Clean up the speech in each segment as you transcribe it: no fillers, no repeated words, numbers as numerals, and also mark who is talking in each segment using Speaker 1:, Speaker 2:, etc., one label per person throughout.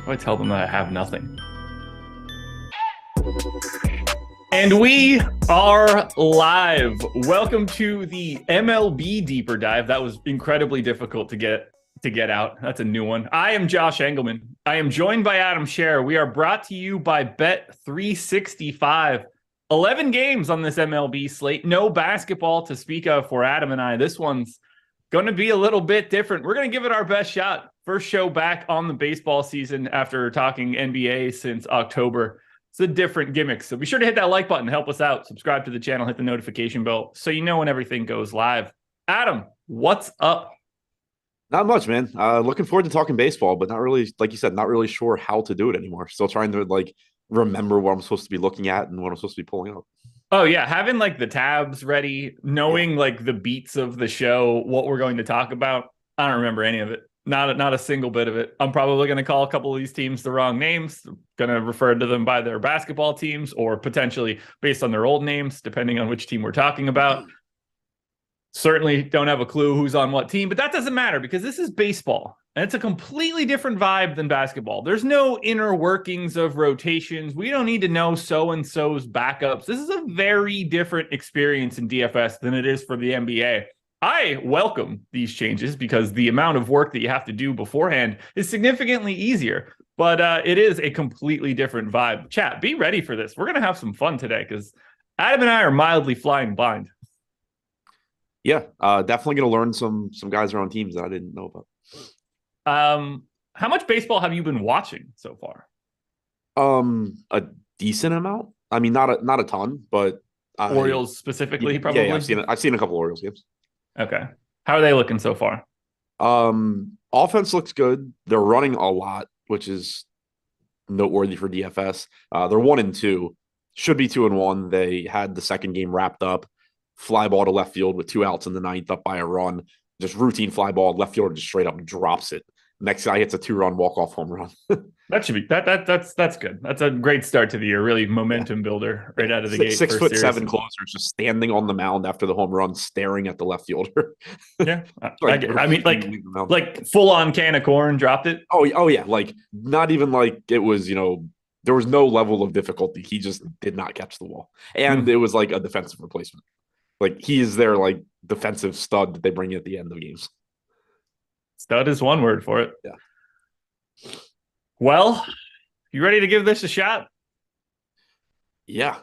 Speaker 1: I tell them that I have nothing. And we are live. Welcome to the MLB Deeper Dive. That was incredibly difficult to get out. That's a new one. I am Josh Engleman. I am joined by Adam Scherer. We are brought to you by Bet365. 11 games on this MLB slate. No basketball to speak of for Adam and I. This one's going to be a little bit different. We're going to give it our best shot. First show back on the baseball season after talking NBA since October. It's a different gimmick. So be sure to hit that like button, help us out, subscribe to the channel, hit the notification bell so you know when everything goes live. Adam, what's up?
Speaker 2: Not much, man. Looking forward to talking baseball, but not really, like you said, not really sure how to do it anymore. Still trying to remember what I'm supposed to be looking at and what I'm supposed to be pulling up.
Speaker 1: Oh yeah, having the tabs ready, knowing the beats of the show, what we're going to talk about. I don't remember any of it. Not a single bit of it. I'm probably going to call a couple of these teams the wrong names. Going to refer to them by their basketball teams or potentially based on their old names, depending on which team we're talking about. Certainly don't have a clue who's on what team, but that doesn't matter because this is baseball. And it's a completely different vibe than basketball. There's no inner workings of rotations. We don't need to know so-and-so's backups. This is a very different experience in DFS than it is for the NBA. I welcome these changes because the amount of work that you have to do beforehand is significantly easier, but it is a completely different vibe. Chat, be ready for this. We're going to have some fun today because Adam and I are mildly flying blind.
Speaker 2: Yeah, definitely going to learn some guys around teams that I didn't know about.
Speaker 1: How much baseball have you been watching so far?
Speaker 2: A decent amount. I mean, not a ton, but
Speaker 1: Orioles specifically, probably.
Speaker 2: Yeah, I've seen a couple Orioles games.
Speaker 1: Okay. How are they looking so far?
Speaker 2: Offense looks good. They're running a lot, which is noteworthy for DFS. They're 1-2, should be 2-1. They had the second game wrapped up, fly ball to left field with 2 outs in the ninth, up by a run. Just routine fly ball, left fielder just straight up drops it. Next guy hits a 2-run walk-off home run.
Speaker 1: That should be that's good. That's a great start to the year. Really momentum builder right out of the gate.
Speaker 2: 6'7" closer, just standing on the mound after the home run, staring at the left fielder.
Speaker 1: Yeah, I mean, like full on can of corn, dropped it.
Speaker 2: Oh yeah, like not even like it was. There was no level of difficulty. He just did not catch the ball, and it was like a defensive replacement. Like he is their like defensive stud that they bring in at the end of games.
Speaker 1: Stud is one word for it.
Speaker 2: Yeah.
Speaker 1: Well, you ready to give this a shot?
Speaker 2: Yeah.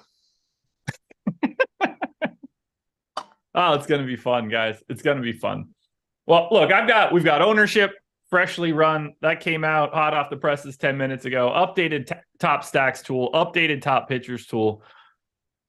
Speaker 1: Oh, it's going to be fun, guys. It's going to be fun. Well, look, we've got ownership freshly run. That came out hot off the presses 10 minutes ago. Updated top stacks tool, updated top pitchers tool.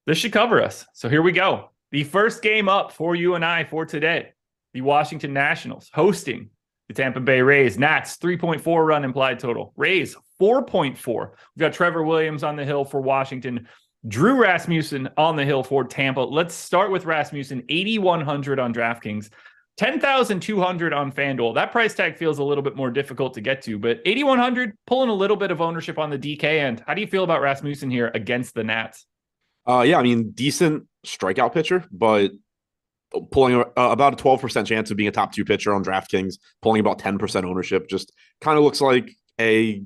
Speaker 1: This should cover us. So here we go. The first game up for you and I for today. The Washington Nationals hosting the Tampa Bay Rays. Nats 3.4 run implied total. Rays 4.4. We've got Trevor Williams on the hill for Washington. Drew Rasmussen on the hill for Tampa. Let's start with Rasmussen, 8,100 on DraftKings, 10,200 on FanDuel. That price tag feels a little bit more difficult to get to, but 8,100, pulling a little bit of ownership on the DK end. How do you feel about Rasmussen here against the Nats?
Speaker 2: Yeah, I mean, decent strikeout pitcher, but pulling about a 12% chance of being a top 2 pitcher on DraftKings, pulling about 10% ownership, just kind of looks like a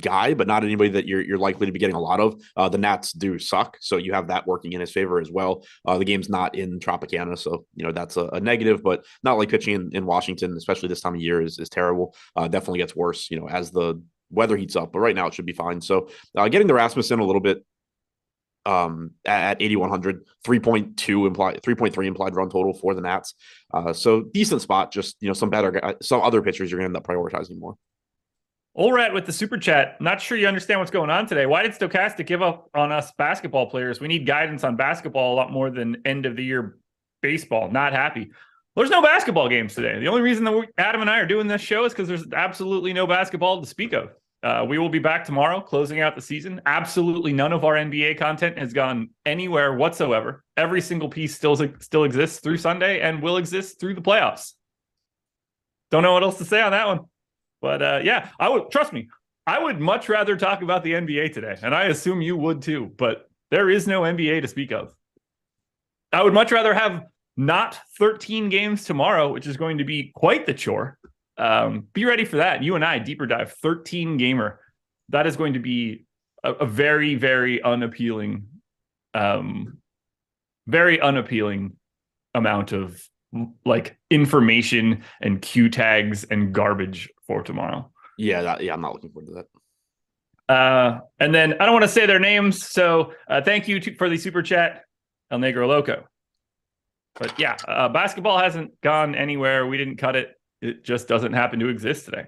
Speaker 2: guy, but not anybody that you're likely to be getting a lot of. The Nats do suck, so you have that working in his favor as well. The game's not in Tropicana, so that's a negative, but not like pitching in Washington, especially this time of year, is terrible. Definitely gets worse, as the weather heats up, but right now it should be fine. So getting the Rasmussen a little bit at 8,100, 3.3 implied run total for the Nats. So decent spot, just, some other pitchers you're going to end up prioritizing more.
Speaker 1: Olrat with the super chat. Not sure you understand what's going on today. Why did Stokastic give up on us basketball players? We need guidance on basketball a lot more than end of the year baseball. Not happy. There's no basketball games today. The only reason that Adam and I are doing this show is because there's absolutely no basketball to speak of. We will be back tomorrow, closing out the season. Absolutely none of our NBA content has gone anywhere whatsoever. Every single piece still exists through Sunday and will exist through the playoffs. Don't know what else to say on that one. But yeah, trust me, I would much rather talk about the NBA today, and I assume you would too, but there is no NBA to speak of. I would much rather have not 13 games tomorrow, which is going to be quite the chore. Be ready for that. You and I, deeper dive, 13 gamer. That is going to be a very, very unappealing amount of like information and Q tags and garbage for tomorrow.
Speaker 2: Yeah, I'm not looking forward to that.
Speaker 1: And then I don't want to say their names, so thank you for the super chat, El Negro Loco. But yeah, basketball hasn't gone anywhere. We didn't cut it. It just doesn't happen to exist today.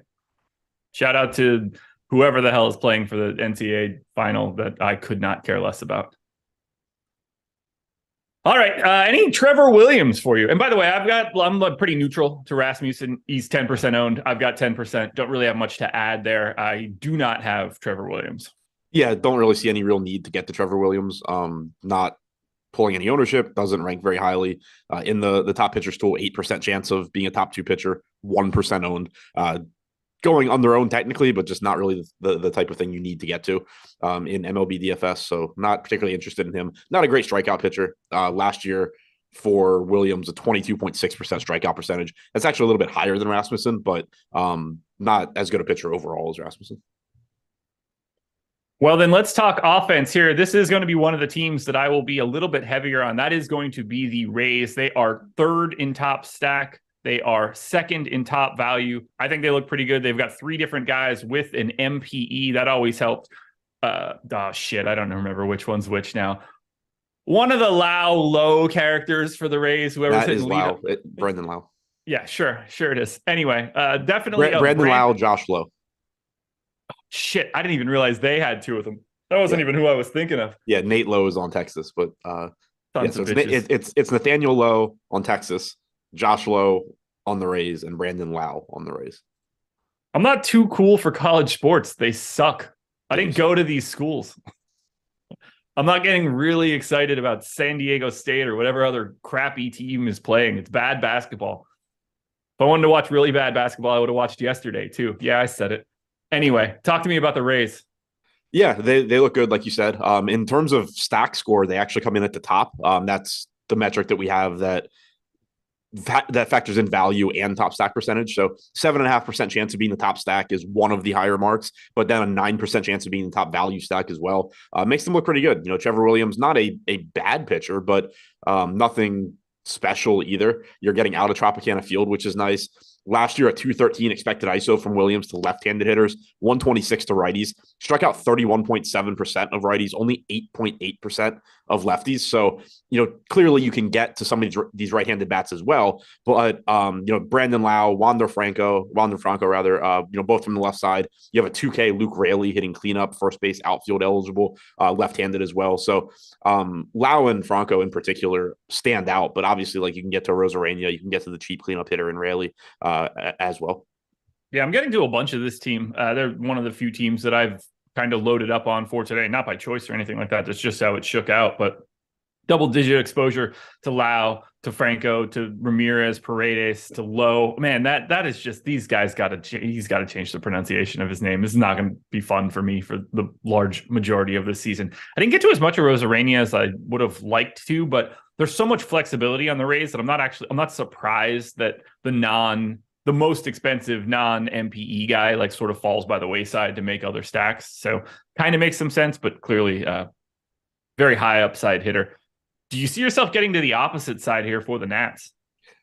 Speaker 1: Shout out to whoever the hell is playing for the NCAA final that I could not care less about. All right. Any Trevor Williams for you? And by the way, I'm pretty neutral to Rasmussen. He's 10% owned. I've got 10%. Don't really have much to add there. I do not have Trevor Williams.
Speaker 2: Yeah, don't really see any real need to get to Trevor Williams. Not pulling any ownership, doesn't rank very highly in the top pitchers tool. 8% chance of being a top 2 pitcher, 1% owned. Going on their own technically, but just not really the type of thing you need to get to in MLB DFS. So not particularly interested in him. Not a great strikeout pitcher. Last year for Williams, a 22.6% strikeout percentage. That's actually a little bit higher than Rasmussen, but not as good a pitcher overall as Rasmussen.
Speaker 1: Well, then let's talk offense here. This is going to be one of the teams that I will be a little bit heavier on. That is going to be the Rays. They are 3rd in top stack. They are 2nd in top value. I think they look pretty good. They've got 3 different guys with an MPE. That always helps. I don't remember which one's which now. One of the low characters for the Rays.
Speaker 2: That is Lau. Brandon Lau.
Speaker 1: Yeah, sure it is. Anyway, definitely.
Speaker 2: Brandon Lau, Josh Lowe.
Speaker 1: Shit, I didn't even realize they had 2 of them. That wasn't even who I was thinking of.
Speaker 2: Yeah, Nate Lowe is on Texas, but Yeah,
Speaker 1: Tons
Speaker 2: so
Speaker 1: of pitches.
Speaker 2: it's Nathaniel Lowe on Texas, Josh Lowe on the Rays, and Brandon Lau on the Rays.
Speaker 1: I'm not too cool for college sports. They suck. I didn't go to these schools. I'm not getting really excited about San Diego State or whatever other crappy team is playing. It's bad basketball. If I wanted to watch really bad basketball, I would have watched yesterday too. Yeah, I said it. Anyway, talk to me about the Rays.
Speaker 2: Yeah, they look good, like you said. In terms of stack score, they actually come in at the top. That's the metric that we have that factors in value and top stack percentage. So 7.5% chance of being the top stack is one of the higher marks, but then a 9% chance of being the top value stack as well. Makes them look pretty good. You know, Trevor Williams, not a bad pitcher, but nothing special either. You're getting out of Tropicana Field, which is nice. Last year, a 213 expected ISO from Williams to left-handed hitters, 126 to righties, struck out 31.7% of righties, only 8.8% of lefties. So, you know, clearly you can get to some of these right-handed bats as well. But, you know, Brandon Lau, Wander Franco, you know, both from the left side. You have a 2K Luke Raley hitting cleanup, first base, outfield eligible, left-handed as well. So Lau and Franco in particular stand out, but obviously, like, you can get to Rosarena, you can get to the cheap cleanup hitter in Raley as well.
Speaker 1: Yeah, I'm getting to a bunch of this team. They're one of the few teams that I've kind of loaded up on for today, not by choice or anything like that. That's just how it shook out. But double-digit exposure to Lau, to Franco, to Ramirez, Paredes, to Lowe. Man, that is just, these guys he's got to change the pronunciation of his name. This is not going to be fun for me for the large majority of this season. I didn't get to as much of Rosarena as I would have liked to, but there's so much flexibility on the Rays that I'm not surprised that the most expensive non-MPE guy like sort of falls by the wayside to make other stacks. So kind of makes some sense, but clearly very high upside hitter. Do you see yourself getting to the opposite side here for the Nats?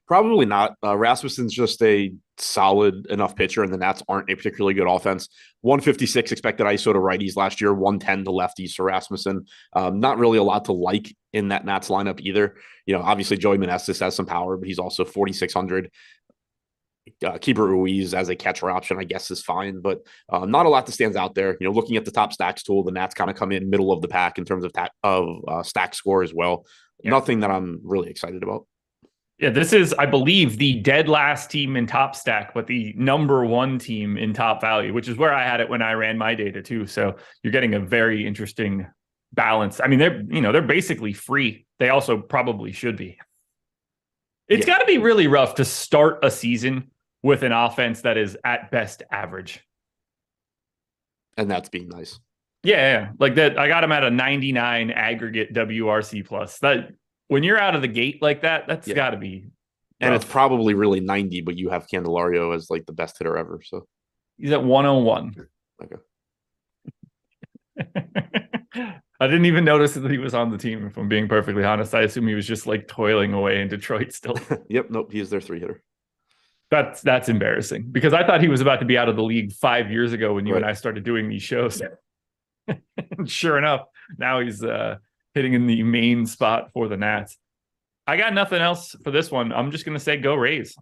Speaker 2: Probably not. Rasmussen's just a solid enough pitcher, and the Nats aren't a particularly good offense. 156 expected ISO to righties last year, 110 to lefties for Rasmussen. Not really a lot to like in that Nats lineup either. You know, obviously Joey Meneses has some power, but he's also 4,600. Keeper Ruiz as a catcher option, I guess, is fine, but not a lot that stands out there. You know, looking at the top stacks tool, the Nats kind of come in middle of the pack in terms of stack score as well. Yeah. Nothing that I'm really excited about.
Speaker 1: Yeah, this is, I believe, the dead last team in top stack, but the number one team in top value, which is where I had it when I ran my data too. So you're getting a very interesting balance. I mean, they're basically free. They also probably should be. It's got to be really rough to start a season with an offense that is at best average.
Speaker 2: And that's being nice.
Speaker 1: Yeah. Like that, I got him at a 99 aggregate WRC plus. That when you're out of the gate like that, that's got to be rough.
Speaker 2: And it's probably really 90, but you have Candelario as like the best hitter ever. So
Speaker 1: he's at 101.
Speaker 2: Okay.
Speaker 1: I didn't even notice that he was on the team, if I'm being perfectly honest. I assume he was just like toiling away in Detroit still.
Speaker 2: Yep. Nope. He is their 3-hitter.
Speaker 1: That's embarrassing because I thought he was about to be out of the league 5 years ago when you and I started doing these shows. Sure enough, now he's hitting in the main spot for the Nats. I got nothing else for this one. I'm just going to say go Rays.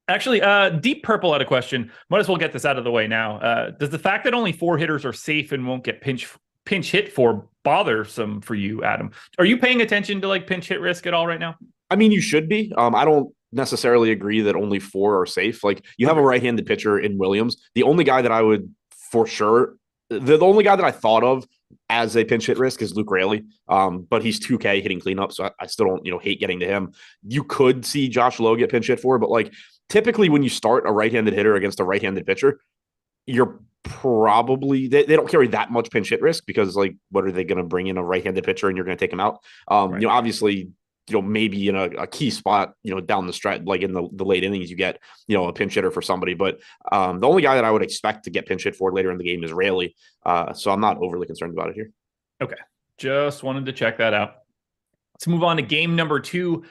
Speaker 1: Actually, Deep Purple had a question. Might as well get this out of the way now. Does the fact that only 4 hitters are safe and won't get pinch hit for bothersome for you, Adam? Are you paying attention to like pinch hit risk at all right now?
Speaker 2: I mean, you should be. I don't necessarily agree that only 4 are safe. Like you have a right-handed pitcher in Williams. The only guy that I would for sure, the only guy that I thought of as a pinch hit risk is Luke Raley. But he's 2K hitting cleanup, so I still don't, hate getting to him. You could see Josh Lowe get pinch hit for, but like typically when you start a right-handed hitter against a right-handed pitcher, you're probably they don't carry that much pinch hit risk because like what are they going to bring in a right-handed pitcher and you're going to take him out? Right. Obviously, maybe in a key spot, down the stretch, like in the late innings, you get, a pinch hitter for somebody. But the only guy that I would expect to get pinch hit for later in the game is Raley. So I'm not overly concerned about it here.
Speaker 1: Okay. Just wanted to check that out. Let's move on to game number 2.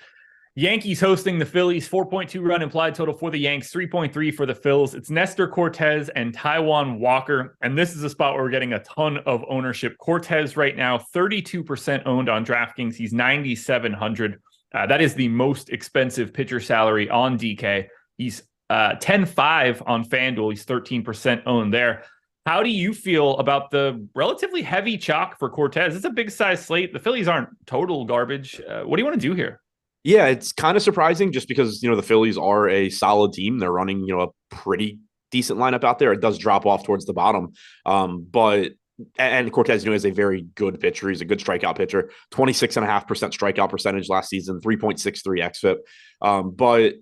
Speaker 1: Yankees hosting the Phillies, 4.2 run implied total for the Yanks, 3.3 for the Phils. It's Nestor Cortez and Taijuan Walker. And this is a spot where we're getting a ton of ownership. Cortez right now, 32% owned on DraftKings. He's 9,700. That is the most expensive pitcher salary on DK. He's 10.5 on FanDuel. He's 13% owned there. How do you feel about the relatively heavy chalk for Cortez? It's a big size slate. The Phillies aren't total garbage. What do you want to do here?
Speaker 2: Yeah, it's kind of surprising just because, the Phillies are a solid team. They're running, a pretty decent lineup out there. It does drop off towards the bottom. And Cortez, is a very good pitcher. He's a good strikeout pitcher, 26.5% strikeout percentage last season, 3.63 xFIP. But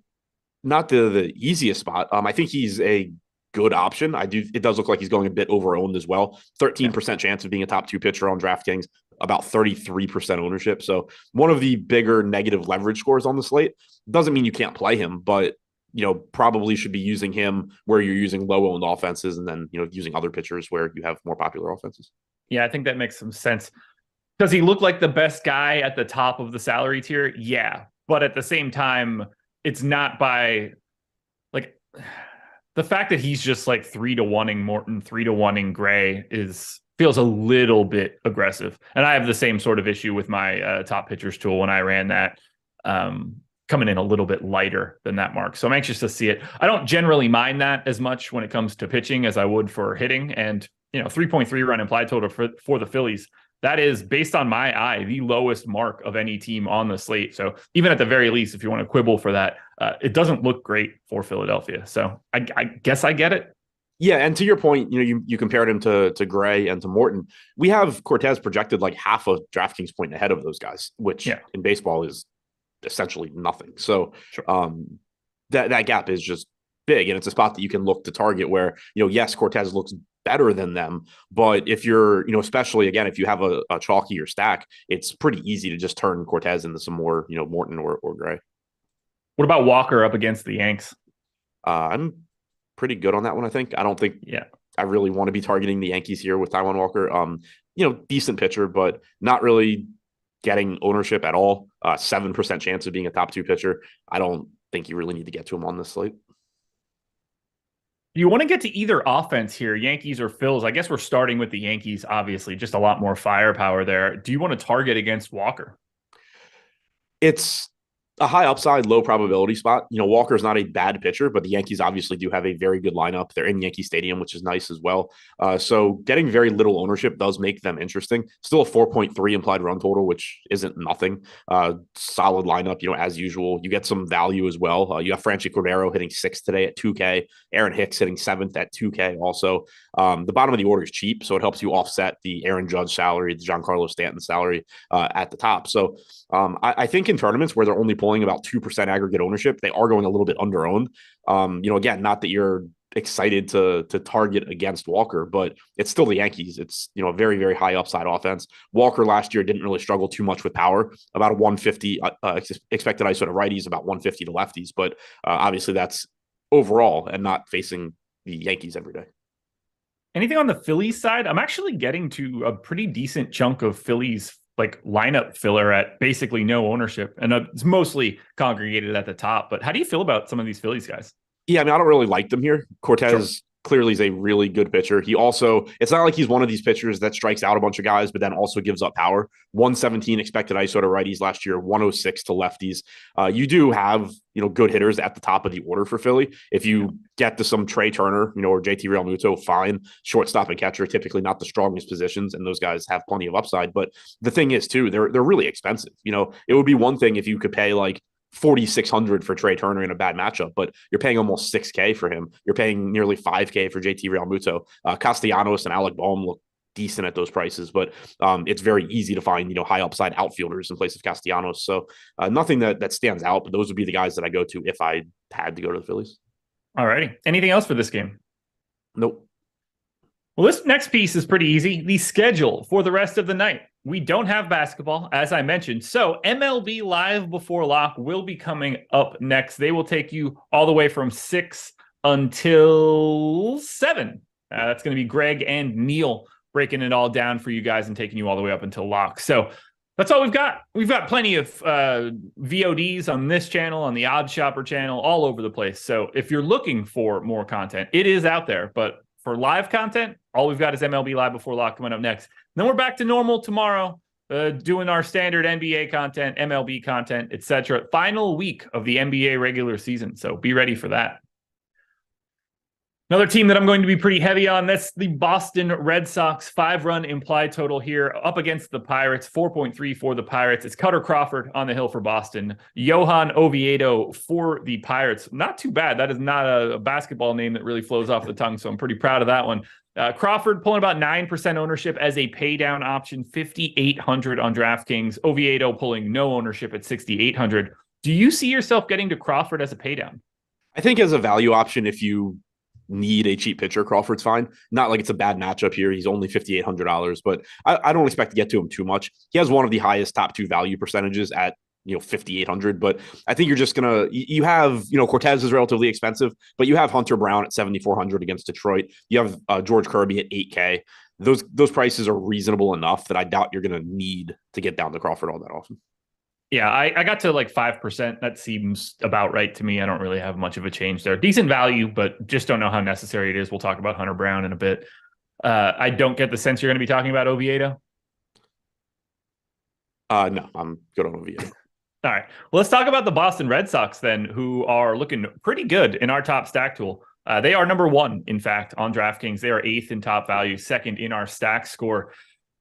Speaker 2: not the easiest spot. I think he's a good option. It does look like he's going a bit over-owned as well. 13% chance of being a top 2 pitcher on DraftKings, about 33% ownership. So one of the bigger negative leverage scores on the slate. Doesn't mean you can't play him, but probably should be using him where you're using low-owned offenses and then, using other pitchers where you have more popular offenses.
Speaker 1: Yeah, I think that makes some sense. Does he look like the best guy at the top of the salary tier? Yeah. But at the same time, it's not by like the fact that he's just like 3-to-1ing Morton, 3-to-1ing Gray feels a little bit aggressive. And I have the same sort of issue with my top pitchers tool when I ran that. Coming in a little bit lighter than that mark. So I'm anxious to see it. I don't generally mind that as much when it comes to pitching as I would for hitting. And, 3.3 run implied total for the Phillies. That is, based on my eye, the lowest mark of any team on the slate. So even at the very least, if you want to quibble for that, it doesn't look great for Philadelphia. So I guess I get it.
Speaker 2: Yeah, and to your point, you compared him to Gray and to Morton. We have Cortez projected like half a DraftKings point ahead of those guys, which in baseball is essentially nothing. So that gap is just big, and it's a spot that you can look to target where, yes, Cortez looks better than them, but if you're, especially again, if you have a chalkier stack, it's pretty easy to just turn Cortez into some more, Morton or Gray.
Speaker 1: What about Walker up against the Yanks?
Speaker 2: I'm pretty good on that one. I think. I don't think I really want to be targeting the Yankees here with Taijuan Walker. Decent pitcher, but not really getting ownership at all. 7% chance of being a top 2 pitcher. I don't think you really need to get to him on this slate.
Speaker 1: You want to get to either offense here, Yankees or Phils? I guess we're starting with the Yankees, obviously, just a lot more firepower there. Do you want to target against Walker?
Speaker 2: It's a high upside, low probability spot. Walker's not a bad pitcher, but the Yankees obviously do have a very good lineup. They're in Yankee Stadium, which is nice as well. So getting very little ownership does make them interesting. Still a 4.3 implied run total, which isn't nothing. Solid lineup, as usual. You get some value as well. You have Franchi Cordero hitting 6th today at 2K. Aaron Hicks hitting 7th at 2K also. The bottom of the order is cheap, so it helps you offset the Aaron Judge salary, the Giancarlo Stanton salary at the top. So I think in tournaments where they're only pulling about 2% aggregate ownership, they are going a little bit under-owned. Again, not that you're excited to target against Walker, but it's still the Yankees. It's, a very, very high upside offense. Walker last year didn't really struggle too much with power, about a 150 expected ISO to righties, about 150 to lefties. But obviously that's overall and not facing the Yankees every day.
Speaker 1: Anything on the Phillies side? I'm actually getting to a pretty decent chunk of Phillies like lineup filler at basically no ownership, and it's mostly congregated at the top. But how do you feel about some of these Phillies guys?
Speaker 2: Yeah, I don't really like them here. Cortez clearly is a really good pitcher. He also, it's not like he's one of these pitchers that strikes out a bunch of guys, but then also gives up power. 117 expected ISO to righties last year, 106 to lefties. You do have, good hitters at the top of the order for Philly. If you get to some Trey Turner, or JT Realmuto, fine. Shortstop and catcher, typically not the strongest positions, and those guys have plenty of upside. But the thing is, too, they're really expensive. It would be one thing if you could pay like $4,600 for Trey Turner in a bad matchup, but you're paying almost $6K for him. You're paying nearly $5K for JT Realmuto. Castellanos and Alec Boehm look decent at those prices, but it's very easy to find, high upside outfielders in place of Castellanos. So nothing that stands out, but those would be the guys that I go to if I had to go to the Phillies.
Speaker 1: All righty. Anything else for this game?
Speaker 2: Nope.
Speaker 1: Well, this next piece is pretty easy. The schedule for the rest of the night. We don't have basketball, as I mentioned. So MLB Live Before Lock will be coming up next. They will take you all the way from 6 until 7. That's going to be Greg and Neil breaking it all down for you guys and taking you all the way up until lock. So that's all we've got. We've got plenty of VODs on this channel, on the Odd Shopper channel, all over the place. So if you're looking for more content, it is out there. But for live content, all we've got is MLB Live Before Lock coming up next. Then we're back to normal tomorrow, doing our standard NBA content, MLB content, etc. Final week of the NBA regular season. So be ready for that. Another team that I'm going to be pretty heavy on, that's the Boston Red Sox. 5-run implied total here up against the Pirates. 4.3 for the Pirates. It's Cutter Crawford on the hill for Boston. Johan Oviedo for the Pirates. Not too bad. That is not a basketball name that really flows off the tongue, so I'm pretty proud of that one. Crawford pulling about 9% ownership as a pay down option, 5,800 on DraftKings. Oviedo pulling no ownership at 6,800. Do you see yourself getting to Crawford as a pay down?
Speaker 2: I think as a value option, if you need a cheap pitcher, Crawford's fine. Not like it's a bad matchup here. He's only $5,800, but I don't expect to get to him too much. He has one of the highest top 2 value percentages at 5,800, but I think you're just gonna you have Cortez is relatively expensive, but you have Hunter Brown at 7,400 against Detroit. You have George Kirby at 8K. Those prices are reasonable enough that I doubt you're gonna need to get down to Crawford all that often.
Speaker 1: Yeah, I got to like 5%. That seems about right to me. I don't really have much of a change there. Decent value, but just don't know how necessary it is. We'll talk about Hunter Brown in a bit. I don't get the sense you're going to be talking about Oviedo.
Speaker 2: No, I'm good on Oviedo.
Speaker 1: All right. Well, let's talk about the Boston Red Sox then, who are looking pretty good in our top stack tool. They are number 1, in fact, on DraftKings. They are 8th in top value, 2nd in our stack score.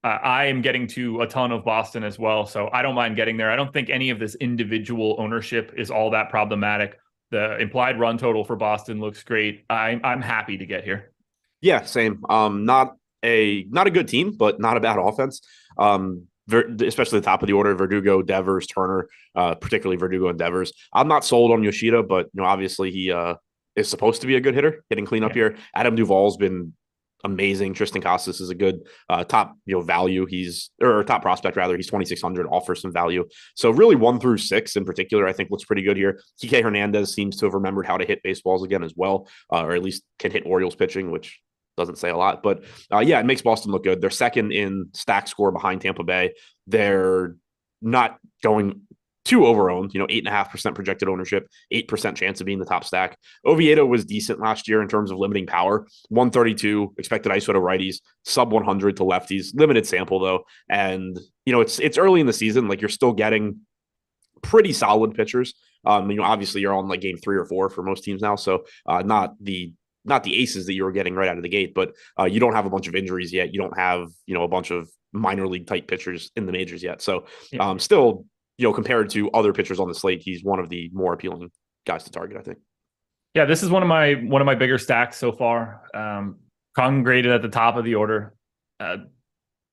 Speaker 1: I am getting to a ton of Boston as well, so I don't mind getting there. I don't think any of this individual ownership is all that problematic. The implied run total for Boston looks great. I'm happy to get here.
Speaker 2: Yeah, same. Not a good team, but not a bad offense. Especially the top of the order: Verdugo, Devers, Turner, particularly Verdugo and Devers. I'm not sold on Yoshida, but obviously he is supposed to be a good hitter, hitting cleanup here. Adam Duvall's been amazing. Tristan Casas is a good top value. Or top prospect rather. He's 2,600, offers some value. So really 1 through 6 in particular, I think looks pretty good here. Kike Hernandez seems to have remembered how to hit baseballs again as well, or at least can hit Orioles pitching, which doesn't say a lot. But yeah, it makes Boston look good. They're 2nd in stack score behind Tampa Bay. They're not going too over-owned, 8.5% projected ownership, 8% chance of being the top stack. Oviedo was decent last year in terms of limiting power, 132 expected ISO to righties, sub 100 to lefties, limited sample though. And, it's early in the season, like you're still getting pretty solid pitchers. Obviously you're on like game 3 or 4 for most teams now. So not the aces that you were getting right out of the gate, but you don't have a bunch of injuries yet. You don't have, a bunch of minor league type pitchers in the majors yet. So still, compared to other pitchers on the slate, he's one of the more appealing guys to target, I think.
Speaker 1: Yeah, this is one of my bigger stacks so far. Congregated at the top of the order.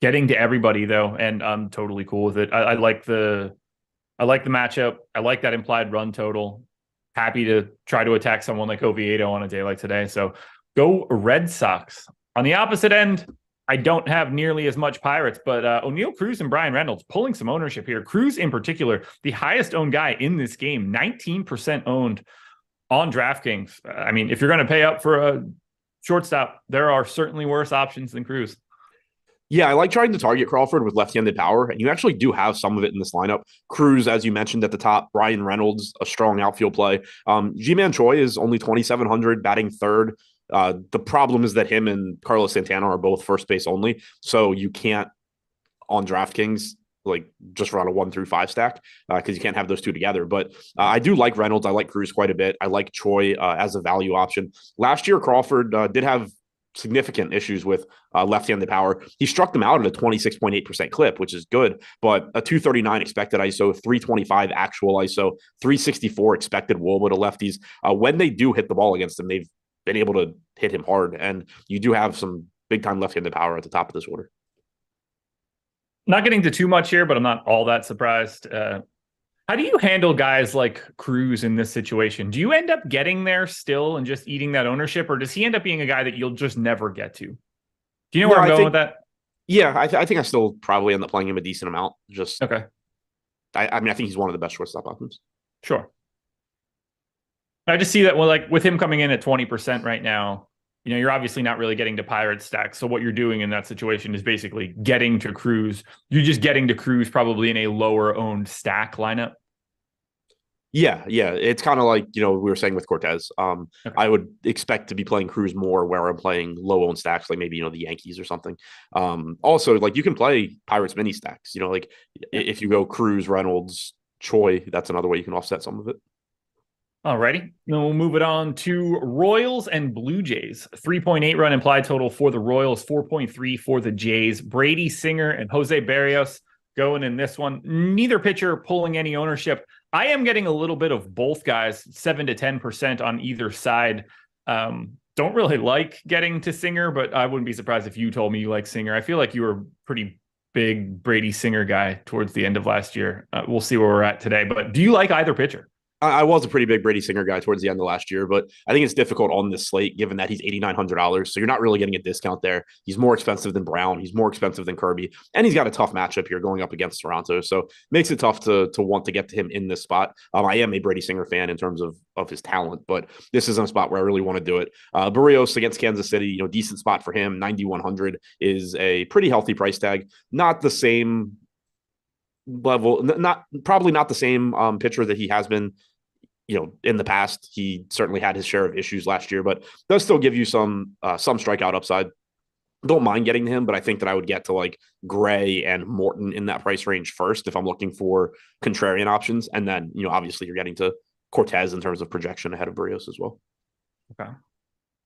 Speaker 1: Getting to everybody though, and I'm totally cool with it. I like the matchup. I like that implied run total. Happy to try to attack someone like Oviedo on a day like today. So go Red Sox. On the opposite end, I don't have nearly as much Pirates, but O'Neill Cruz and Brian Reynolds pulling some ownership here. Cruz in particular, the highest owned guy in this game, 19% owned on DraftKings. I mean, if you're going to pay up for a shortstop, there are certainly worse options than Cruz.
Speaker 2: Yeah, I like trying to target Crawford with left-handed power, and you actually do have some of it in this lineup. Cruz, as you mentioned at the top, Brian Reynolds, a strong outfield play. Ji-Man Choi is only 2,700, batting 3rd. The problem is that him and Carlos Santana are both first base only, so you can't on DraftKings like just run a 1 through 5 stack because you can't have those two together. But I do like Reynolds. I like Cruz quite a bit. I like Choi as a value option. Last year, Crawford did have significant issues with left-handed power. He struck them out at a 26.8% clip, which is good, but a 239 expected ISO, 325 actual ISO, 364 expected WOBA to lefties. When they do hit the ball against him, they've been able to hit him hard, and you do have some big-time left-handed power at the top of this order.
Speaker 1: Not getting to too much here, but I'm not all that surprised. How do you handle guys like Cruz in this situation? Do you end up getting there still and just eating that ownership, or does he end up being a guy that you'll just never get to? Do you know where I'm going with that?
Speaker 2: Yeah, I think I still probably end up playing him a decent amount. Just
Speaker 1: okay.
Speaker 2: I mean, I think he's one of the best shortstop options.
Speaker 1: Sure. I just see that with him coming in at 20% right now, you're obviously not really getting to Pirates stacks. So what you're doing in that situation is basically getting to Cruz. You're just getting to Cruz probably in a lower owned stack lineup.
Speaker 2: Yeah. It's kind of like, we were saying with Cortez. Okay. I would expect to be playing Cruz more where I'm playing low owned stacks, like maybe, the Yankees or something. Also, like you can play Pirates mini stacks, if you go Cruz, Reynolds, Choi, that's another way you can offset some of it.
Speaker 1: Alrighty. Then we'll move it on to Royals and Blue Jays. 3.8 run implied total for the Royals, 4.3 for the Jays. Brady Singer and Jose Barrios going in this one. Neither pitcher pulling any ownership. I am getting a little bit of both guys, 7 to 10% on either side. Don't really like getting to Singer, but I wouldn't be surprised if you told me you like Singer. I feel like you were a pretty big Brady Singer guy towards the end of last year. We'll see where we're at today. But do you like either pitcher?
Speaker 2: I was a pretty big Brady Singer guy towards the end of last year, but I think it's difficult on this slate given that he's $8,900. So you're not really getting a discount there. He's more expensive than Brown. He's more expensive than Kirby. And he's got a tough matchup here going up against Toronto. So makes it tough to want to get to him in this spot. I am a Brady Singer fan in terms of his talent, but this isn't a spot where I really want to do it. Barrios against Kansas City, decent spot for him. 9,100 is a pretty healthy price tag. Not the same level, probably not the same pitcher that he has been in the past. He certainly had his share of issues last year, but does still give you some strikeout upside. Don't mind getting to him, but I think that I would get to like Gray and Morton in that price range first if I'm looking for contrarian options. And then, obviously you're getting to Cortez in terms of projection ahead of Barrios as well.
Speaker 1: Okay.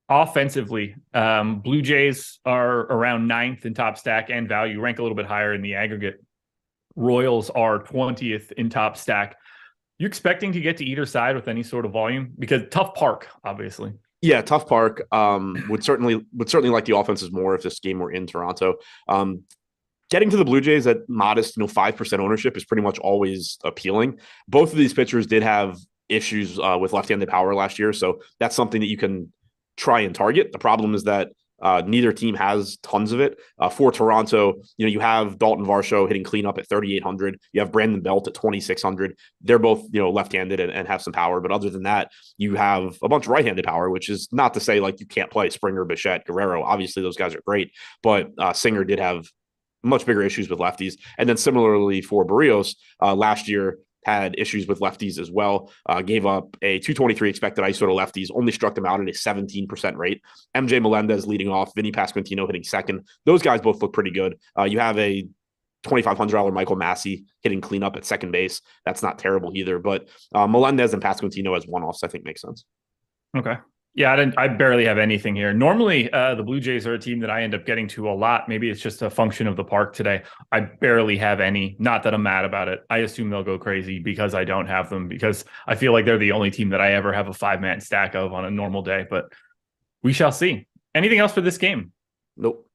Speaker 1: Offensively, Blue Jays are around 9th in top stack and value, rank a little bit higher in the aggregate. Royals are 20th in top stack. You expecting to get to either side with any sort of volume? Because tough park, obviously.
Speaker 2: Yeah, tough park. Would certainly like the offenses more if this game were in Toronto. Getting to the Blue Jays at modest, 5% ownership is pretty much always appealing. Both of these pitchers did have issues with left-handed power last year, so that's something that you can try and target. The problem is that neither team has tons of it. For Toronto, you have Dalton Varsho hitting cleanup at 3,800. You have Brandon Belt at 2,600. They're both, left-handed and have some power. But other than that, you have a bunch of right-handed power, which is not to say like you can't play Springer, Bichette, Guerrero. Obviously, those guys are great. But Singer did have much bigger issues with lefties. And then similarly for Barrios, last year, had issues with lefties as well. Gave up a 223 expected ISO to lefties, only struck them out at a 17% rate. MJ Melendez leading off, Vinny Pasquantino hitting second. Those guys both look pretty good. You have a $2,500 Michael Massey hitting cleanup at second base. That's not terrible either, but Melendez and Pasquantino as one-offs, I think makes sense.
Speaker 1: Okay. Yeah, I barely have anything here. Normally, the Blue Jays are a team that I end up getting to a lot. Maybe it's just a function of the park today. I barely have any. Not that I'm mad about it. I assume they'll go crazy because I don't have them, because I feel like they're the only team that I ever have a 5-man stack of on a normal day. But we shall see. Anything else for this game?
Speaker 2: Nope.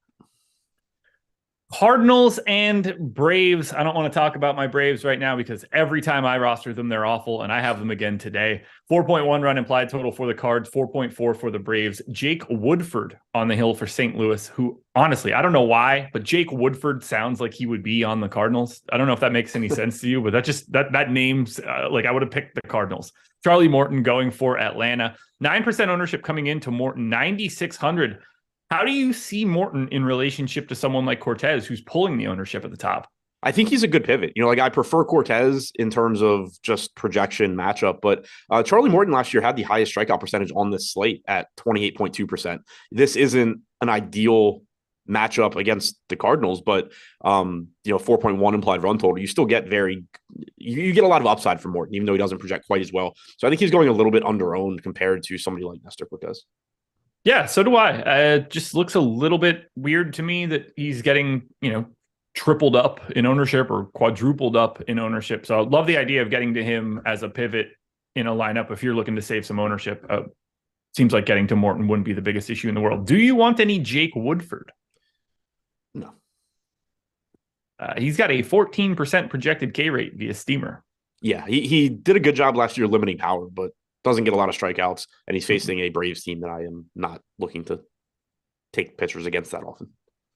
Speaker 1: Cardinals and Braves. I don't want to talk about my Braves right now because every time I roster them, they're awful, and I have them again today. 4.1 run implied total for the Cards, 4.4 for the Braves. Jake Woodford on the hill for St. Louis, who honestly, I don't know why, but Jake Woodford sounds like he would be on the Cardinals. I don't know if that makes any sense to you, but that name's like I would have picked the Cardinals. Charlie Morton going for Atlanta. 9% ownership coming into Morton, 9,600. How do you see Morton in relationship to someone like Cortez, who's pulling the ownership at the top?
Speaker 2: I think he's a good pivot. I prefer Cortez in terms of just projection matchup, but Charlie Morton last year had the highest strikeout percentage on this slate at 28.2%. This isn't an ideal matchup against the Cardinals, but 4.1 implied run total, you still get you get a lot of upside from Morton, even though he doesn't project quite as well. So I think he's going a little bit under-owned compared to somebody like Nestor Cortez.
Speaker 1: Yeah, so do I. It just looks a little bit weird to me that he's getting, tripled up in ownership or quadrupled up in ownership. So I love the idea of getting to him as a pivot in a lineup if you're looking to save some ownership. Seems like getting to Morton wouldn't be the biggest issue in the world. Do you want any Jake Woodford?
Speaker 2: No.
Speaker 1: He's got a 14% projected K rate via Steamer.
Speaker 2: Yeah, he did a good job last year limiting power, but doesn't get a lot of strikeouts, and he's facing a Braves team that I am not looking to take pitchers against that often.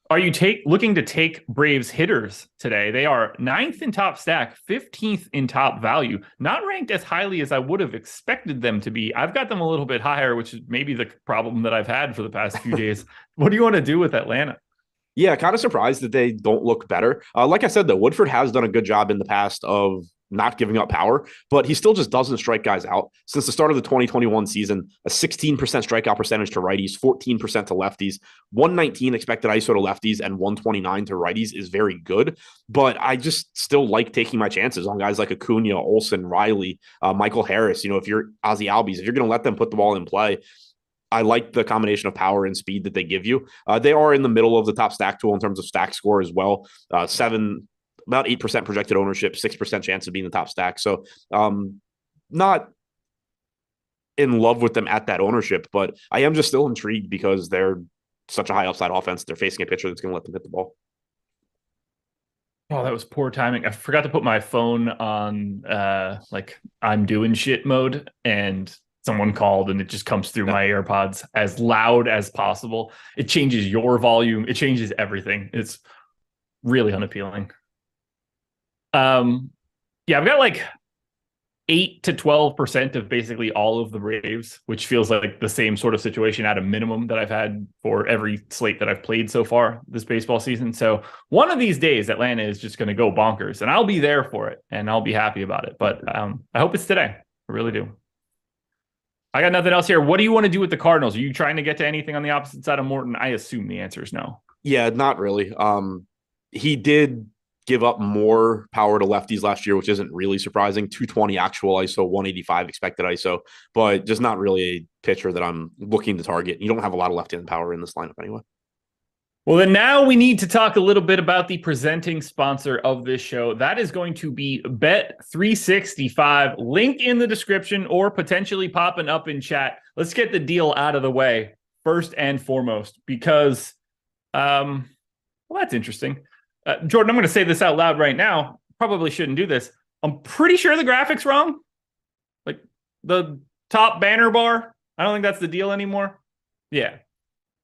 Speaker 1: Are you looking to take Braves hitters today? They are 9th in top stack, 15th in top value, not ranked as highly as I would have expected them to be. I've got them a little bit higher, which is maybe the problem that I've had for the past few days. What do you want to do with Atlanta?
Speaker 2: Yeah, kind of surprised that they don't look better. Like I said, though, Woodford has done a good job in the past of not giving up power, but he still just doesn't strike guys out. Since the start of the 2021 season, a 16% strikeout percentage to righties, 14% to lefties, 119 expected ISO to lefties, and 129 to righties is very good. But I just still like taking my chances on guys like Acuna, Olsen, Riley, Michael Harris. If you're Ozzy Albies, if you're going to let them put the ball in play, I like the combination of power and speed that they give you. They are in the middle of the top stack tool in terms of stack score as well. About 8% projected ownership, 6% chance of being the top stack. So not in love with them at that ownership, but I am just still intrigued because they're such a high upside offense. They're facing a pitcher that's going to let them hit the ball.
Speaker 1: Oh, that was poor timing. I forgot to put my phone on I'm doing shit mode, and someone called and it just comes through my AirPods as loud as possible. It changes your volume. It changes everything. It's really unappealing. I've got 8 to 12% of basically all of the Braves, which feels like the same sort of situation at a minimum that I've had for every slate that I've played so far this baseball season. So one of these days, Atlanta is just going to go bonkers, and I'll be there for it, and I'll be happy about it. But I hope it's today. I really do. I got nothing else here. What do you want to do with the Cardinals? Are you trying to get to anything on the opposite side of Morton? I assume the answer is no.
Speaker 2: Yeah, not really. He did give up more power to lefties last year, which isn't really surprising. 220 actual ISO, 185 expected ISO, but just not really a pitcher that I'm looking to target. You don't have a lot of left-handed power in this lineup anyway.
Speaker 1: Well, then now we need to talk a little bit about the presenting sponsor of this show. That is going to be Bet365. Link in the description or potentially popping up in chat. Let's get the deal out of the way first and foremost because, that's interesting. Jordan, I'm going to say this out loud right now. Probably shouldn't do this. I'm pretty sure the graphic's wrong. Like the top banner bar. I don't think that's the deal anymore. Yeah.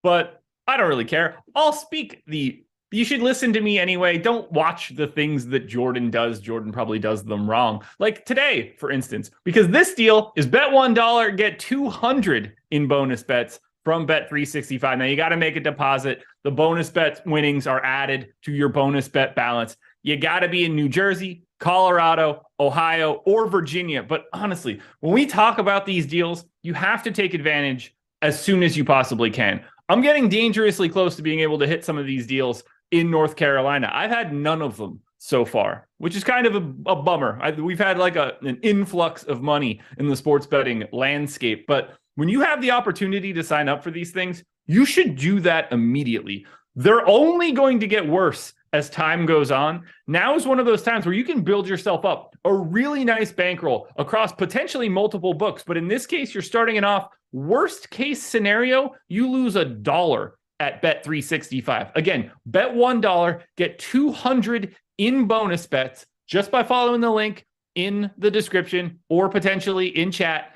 Speaker 1: But I don't really care. I'll speak you should listen to me anyway. Don't watch the things that Jordan does. Jordan probably does them wrong. Like today, for instance, because this deal is bet $1, get 200 in bonus bets from Bet365. Now you got to make a deposit. The bonus bet winnings are added to your bonus bet balance. You got to be in New Jersey, Colorado, Ohio, or Virginia. But honestly, when we talk about these deals, you have to take advantage as soon as you possibly can. I'm getting dangerously close to being able to hit some of these deals in North Carolina. I've had none of them so far, which is kind of a bummer. We've had an influx of money in the sports betting landscape, but when you have the opportunity to sign up for these things, you should do that immediately. They're only going to get worse as time goes on. Now is one of those times where you can build yourself up a really nice bankroll across potentially multiple books. But in this case, you're starting it off. Worst case scenario, you lose $1 at Bet365. Again, bet $1, get 200 in bonus bets just by following the link in the description or potentially in chat.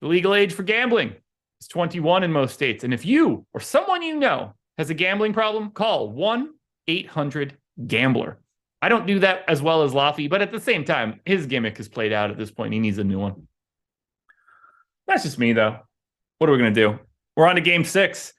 Speaker 1: The legal age for gambling is 21 in most states. And if you or someone you know has a gambling problem, call 1-800-GAMBLER. I don't do that as well as Laffy, but at the same time, his gimmick is played out at this point. He needs a new one. That's just me, though. What are we going to do? We're on to Game 6,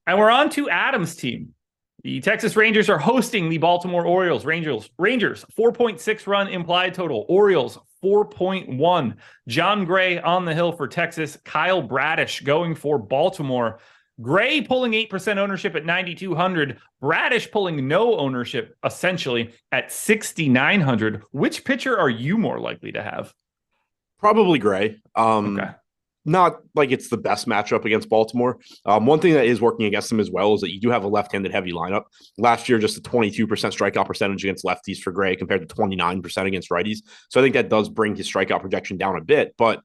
Speaker 1: and we're on to Adam's team. The Texas Rangers are hosting the Baltimore Orioles. Rangers 4.6 run implied total. Orioles 4.1. John Gray on the hill for Texas. Kyle Bradish going for Baltimore. Gray pulling 8% ownership at 9,200. Bradish pulling no ownership, essentially, at 6,900. Which pitcher are you more likely to have?
Speaker 2: Probably Gray.
Speaker 1: Okay.
Speaker 2: Not like it's the best matchup against Baltimore. One thing that is working against them as well is that you do have a left-handed heavy lineup. Last year, just a 22% strikeout percentage against lefties for Gray compared to 29% against righties. So I think that does bring his strikeout projection down a bit, but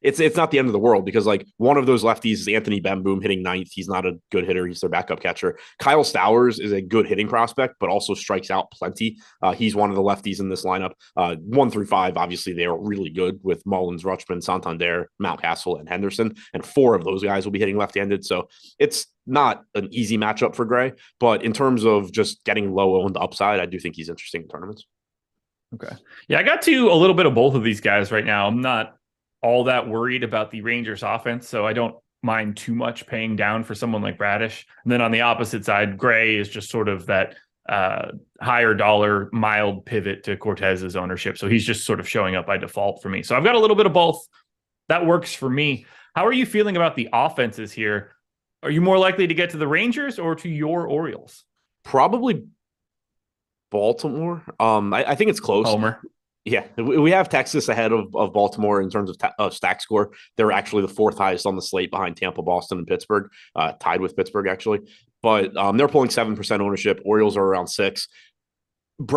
Speaker 2: it's not the end of the world because one of those lefties is Anthony Bemboom hitting ninth. He's not a good hitter. He's their backup catcher. Kyle Stowers is a good hitting prospect, but also strikes out plenty. He's one of the lefties in this lineup. 1 through 5, obviously they are really good with Mullins, Rutschman, Santander, Mountcastle, and Henderson. And 4 of those guys will be hitting left-handed. So it's not an easy matchup for Gray, but in terms of just getting low owned upside, I do think he's interesting in tournaments.
Speaker 1: Okay. Yeah, I got to a little bit of both of these guys right now. I'm not all that worried about the Rangers offense, so I don't mind too much paying down for someone like Bradish. And then on the opposite side, Gray is just sort of that higher dollar, mild pivot to Cortez's ownership. So he's just sort of showing up by default for me. So I've got a little bit of both. That works for me. How are you feeling about the offenses here? Are you more likely to get to the Rangers or to your Orioles?
Speaker 2: Probably Baltimore. I think it's close.
Speaker 1: Homer.
Speaker 2: Yeah, we have Texas ahead of Baltimore in terms of stack score. They're actually the fourth highest on the slate behind Tampa, Boston, and Pittsburgh, tied with Pittsburgh, actually. But they're pulling 7% ownership. Orioles are around 6%.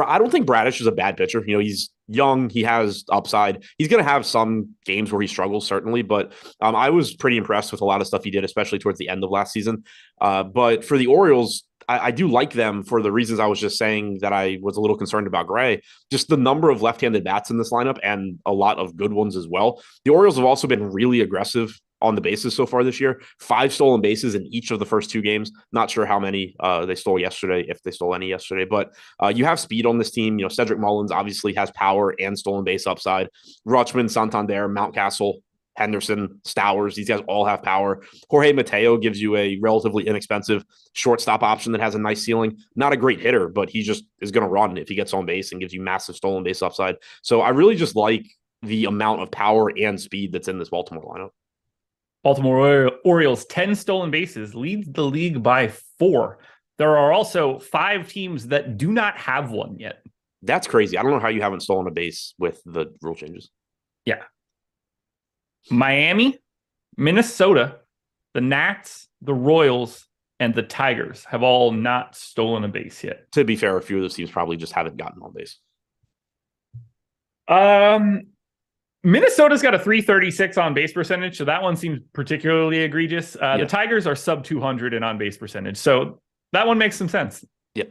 Speaker 2: I don't think Bradish is a bad pitcher. He's young. He has upside. He's going to have some games where he struggles, certainly. But I was pretty impressed with a lot of stuff he did, especially towards the end of last season. But for the Orioles, I do like them for the reasons I was just saying that I was a little concerned about Gray. Just the number of left-handed bats in this lineup and a lot of good ones as well. The Orioles have also been really aggressive on the bases so far this year. 5 stolen bases in each of the first 2 games. Not sure how many they stole yesterday, if they stole any yesterday, but you have speed on this team. Cedric Mullins obviously has power and stolen base upside. Rutschman, Santander, Mountcastle, Henderson, Stowers, these guys all have power. Jorge Mateo gives you a relatively inexpensive shortstop option that has a nice ceiling. Not a great hitter, but he just is going to run if he gets on base and gives you massive stolen base upside. So I really just like the amount of power and speed that's in this Baltimore lineup.
Speaker 1: Baltimore Orioles, 10 stolen bases, leads the league by 4. There are also 5 teams that do not have one yet.
Speaker 2: That's crazy. I don't know how you haven't stolen a base with the rule changes.
Speaker 1: Yeah. Miami, Minnesota, the Nats, the Royals, and the Tigers have all not stolen a base yet.
Speaker 2: To be fair, a few of those teams probably just haven't gotten on base.
Speaker 1: Minnesota's got a 336 on base percentage, so that one seems particularly egregious. The Tigers are sub 200 in on base percentage, so that one makes some sense.
Speaker 2: Yep.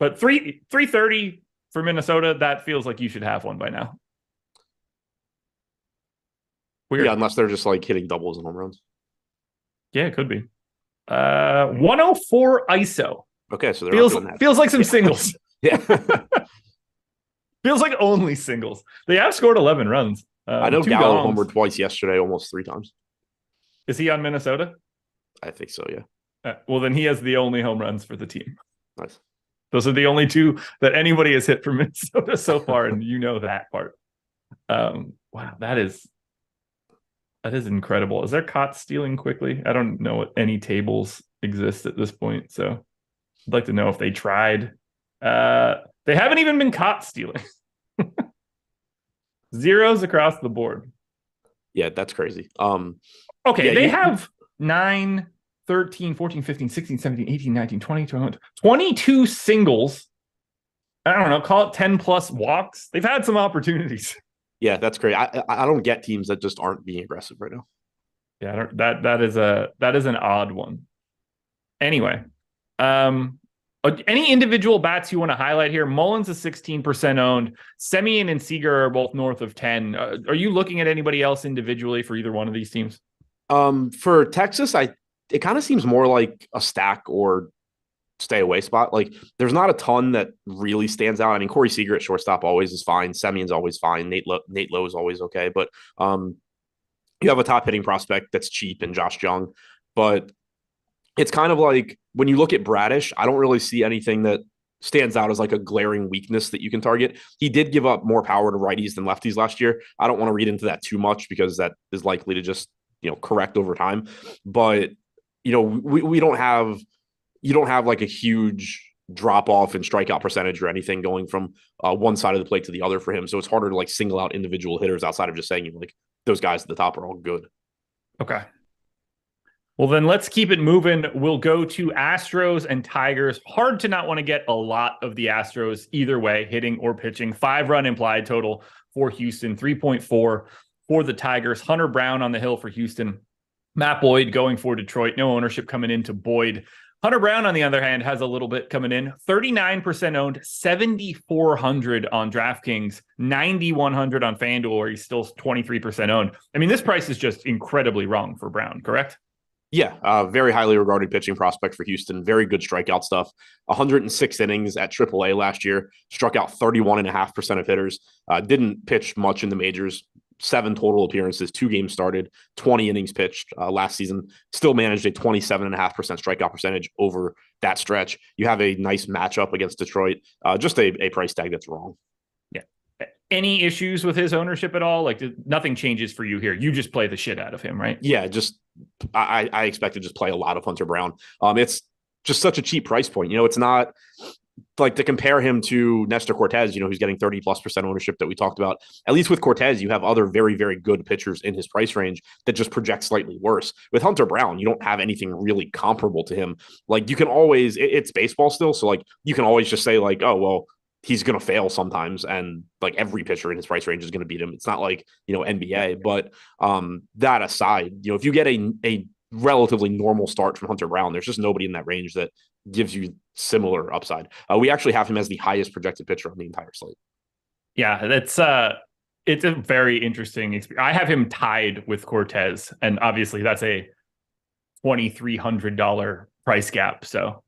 Speaker 1: But 330 for Minnesota, that feels like you should have one by now. Weird.
Speaker 2: Yeah, unless they're just like hitting doubles and home runs.
Speaker 1: Yeah, it could be. 104 ISO.
Speaker 2: Okay, so they're
Speaker 1: feels like some singles.
Speaker 2: Yeah.
Speaker 1: Feels like only singles. They have scored 11 runs.
Speaker 2: I know Gallo homered twice yesterday, almost 3 times.
Speaker 1: Is he on Minnesota?
Speaker 2: I think so, yeah.
Speaker 1: Well, then he has the only home runs for the team.
Speaker 2: Nice.
Speaker 1: Those are the only 2 that anybody has hit for Minnesota so far, and you know that part. Wow, that is incredible. Is there caught stealing quickly? I don't know what any tables exist at this point, so I'd like to know if they tried. They haven't even been caught stealing. Zeros across the board.
Speaker 2: Yeah, that's crazy.
Speaker 1: Okay, they have 9, 13, 14, 15, 16, 17, 18, 19, 20, 21, 22 singles. I don't know, call it 10 plus walks. They've had some opportunities.
Speaker 2: Yeah, that's great. I don't get teams that just aren't being aggressive right now.
Speaker 1: Yeah, that is an odd one. Anyway, any individual bats you want to highlight here? Mullins is 16% owned. Semien and Seager are both north of 10. Are you looking at anybody else individually for either one of these teams?
Speaker 2: For Texas, it kind of seems more like a stack or stay away spot. Like there's not a ton that really stands out. I mean, Corey Seager at shortstop always is fine. Semien's always fine. Nate Lowe is always okay. But you have a top hitting prospect that's cheap in Josh Jung. But it's kind of like when you look at Bradish, I don't really see anything that stands out as like a glaring weakness that you can target. He did give up more power to righties than lefties last year. I don't want to read into that too much because that is likely to just, correct over time. But, we don't have, you don't have like a huge drop off in strikeout percentage or anything going from one side of the plate to the other for him. So it's harder to like single out individual hitters outside of just saying like those guys at the top are all good.
Speaker 1: Okay. Well, then let's keep it moving. We'll go to Astros and Tigers. Hard to not want to get a lot of the Astros either way, hitting or pitching. 5-run implied total for Houston, 3.4 for the Tigers. Hunter Brown on the hill for Houston. Matt Boyd going for Detroit. No ownership coming into Boyd. Hunter Brown, on the other hand, has a little bit coming in. 39% owned, 7,400 on DraftKings, 9,100 on FanDuel, where he's still 23% owned. I mean, this price is just incredibly wrong for Brown, correct?
Speaker 2: Yeah, very highly regarded pitching prospect for Houston. Very good strikeout stuff. 106 innings at AAA last year. Struck out 31.5% of hitters. Didn't pitch much in the majors. 7 total appearances, 2 games started, 20 innings pitched last season, still managed a 27.5% strikeout percentage over that stretch. You have a nice matchup against Detroit. Just a price tag that's wrong.
Speaker 1: Yeah. Any issues with his ownership at all? Like nothing changes for you here. You just play the shit out of him, right?
Speaker 2: Yeah, just I expect to just play a lot of Hunter Brown. It's just such a cheap price point. It's not like to compare him to Nestor Cortez, who's getting 30+% ownership that we talked about. At least with Cortez, you have other very, very good pitchers in his price range that just project slightly worse. With Hunter Brown, you don't have anything really comparable to him. Like you can always, it's baseball still. So like you can always just say like, oh, well, he's going to fail sometimes. And like every pitcher in his price range is going to beat him. It's not like, NBA, but that aside, if you get a relatively normal start from Hunter Brown, there's just nobody in that range that gives you similar upside. We actually have him as the highest projected pitcher on the entire slate.
Speaker 1: Yeah, it's a very interesting experience. I have him tied with Cortez, and obviously that's a $2,300 price gap. So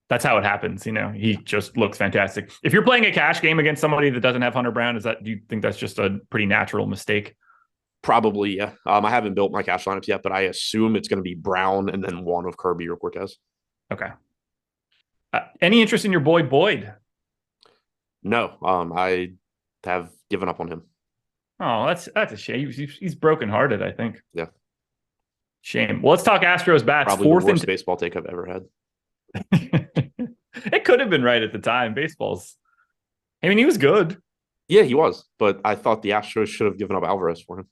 Speaker 1: that's how it happens. He just looks fantastic. If you're playing a cash game against somebody that doesn't have Hunter Brown, do you think that's just a pretty natural mistake?
Speaker 2: Probably, yeah. I haven't built my cash lineups yet, but I assume it's going to be Brown and then one of Kirby or Cortez.
Speaker 1: Okay. Any interest in your boy Boyd?
Speaker 2: No, I have given up on him.
Speaker 1: Oh, that's a shame. He's brokenhearted, I think.
Speaker 2: Yeah.
Speaker 1: Shame. Well, let's talk Astros bats.
Speaker 2: Probably the worst baseball take I've ever had.
Speaker 1: It could have been right at the time. He was good.
Speaker 2: Yeah, he was, but I thought the Astros should have given up Alvarez for him.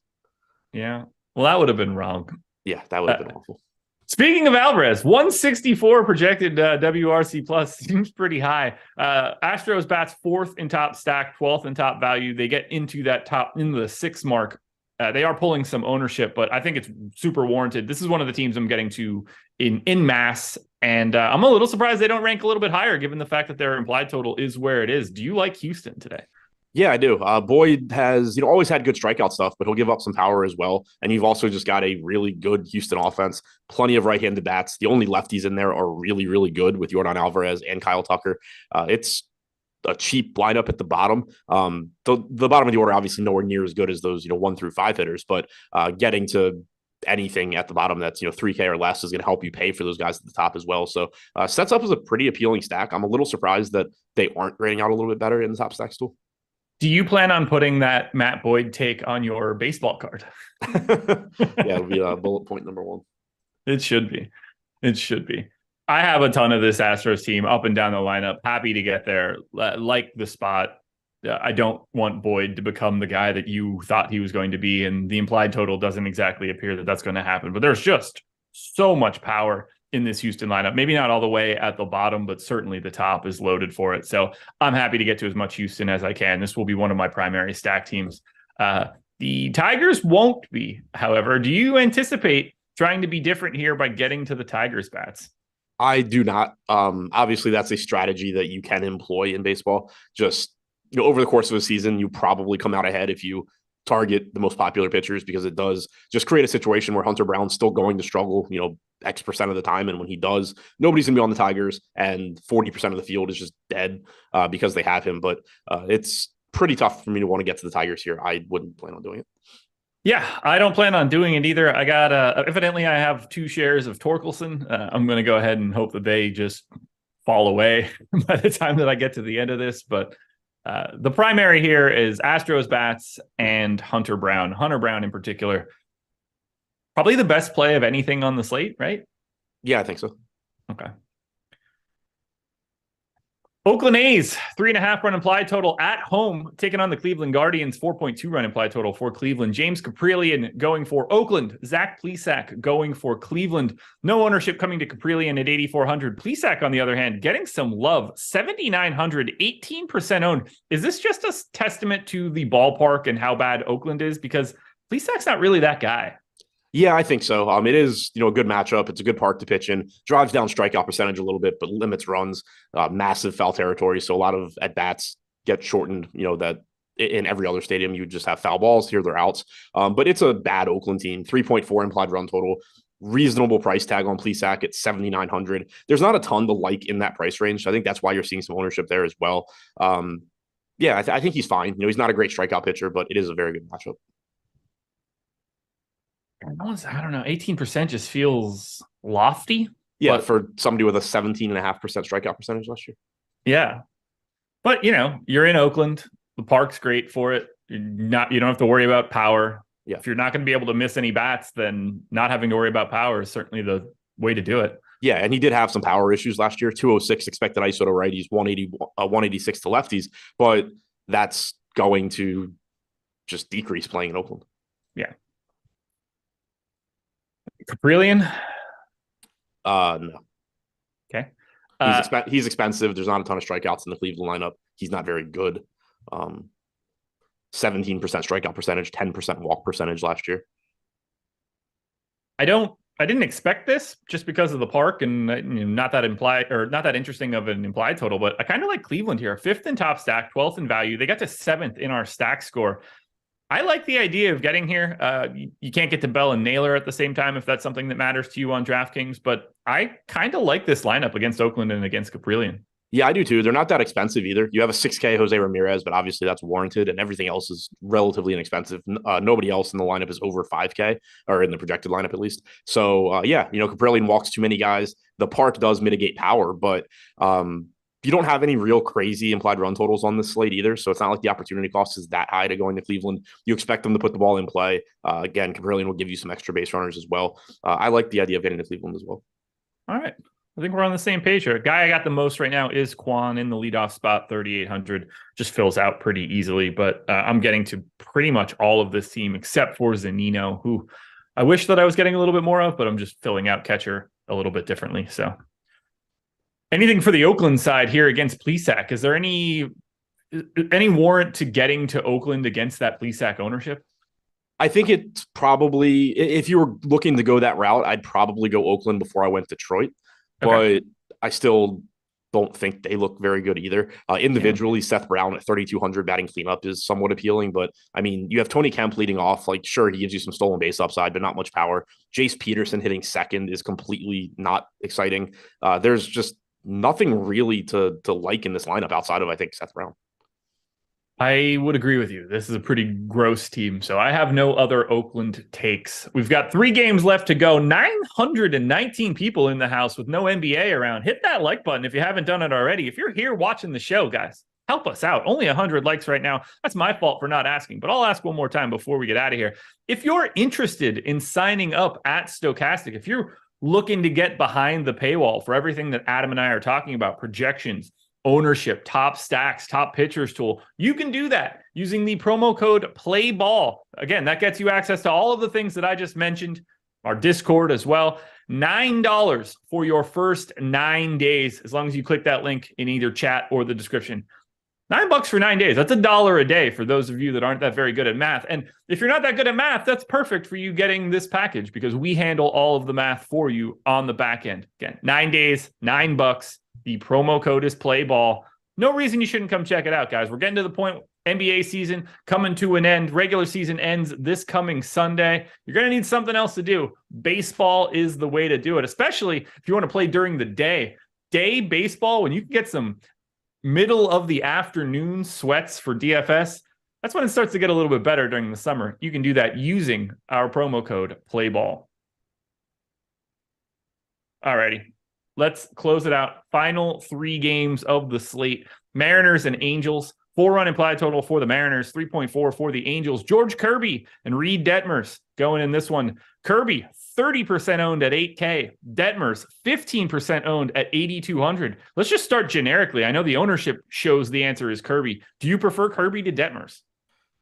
Speaker 1: Yeah. Well, that would have been wrong.
Speaker 2: Yeah, that would have been awful.
Speaker 1: Speaking of Alvarez, 164 projected WRC plus seems pretty high. Astros bats 4th in top stack, 12th in top value. They get into the 6 mark. They are pulling some ownership, but I think it's super warranted. This is one of the teams I'm getting to in mass, and I'm a little surprised they don't rank a little bit higher given the fact that their implied total is where it is. Do you like Houston today?
Speaker 2: Yeah, I do. Boyd has, always had good strikeout stuff, but he'll give up some power as well. And you've also just got a really good Houston offense, plenty of right-handed bats. The only lefties in there are really, really good with Yordan Alvarez and Kyle Tucker. It's a cheap lineup at the bottom. The bottom of the order, obviously nowhere near as good as those, 1 through 5 hitters, but getting to anything at the bottom that's, 3K or less is going to help you pay for those guys at the top as well. So sets up as a pretty appealing stack. I'm a little surprised that they aren't grading out a little bit better in the top stack stool.
Speaker 1: Do you plan on putting that Matt Boyd take on your baseball card?
Speaker 2: Yeah, it'll be bullet point number 1.
Speaker 1: It should be. I have a ton of this Astros team up and down the lineup. Happy to get there. Like the spot. I don't want Boyd to become the guy that you thought he was going to be, and the implied total doesn't exactly appear that that's going to happen. But there's just so much power in this Houston lineup. Maybe not all the way at the bottom, but certainly the top is loaded for it. So I'm happy to get to as much Houston as I can. This will be one of my primary stack teams. The Tigers won't be, however. Do you anticipate trying to be different here by getting to the Tigers bats?
Speaker 2: I do not. Obviously, that's a strategy that you can employ in baseball. Just, over the course of a season, you probably come out ahead if you target the most popular pitchers, because it does just create a situation where Hunter Brown's still going to struggle, X% of the time. And when he does, nobody's going to be on the Tigers, and 40% of the field is just dead because they have him. But it's pretty tough for me to want to get to the Tigers here. I wouldn't plan on doing it.
Speaker 1: Yeah, I don't plan on doing it either. I got evidently I have 2 shares of Torkelson. I'm going to go ahead and hope that they just fall away by the time that I get to the end of this. But the primary here is Astros bats and Hunter Brown. Hunter Brown in particular, probably the best play of anything on the slate, right?
Speaker 2: Yeah, I think so.
Speaker 1: Okay. Oakland A's, 3.5 run implied total at home, taking on the Cleveland Guardians, 4.2 run implied total for Cleveland. James Caprillion going for Oakland. Zach Plesac going for Cleveland. No ownership coming to Caprillion at 8,400. Plesac, on the other hand, getting some love, 7,900, 18% owned. Is this just a testament to the ballpark and how bad Oakland is? Because Plesac's not really that guy.
Speaker 2: Yeah, I think so. It is, a good matchup. It's a good park to pitch in. Drives down strikeout percentage a little bit, but limits runs. Massive foul territory, so a lot of at bats get shortened. That in every other stadium you just have foul balls. Here they're outs. But it's a bad Oakland team. 3.4 implied run total. Reasonable price tag on Plesac at 7,900. There's not a ton to like in that price range. So I think that's why you're seeing some ownership there as well. Yeah, I think he's fine. He's not a great strikeout pitcher, but it is a very good matchup.
Speaker 1: I don't know. 18% just feels lofty.
Speaker 2: Yeah,
Speaker 1: But
Speaker 2: for somebody with a 17.5% strikeout percentage last year.
Speaker 1: yeah. But you're in Oakland. The park's great for it. You don't have to worry about power.
Speaker 2: Yeah.
Speaker 1: If you're not going to be able to miss any bats, then not having to worry about power is certainly the way to do it.
Speaker 2: Yeah, and he did have some power issues last year. 206 expected ISO to righties, 186 to lefties, but that's going to just decrease playing in Oakland.
Speaker 1: Yeah. Caprillion?
Speaker 2: No.
Speaker 1: Okay.
Speaker 2: He's expensive. There's not a ton of strikeouts in the Cleveland lineup. He's not very good. 17% strikeout percentage, 10% walk percentage last year.
Speaker 1: I didn't expect this just because of the park and not that interesting of an implied total, but I kind of like Cleveland here. 5th in top stack, 12th in value. They got to 7th in our stack score. I like the idea of getting here. You can't get to Bell and Naylor at the same time if that's something that matters to you on DraftKings, but I kind of like this lineup against Oakland and against Caprillion.
Speaker 2: Yeah, I do too. They're not that expensive either. You have a 6K Jose Ramirez, but obviously that's warranted, and everything else is relatively inexpensive. Nobody else in the lineup is over 5K, or in the projected lineup at least. So Caprillion walks too many guys. The park does mitigate power, but you don't have any real crazy implied run totals on this slate either. So it's not like the opportunity cost is that high to going to Cleveland. You expect them to put the ball in play. Again, Caprillion will give you some extra base runners as well. I like the idea of getting to Cleveland as well.
Speaker 1: All right. I think we're on the same page here. Guy I got the most right now is Quan in the leadoff spot, 3,800. Just fills out pretty easily, but I'm getting to pretty much all of this team except for Zunino, who I wish that I was getting a little bit more of, but I'm just filling out catcher a little bit differently. So anything for the Oakland side here against Plesac? Is there any warrant to getting to Oakland against that Plesac ownership?
Speaker 2: I think it's probably, if you were looking to go that route, I'd probably go Oakland before I went Detroit. Okay. But I still don't think they look very good either. Individually, yeah. Seth Brown at 3,200 batting cleanup is somewhat appealing. But, I mean, you have Tony Kemp leading off. Like, sure, he gives you some stolen base upside, but not much power. Jace Peterson hitting second is completely not exciting. There's just nothing really to like in this lineup outside of, I think, Seth Brown.
Speaker 1: I would agree with you. This is a pretty gross team. So I have no other Oakland takes. We've got 3 games left to go. 919 people in the house with no NBA around. Hit that like button if you haven't done it already. If you're here watching the show, guys, help us out. Only 100 likes right now. That's my fault for not asking, but I'll ask one more time before we get out of here. If you're interested in signing up at Stokastic, if you're looking to get behind the paywall for everything that Adam and I are talking about, projections, ownership, top stacks, top pitchers tool, you can do that using the promo code PLAYBALL. Again, that gets you access to all of the things that I just mentioned, our Discord as well. $9 for your first 9 days, as long as you click that link in either chat or the description. $9 for 9 days. That's $1 a day for those of you that aren't that very good at math. And if you're not that good at math, that's perfect for you getting this package because we handle all of the math for you on the back end. Again, 9 days, $9. The promo code is PLAYBALL. No reason you shouldn't come check it out, guys. We're getting to the point. NBA season coming to an end. Regular season ends this coming Sunday. You're going to need something else to do. Baseball is the way to do it, especially if you want to play during the day. Day baseball, when you can get some middle of the afternoon sweats for DFS, that's when it starts to get a little bit better during the summer. You can do that using our promo code PLAYBALL. Alrighty. Let's close it out. Final 3 games of the slate. Mariners and Angels. 4-run implied total for the Mariners. 3.4 for the Angels. George Kirby and Reed Detmers going in this one. Kirby, 30% owned at 8K. Detmers, 15% owned at 8,200. Let's just start generically. I know the ownership shows the answer is Kirby. Do you prefer Kirby to Detmers?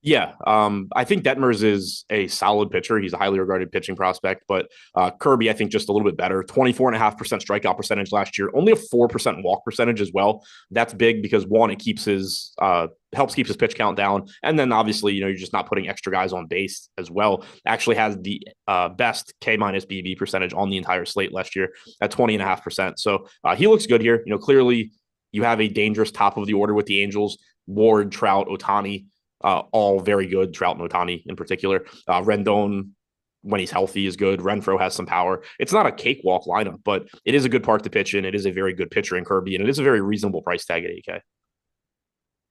Speaker 2: Yeah, I think Detmers is a solid pitcher. He's a highly regarded pitching prospect, but Kirby, I think, just a little bit better. 24.5% strikeout percentage last year, only a 4% walk percentage as well. That's big because one, it keeps his helps keep his pitch count down, and then obviously, you're just not putting extra guys on base as well. Actually has the best K minus BB percentage on the entire slate last year at 20.5%. So he looks good here. Clearly, you have a dangerous top of the order with the Angels: Ward, Trout, Ohtani. All very good. Trout and Ohtani in particular. Rendon, when he's healthy, is good. Renfroe has some power. It's not a cakewalk lineup, but it is a good park to pitch in. It is a very good pitcher in Kirby, and it is a very reasonable price tag at 8K.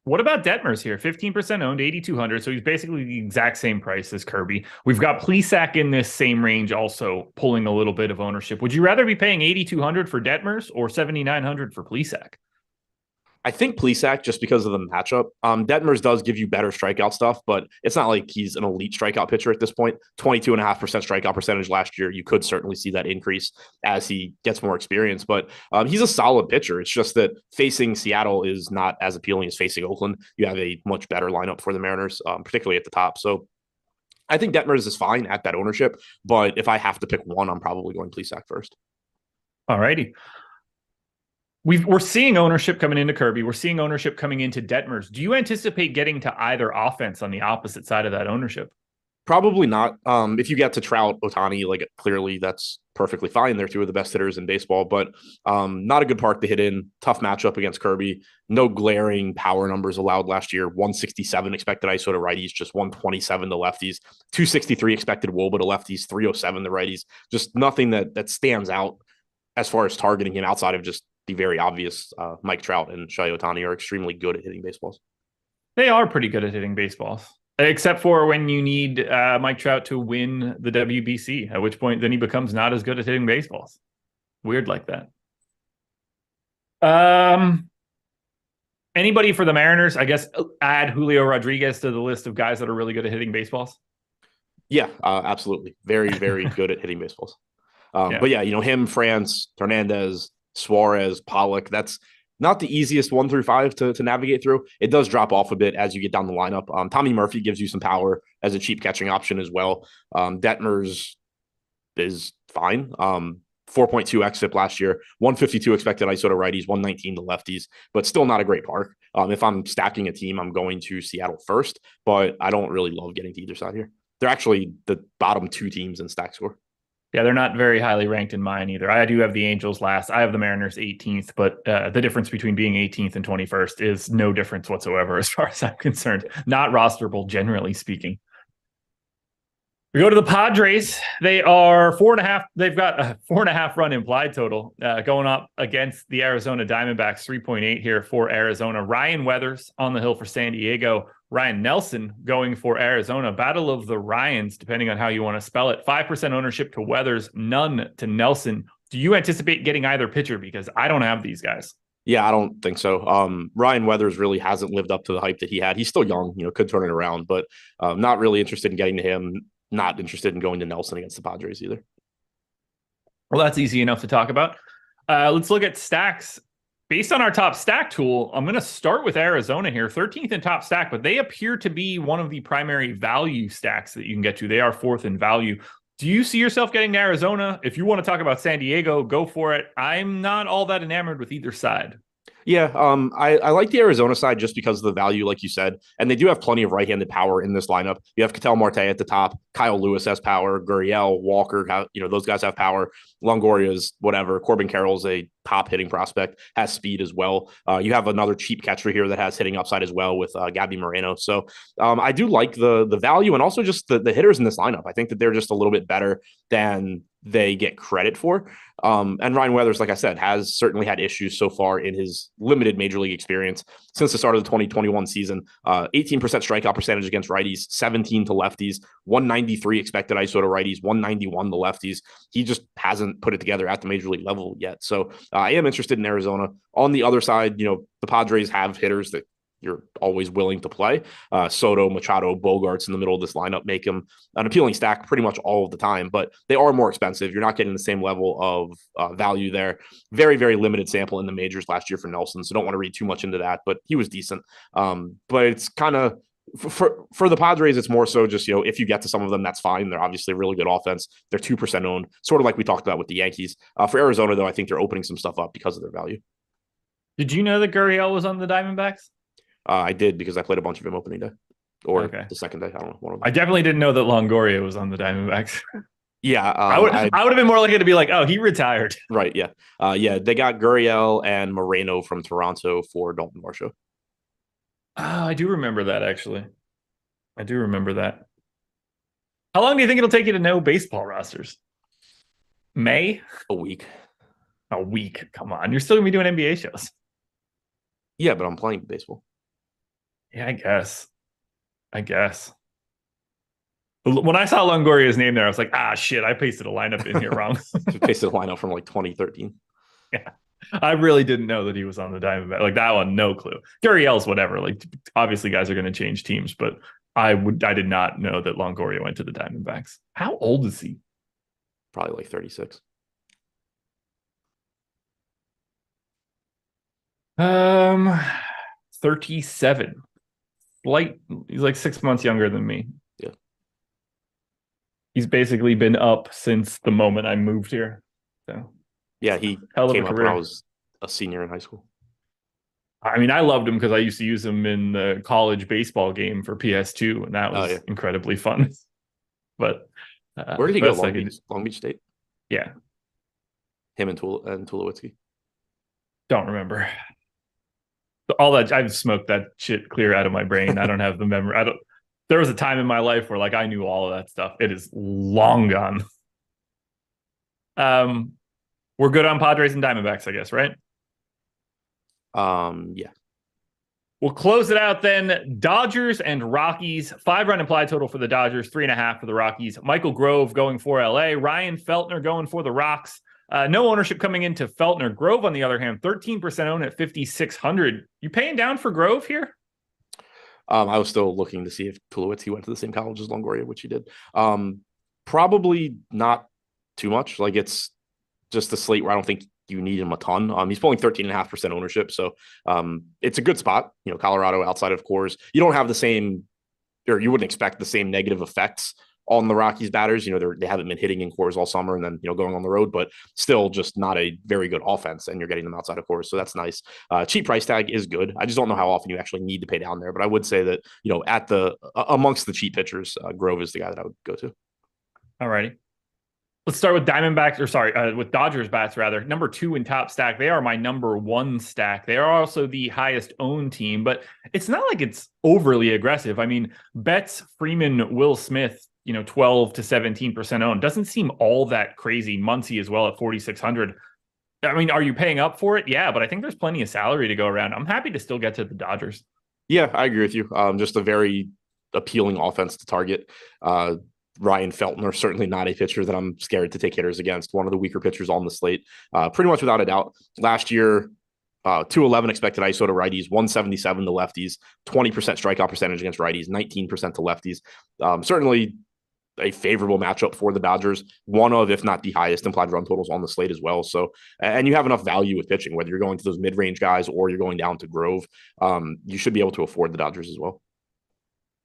Speaker 1: What about Detmers here? 15% owned, 8,200. So he's basically the exact same price as Kirby. We've got Plesac in this same range, also pulling a little bit of ownership. Would you rather be paying 8,200 for Detmers or 7,900 for Plesac?
Speaker 2: I think Plesac, just because of the matchup. Detmers does give you better strikeout stuff, but it's not like he's an elite strikeout pitcher at this point. 22.5% strikeout percentage last year. You could certainly see that increase as he gets more experience, but he's a solid pitcher. It's just that facing Seattle is not as appealing as facing Oakland. You have a much better lineup for the Mariners, particularly at the top. So I think Detmers is fine at that ownership, but if I have to pick one, I'm probably going Plesac first.
Speaker 1: All righty. We're seeing ownership coming into Kirby. We're seeing ownership coming into Detmers. Do you anticipate getting to either offense on the opposite side of that ownership?
Speaker 2: Probably not. If you get to Trout, Ohtani, like clearly that's perfectly fine. They're two of the best hitters in baseball, but not a good park to hit in. Tough matchup against Kirby. No glaring power numbers allowed last year. 167 expected ISO to righties, just 127 to lefties. 263 expected WOBA to lefties, 307 to righties. Just nothing that stands out as far as targeting him outside of just the very obvious Mike Trout and Shohei Ohtani are extremely good at hitting baseballs.
Speaker 1: They are pretty good at hitting baseballs, except for when you need Mike Trout to win the WBC, at which point then he becomes not as good at hitting baseballs. Weird like that. Anybody for the Mariners? I guess add Julio Rodriguez to the list of guys that are really good at hitting baseballs.
Speaker 2: Yeah, absolutely. Very, very good at hitting baseballs.
Speaker 1: Yeah.
Speaker 2: But yeah, him, France, Hernandez, Suarez, Pollock, that's not the easiest 1 through 5 to navigate through. It does drop off a bit as you get down the lineup. Tommy Murphy gives you some power as a cheap catching option as well. Detmers is fine. 4.2 xFIP last year, 152 expected ISO to righties, 119 to lefties, but still not a great park. If I'm stacking a team, I'm going to Seattle first, but I don't really love getting to either side here. They're actually the bottom two teams in stack score.
Speaker 1: Yeah, they're not very highly ranked in mine either. I do have the Angels last. I have the Mariners 18th, but the difference between being 18th and 21st is no difference whatsoever as far as I'm concerned. Not rosterable, generally speaking. We go to the Padres. They are 4.5. They've got a 4.5 run implied total going up against the Arizona Diamondbacks. 3.8 here for Arizona. Ryan Weathers on the hill for San Diego. Ryan Nelson going for Arizona. Battle of the Ryans, depending on how you want to spell it. 5% ownership to Weathers, none to Nelson. Do you anticipate getting either pitcher? Because I don't have these guys.
Speaker 2: Yeah, I don't think so. Ryan Weathers really hasn't lived up to the hype that he had. He's still young, could turn it around, but not really interested in getting to him. Not interested in going to Nelson against the Padres either.
Speaker 1: Well, that's easy enough to talk about. Let's look at stacks. Based on our top stack tool, I'm going to start with Arizona here, 13th in top stack, but they appear to be one of the primary value stacks that you can get to. They are 4th in value. Do you see yourself getting to Arizona? If you want to talk about San Diego, go for it. I'm not all that enamored with either side.
Speaker 2: Yeah, I like the Arizona side just because of the value, like you said, and they do have plenty of right-handed power in this lineup. You have Ketel Marte at the top, Kyle Lewis has power, Gurriel, Walker, those guys have power. Longoria's whatever. Corbin Carroll's a top hitting prospect, has speed as well. You have another cheap catcher here that has hitting upside as well with Gabby Moreno. So I do like the value and also just the hitters in this lineup. I think that they're just a little bit better than they get credit for. And Ryan Weathers, like I said, has certainly had issues so far in his limited major league experience since the start of the 2021 season. 18% strikeout percentage against righties, 17 to lefties, 193 expected ISO to righties, 191 to lefties. He just hasn't put it together at the major league level yet. So I am interested in Arizona. On the other side, the Padres have hitters that you're always willing to play. Soto, Machado, Bogarts in the middle of this lineup make them an appealing stack pretty much all of the time, but they are more expensive. You're not getting the same level of value there. Very, very limited sample in the majors last year for Nelson, so don't want to read too much into that, but he was decent. But it's kind of for the Padres, it's more so just, if you get to some of them, that's fine. They're obviously a really good offense. They're 2% owned, sort of like we talked about with the Yankees. For Arizona, though, I think they're opening some stuff up because of their value.
Speaker 1: Did you know that Gurriel was on the Diamondbacks?
Speaker 2: I did because I played a bunch of him opening day or
Speaker 1: Okay.
Speaker 2: the second day. I don't know. One of them.
Speaker 1: I definitely didn't know that Longoria was on the Diamondbacks.
Speaker 2: Yeah.
Speaker 1: I would have been more likely to be like, oh, he retired.
Speaker 2: Right. Yeah. They got Gurriel and Moreno from Toronto for Dalton Varsho.
Speaker 1: I do remember that, actually. I do remember that. How long do you think it'll take you to know baseball rosters? May?
Speaker 2: A week.
Speaker 1: A week. Come on. You're still going to be doing NBA shows.
Speaker 2: Yeah, but I'm playing baseball.
Speaker 1: Yeah, I guess. When I saw Longoria's name there, I was like, shit, I pasted a lineup in here wrong.
Speaker 2: Pasted a lineup from like 2013.
Speaker 1: Yeah. I really didn't know that he was on the Diamondbacks. Like that one, no clue. Gary L's whatever. Like obviously guys are going to change teams, but I did not know that Longoria went to the Diamondbacks. How old is he?
Speaker 2: Probably like 36.
Speaker 1: 37. He's like 6 months younger than me.
Speaker 2: Yeah.
Speaker 1: He's basically been up since the moment I moved here. So
Speaker 2: yeah, he came up when I was a senior in high school.
Speaker 1: I mean, I loved him because I used to use him in the college baseball game for PS2, and that was incredibly fun. But
Speaker 2: where did he go? Long Beach State?
Speaker 1: Yeah.
Speaker 2: Him and Tulowitzki?
Speaker 1: Don't remember. All that, I've smoked that shit clear out of my brain. I don't have the memory. There was a time in my life where like I knew all of that stuff. It is long gone. We're good on Padres and Diamondbacks, I guess, right?
Speaker 2: Yeah.
Speaker 1: We'll close it out then. Dodgers and Rockies. 5-run implied total for the Dodgers, 3.5 for the Rockies. Michael Grove going for LA. Ryan Feltner going for the Rocks. No ownership coming into Feltner. Grove, on the other hand, 13% owned at 5,600. You paying down for Grove here?
Speaker 2: I was still looking to see if Tulowitzki went to the same college as Longoria, which he did. Probably not too much. Like it's just a slate where I don't think you need him a ton. He's pulling 13.5% ownership. So it's a good spot. You know, Colorado outside of Coors. You don't have the same, or you wouldn't expect the same negative effects on the Rockies batters. You know, they haven't been hitting in Coors all summer and then, you know, going on the road, but still just not a very good offense, and you're getting them outside of Coors. So that's nice. Cheap price tag is good. I just don't know how often you actually need to pay down there, but I would say that, you know, amongst the cheap pitchers, Grove is the guy that I would go to.
Speaker 1: All righty. Let's start with with Dodgers bats rather. Number 2 in top stack. They are my number 1 stack. They are also the highest owned team, but it's not like it's overly aggressive. I mean, Betts, Freeman, Will Smith, you know, 12 to 17% owned. Doesn't seem all that crazy. Muncy as well at 4,600. I mean, are you paying up for it? Yeah, but I think there's plenty of salary to go around. I'm happy to still get to the Dodgers.
Speaker 2: Yeah, I agree with you. Just a very appealing offense to target. Ryan Feltner, certainly not a pitcher that I'm scared to take hitters against. One of the weaker pitchers on the slate, pretty much without a doubt. Last year, 211 expected ISO to righties, 177 to lefties, 20% strikeout percentage against righties, 19% to lefties. Certainly a favorable matchup for the Dodgers. One of, if not the highest implied run totals on the slate as well. So, and you have enough value with pitching, whether you're going to those mid-range guys or you're going down to Grove. You should be able to afford the Dodgers as well.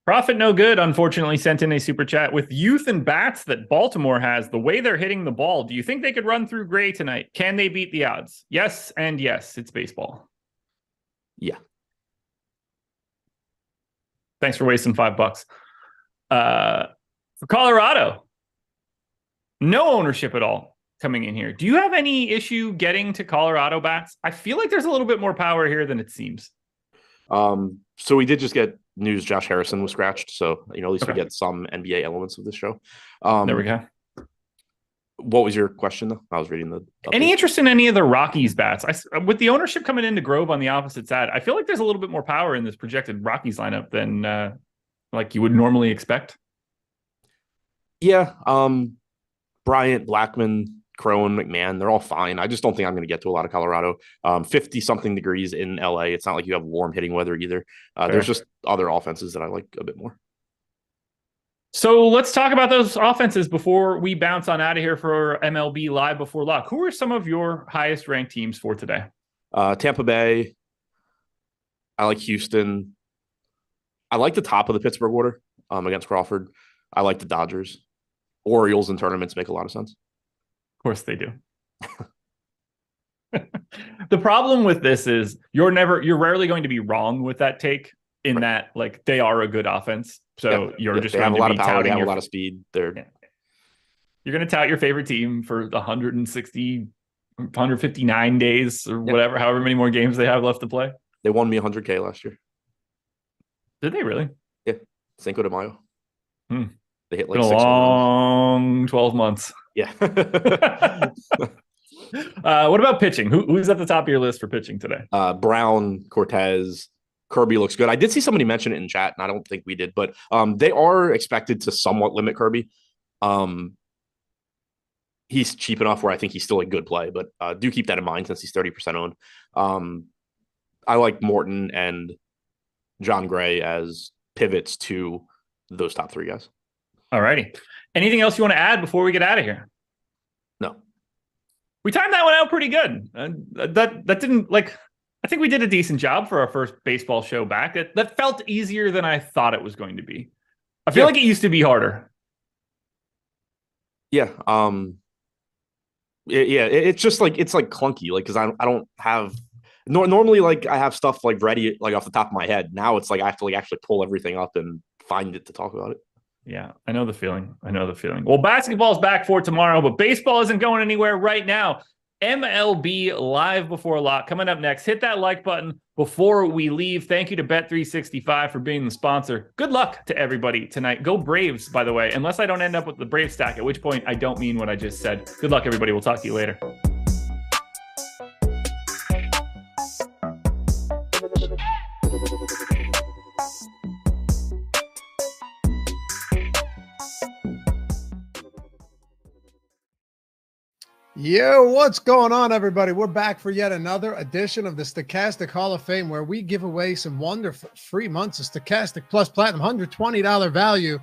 Speaker 1: Profit No Good, unfortunately, sent in a super chat. With youth and bats that Baltimore has, the way they're hitting the ball, do you think they could run through Gray tonight? Can they beat the odds? Yes, and yes, it's baseball.
Speaker 2: Yeah.
Speaker 1: Thanks for wasting $5. For Colorado, no ownership at all coming in here. Do you have any issue getting to Colorado bats? I feel like there's a little bit more power here than it seems.
Speaker 2: So we did just get news Josh Harrison was scratched, so you know, at least we get some NBA elements of this show.
Speaker 1: There we go.
Speaker 2: What was your question though? I was reading the update.
Speaker 1: Any interest in any of the Rockies bats? With the ownership coming into Grove on the opposite side, I feel like there's a little bit more power in this projected Rockies lineup than like you would normally expect.
Speaker 2: Yeah, Bryant, Blackmon, Crone, McMahon, they're all fine. I just don't think I'm going to get to a lot of Colorado. 50-something degrees in LA. It's not like you have warm hitting weather either. There's just other offenses that I like a bit more.
Speaker 1: So let's talk about those offenses before we bounce on out of here for MLB Live Before Lock. Who are some of your highest ranked teams for today?
Speaker 2: Tampa Bay. I like Houston. I like the top of the Pittsburgh order against Crawford. I like the Dodgers. Orioles in tournaments make a lot of sense.
Speaker 1: Of course they do. The problem with this is you're rarely going to be wrong with that take in that like they are a good offense. So you're just going
Speaker 2: to
Speaker 1: be
Speaker 2: a lot of power, they have
Speaker 1: a
Speaker 2: lot of speed. You're
Speaker 1: going to tout your favorite team for 159 days or whatever, however many more games they have left to play.
Speaker 2: They won me $100K last year.
Speaker 1: Did they really?
Speaker 2: Yeah. Cinco de Mayo. They hit like
Speaker 1: a long 12 months.
Speaker 2: Yeah.
Speaker 1: What about pitching? Who's at the top of your list for pitching today?
Speaker 2: Brown, Cortez, Kirby looks good. I did see somebody mention it in chat, and I don't think we did, but they are expected to somewhat limit Kirby. He's cheap enough where I think he's still a good play, but do keep that in mind since he's 30% owned. I like Morton and John Gray as pivots to those top three guys.
Speaker 1: All righty. Anything else you want to add before we get out of here?
Speaker 2: No.
Speaker 1: We timed that one out pretty good. That didn't I think we did a decent job for our first baseball show back. That felt easier than I thought it was going to be. I feel like it used to be harder.
Speaker 2: Yeah. It's just it's clunky, because I don't have normally I have stuff ready off the top of my head. Now it's I have to actually pull everything up and find it to talk about it.
Speaker 1: Yeah, I know the feeling. Well, basketball's back for tomorrow, but baseball isn't going anywhere right now. MLB Live Before Lock coming up next. Hit that like button before we leave. Thank you to Bet365 for being the sponsor. Good luck to everybody tonight. Go Braves, by the way, unless I don't end up with the Brave stack, at which point I don't mean what I just said. Good luck, everybody. We'll talk to you later.
Speaker 3: Yo, what's going on, everybody? We're back for yet another edition of the Stokastic Hall of Fame, where we give away some wonderful free months of Stokastic Plus Platinum, $120 value,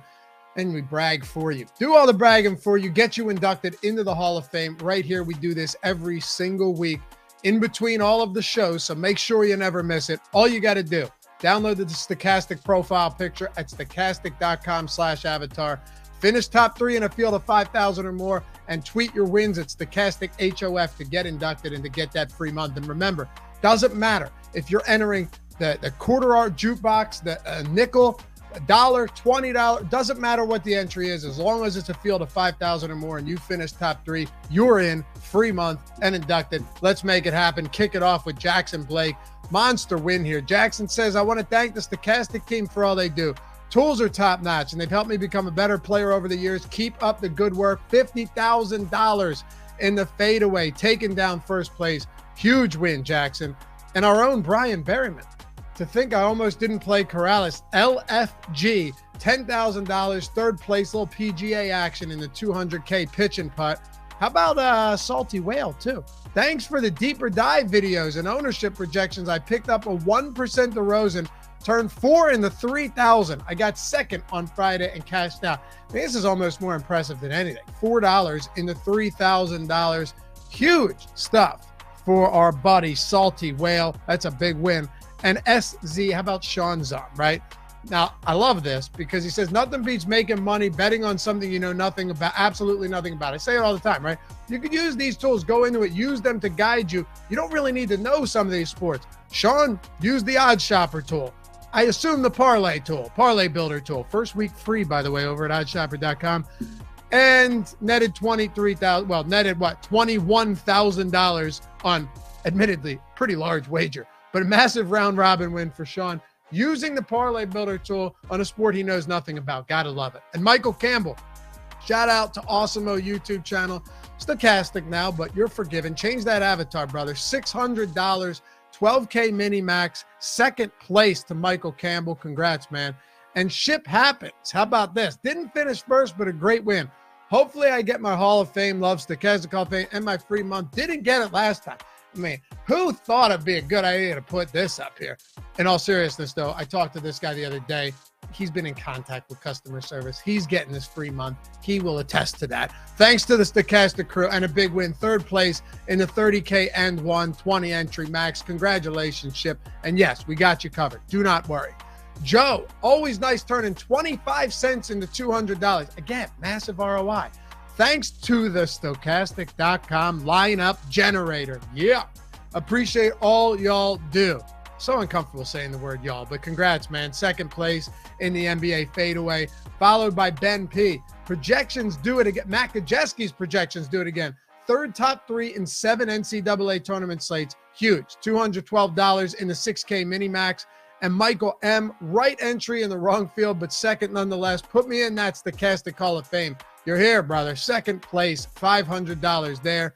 Speaker 3: and we brag for you. Do all the bragging for you, get you inducted into the Hall of Fame. Right here, we do this every single week in between all of the shows, so make sure you never miss it. All you got to do, download the Stokastic profile picture at stokastic.com/avatar. Finish top three in a field of 5,000 or more, and tweet your wins at Stokastic HOF to get inducted and to get that free month. And remember, doesn't matter if you're entering the quarter art jukebox, the nickel, $1, $20, doesn't matter what the entry is, as long as it's a field of 5,000 or more and you finish top three, you're in, free month and inducted. Let's make it happen. Kick it off with Jackson Blake. Monster win here. Jackson says, I want to thank the Stokastic team for all they do. Tools are top notch, and they've helped me become a better player over the years. Keep up the good work. $50,000 in the fadeaway, taking down first place. Huge win, Jackson. And our own Brian Berryman. To think I almost didn't play Corrales. LFG, $10,000, third place, little PGA action in the 200K pitch and putt. How about Salty Whale, too? Thanks for the deeper dive videos and ownership projections. I picked up a 1% DeRozan. Turned 4 in the 3,000. I got second on Friday and cashed out. This is almost more impressive than anything. $4 in the $3,000. Huge stuff for our buddy Salty Whale. That's a big win. And SZ, how about Sean Zahn, right? Now, I love this because he says nothing beats making money betting on something you know nothing about, absolutely nothing about. I say it all the time, right? You could use these tools, go into it, use them to guide you. You don't really need to know some of these sports. Sean, use the Odds Shopper tool. I assume the Parlay tool, Parlay Builder tool. First week free, by the way, over at oddshopper.com. And netted $21,000 on, admittedly, pretty large wager, but a massive round robin win for Sean using the Parlay Builder tool on a sport he knows nothing about. Gotta love it. And Michael Campbell, shout out to Awesome-O YouTube channel. Stokastic now, but you're forgiven. Change that avatar, brother. $600. 12K mini max, second place to Michael Campbell. Congrats, man. And ship happens. How about this? Didn't finish first, but a great win. Hopefully I get my Hall of Fame, love Stokastic Hall of Fame, and my free month. Didn't get it last time. I mean, who thought it'd be a good idea to put this up here? In all seriousness, though, I talked to this guy the other day. He's been in contact with customer service. He's getting this free month. He will attest to that. Thanks to the Stokastic crew and a big win. Third place in the 30K and 120 entry max. Congratulations, Ship. And yes, we got you covered. Do not worry. Joe, always nice turning 25 cents into $200. Again, massive ROI. Thanks to the Stokastic.com lineup generator. Yeah. Appreciate all y'all do. So uncomfortable saying the word y'all, but congrats, man. Second place in the NBA fadeaway, followed by Ben P. Projections do it again. Matt Kajeski's projections do it again. Third top three in 7 NCAA tournament slates. Huge. $212 in the 6K mini max. And Michael M., right entry in the wrong field, but second nonetheless. Put me in that Stokastic Hall of Fame. You're here, brother. Second place, $500 there.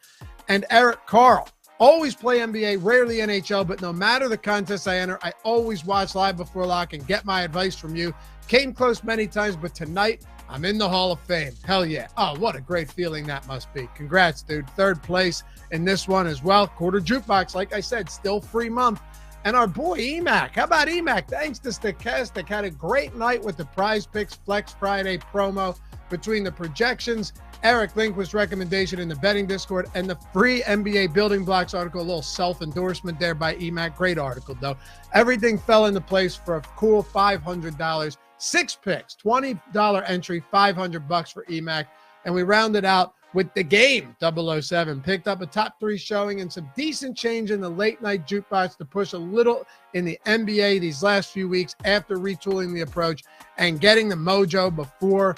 Speaker 3: And Eric Carl, Always play NBA, rarely NHL, but no matter the contest I enter, I always watch live before lock and get my advice from you. Came close many times, but tonight I'm in the Hall of Fame. Hell yeah. Oh, what a great feeling that must be. Congrats, dude. Third place in this one as well. Quarter Jukebox, like I said, still free month. And our boy Emac. How about Emac? Thanks to Stokastic, had a great night with the Prize Picks Flex Friday promo between the projections, Eric Lindquist's recommendation in the betting Discord, and the free NBA building blocks article. A little self-endorsement there by Emac. Great article, though. Everything fell into place for a cool $500. 6 picks, $20 entry, $500 for Emac. And we rounded out with the game 007. Picked up a top 3 showing and some decent change in the late night jukebox to push a little in the NBA these last few weeks after retooling the approach and getting the mojo before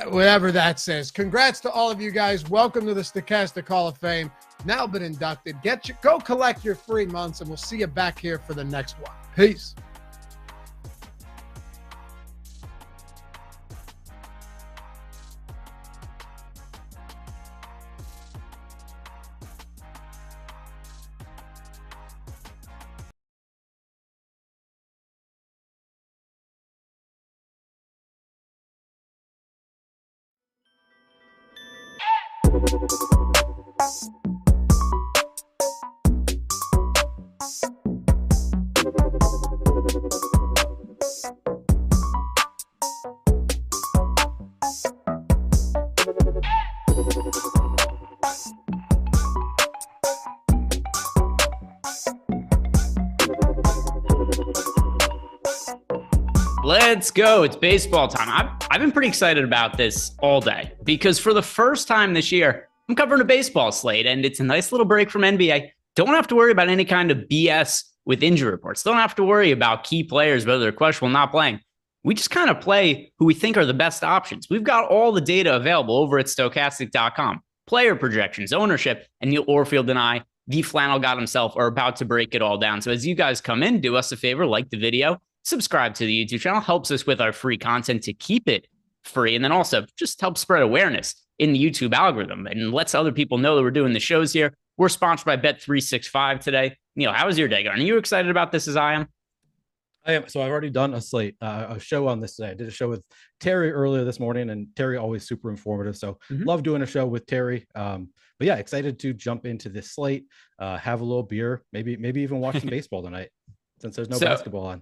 Speaker 3: whatever that says. Congrats to all of you guys. Welcome to the Stokastic Hall of Fame. Now been inducted. Go collect your free months, and we'll see you back here for the next one. Peace.
Speaker 4: Let's go. It's baseball time. I've been pretty excited about this all day because for the first time this year, I'm covering a baseball slate, and it's a nice little break from NBA. Don't have to worry about any kind of BS with injury reports. Don't have to worry about key players, whether they're questionable, not playing. We just kind of play who we think are the best options. We've got all the data available over at Stokastic.com. Player projections, ownership, and Neil Orfield and I, the flannel god himself, are about to break it all down. So as you guys come in, do us a favor, like the video, subscribe to the YouTube channel, helps us with our free content to keep it free. And then also just help spread awareness in the YouTube algorithm and lets other people know that we're doing the shows here. We're sponsored by Bet365 today. Neil, how was your day going? Are you excited about this as I am?
Speaker 5: I am. So I've already done a slate, a show on this today. I did a show with Terry earlier this morning, and Terry always super informative. So love doing a show with Terry. But yeah, excited to jump into this slate, have a little beer, maybe even watch some baseball tonight since there's no basketball on.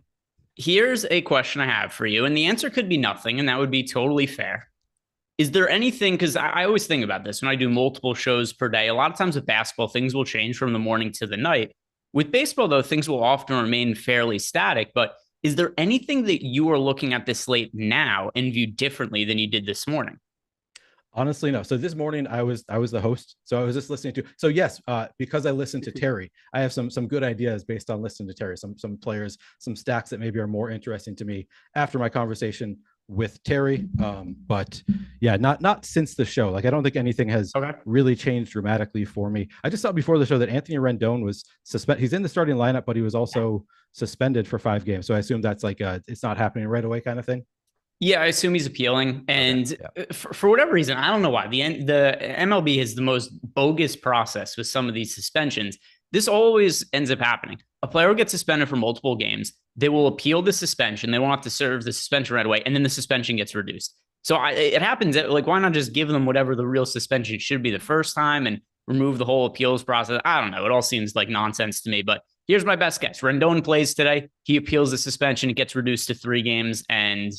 Speaker 4: Here's a question I have for you, and the answer could be nothing, and that would be totally fair. Is there anything, because I always think about this when I do multiple shows per day, a lot of times with basketball, things will change from the morning to the night. With baseball, though, things will often remain fairly static, but is there anything that you are looking at this slate now and view differently than you did this morning?
Speaker 5: Honestly, no. So this morning I was the host. So I was just listening to, so yes, because I listened to Terry, I have some good ideas based on listening to Terry, some players, some stacks that maybe are more interesting to me after my conversation with Terry. But yeah, not since the show. Like, I don't think anything has really changed dramatically for me. I just saw before the show that Anthony Rendon was suspended. He's in the starting lineup, but he was also suspended for 5 games. So I assume that's like it's not happening right away kind of thing.
Speaker 4: Yeah, I assume he's appealing. And for whatever reason, I don't know why, the MLB has the most bogus process with some of these suspensions. This always ends up happening. A player gets suspended for multiple games. They will appeal the suspension. They won't have to serve the suspension right away. And then the suspension gets reduced. So it happens. Like, why not just give them whatever the real suspension should be the first time and remove the whole appeals process? I don't know. It all seems like nonsense to me. But here's my best guess. Rendon plays today. He appeals the suspension. It gets reduced to 3 games. And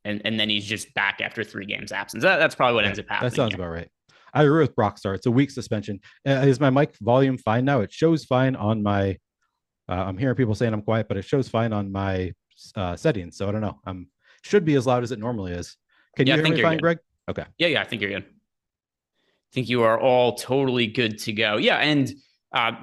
Speaker 4: then he's just back after 3 games absence. That's probably what ends up happening.
Speaker 5: That sounds about right. I agree with Brockstar. It's a week suspension. Is my mic volume fine now? It shows fine on my, I'm hearing people saying I'm quiet, but it shows fine on my settings. So I don't know. Should be as loud as it normally is. Can you hear me fine, Greg? Okay.
Speaker 4: Yeah, I think you're good. I think you are all totally good to go. Yeah, and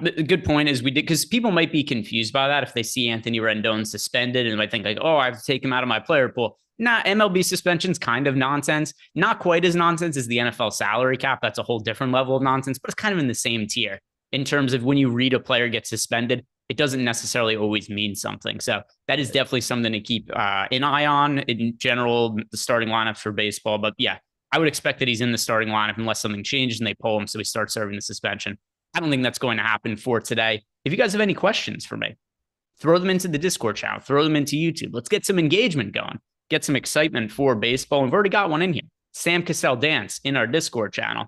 Speaker 4: the good point is we did, because people might be confused by that if they see Anthony Rendon suspended and might think like, oh, I have to take him out of my player pool. MLB suspension's kind of nonsense. Not quite as nonsense as the NFL salary cap. That's a whole different level of nonsense, but it's kind of in the same tier in terms of when you read a player get suspended, it doesn't necessarily always mean something. So that is definitely something to keep an eye on in general, the starting lineups for baseball. But yeah, I would expect that he's in the starting lineup unless something changes and they pull him, so he starts serving the suspension. I don't think that's going to happen for today. If you guys have any questions for me, throw them into the Discord channel, throw them into YouTube. Let's get some engagement going, get some excitement for baseball. We've already got one in here. Sam Cassell Dance in our Discord channel.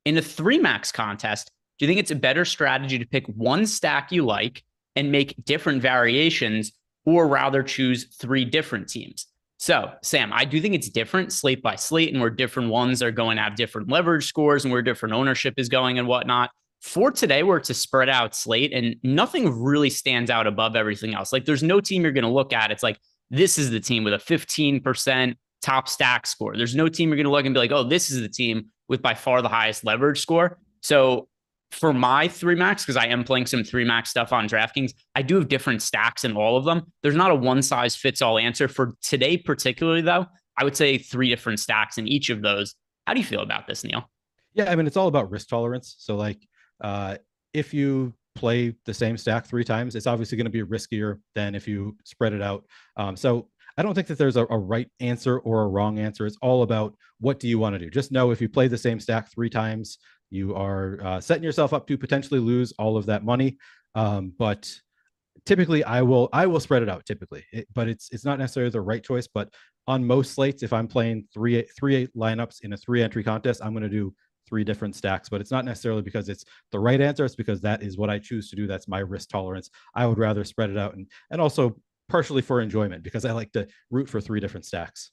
Speaker 4: In a 3-max contest, do you think it's a better strategy to pick one stack you like and make different variations, or rather choose 3 different teams? So, Sam, I do think it's different slate by slate, and where different ones are going to have different leverage scores and where different ownership is going and whatnot. For today, where it's a spread out slate and nothing really stands out above everything else. Like, there's no team you're going to look at. It's like, this is the team with a 15% top stack score. There's no team you're going to look and be like, oh, this is the team with by far the highest leverage score. So for my 3-max, because I am playing some 3-max stuff on DraftKings, I do have different stacks in all of them. There's not a one-size-fits-all answer. For today particularly, though, I would say 3 different stacks in each of those. How do you feel about this, Neil?
Speaker 5: Yeah, I mean, it's all about risk tolerance. So like, if you play the same stack 3 times, it's obviously going to be riskier than if you spread it out. So I don't think that there's a right answer or a wrong answer. It's all about what do you want to do. Just know if you play the same stack 3 times, you are setting yourself up to potentially lose all of that money. But typically, I will spread it out typically, but it's not necessarily the right choice. But on most slates, if I'm playing 3-8 lineups in a 3-entry contest, I'm going to do 3 different stacks. But it's not necessarily because it's the right answer. It's because that is what I choose to do. That's my risk tolerance. I would rather spread it out, and also partially for enjoyment, because I like to root for 3 different stacks.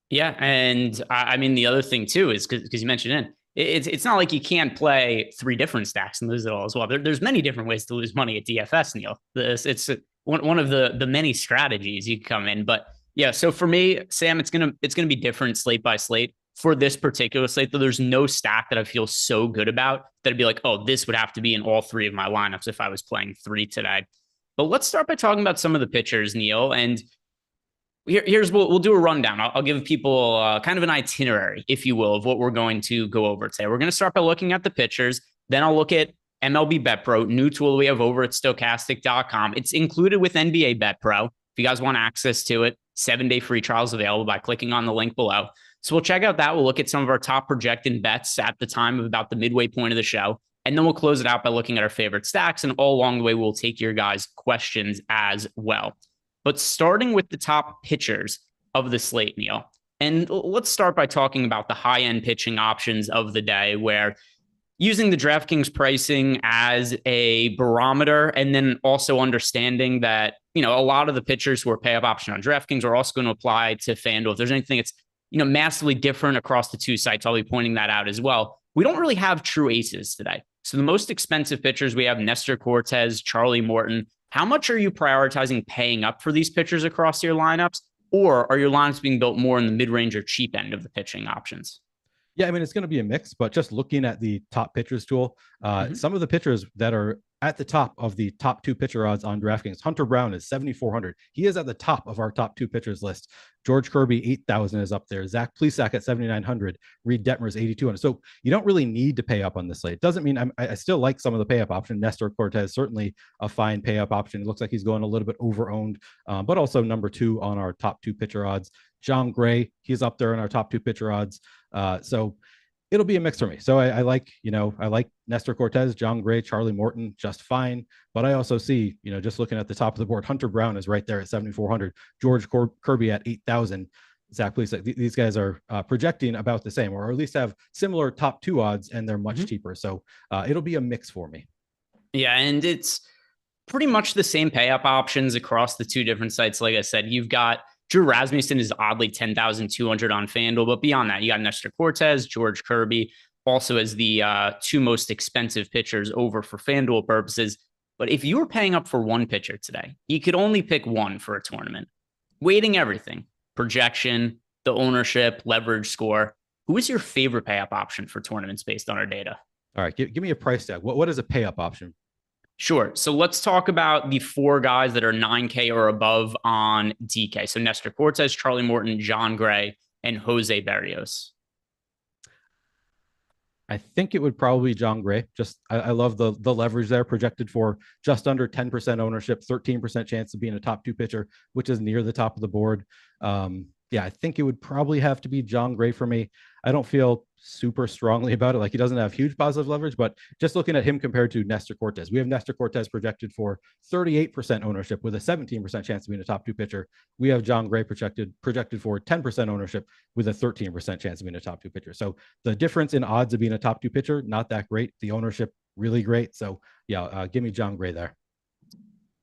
Speaker 4: Yeah, and I mean, the other thing too is because you mentioned it's not like you can't play 3 different stacks and lose it all as well. There's many different ways to lose money at DFS, Neil. It's one of the many strategies you can come in. But yeah, so for me, Sam, it's gonna be different slate by slate. For this particular slate, though, there's no stack that I feel so good about that I'd be like, oh, this would have to be in all 3 of my lineups if I was playing 3 today. But let's start by talking about some of the pitchers, Neil. And here's what we'll do a rundown. I'll give people kind of an itinerary, if you will, of what we're going to go over today. We're going to start by looking at the pitchers. Then I'll look at MLB Bet Pro, new tool we have over at Stokastic.com. It's included with NBA Bet Pro. If you guys want access to it, 7-day free trials available by clicking on the link below. So we'll check out that. We'll look at some of our top projected bets at the time of about the midway point of the show. And then we'll close it out by looking at our favorite stacks. And all along the way, we'll take your guys' questions as well. But starting with the top pitchers of the slate, Neil. And let's start by talking about the high-end pitching options of the day, where using the DraftKings pricing as a barometer, and then also understanding that, a lot of the pitchers who are pay-up option on DraftKings are also going to apply to FanDuel. If there's anything that's, massively different across the 2 sites, I'll be pointing that out as well. We don't really have true aces today. So the most expensive pitchers, we have Nestor Cortes, Charlie Morton. How much are you prioritizing paying up for these pitchers across your lineups? Or are your lineups being built more in the mid-range or cheap end of the pitching options?
Speaker 5: Yeah, I mean, it's going to be a mix, but just looking at the top pitchers tool, some of the pitchers that are at the top of the top 2 pitcher odds on DraftKings, Hunter Brown is 7,400. He is at the top of our top 2 pitchers list. George Kirby, 8,000 is up there. Zach Plesac at 7,900. Reed Detmer is 8,200. So you don't really need to pay up on this slate. Doesn't mean I still like some of the pay up option. Nestor Cortes, certainly a fine pay up option. It looks like he's going a little bit over owned, but also number 2 on our top 2 pitcher odds. John Gray, he's up there in our top 2 pitcher odds. So it'll be a mix for me. So I like Nestor Cortes, John Gray, Charlie Morton, just fine. But I also see, just looking at the top of the board, Hunter Brown is right there at 7,400, George Kirby at 8,000. Zach Plesac, these guys are projecting about the same, or at least have similar top 2 odds, and they're much cheaper. So it'll be a mix for me.
Speaker 4: Yeah, and it's pretty much the same pay up options across the 2 different sites. Like I said, you've got Drew Rasmussen is oddly 10,200 on FanDuel, but beyond that, you got Nestor Cortes, George Kirby, also as the 2 most expensive pitchers over for FanDuel purposes. But if you were paying up for one pitcher today, you could only pick one for a tournament. Weighting everything, projection, the ownership, leverage score. Who is your favorite pay up option for tournaments based on our data?
Speaker 5: All right, give me a price tag. What is a pay up option?
Speaker 4: Sure. So let's talk about the 4 guys that are 9K or above on DK. So Nestor Cortes, Charlie Morton, John Gray, and Jose Berrios.
Speaker 5: I think it would probably be John Gray. I love the leverage there, projected for just under 10% ownership, 13% chance of being a top 2 pitcher, which is near the top of the board. Yeah, I think it would probably have to be John Gray for me. I don't feel super strongly about it. Like, he doesn't have huge positive leverage, but just looking at him compared to Nestor Cortes, we have Nestor Cortes projected for 38% ownership with a 17% chance of being a top 2 pitcher. We have John Gray projected for 10% ownership with a 13% chance of being a top 2 pitcher. So the difference in odds of being a top 2 pitcher, not that great. The ownership, really great. So yeah, give me John Gray there.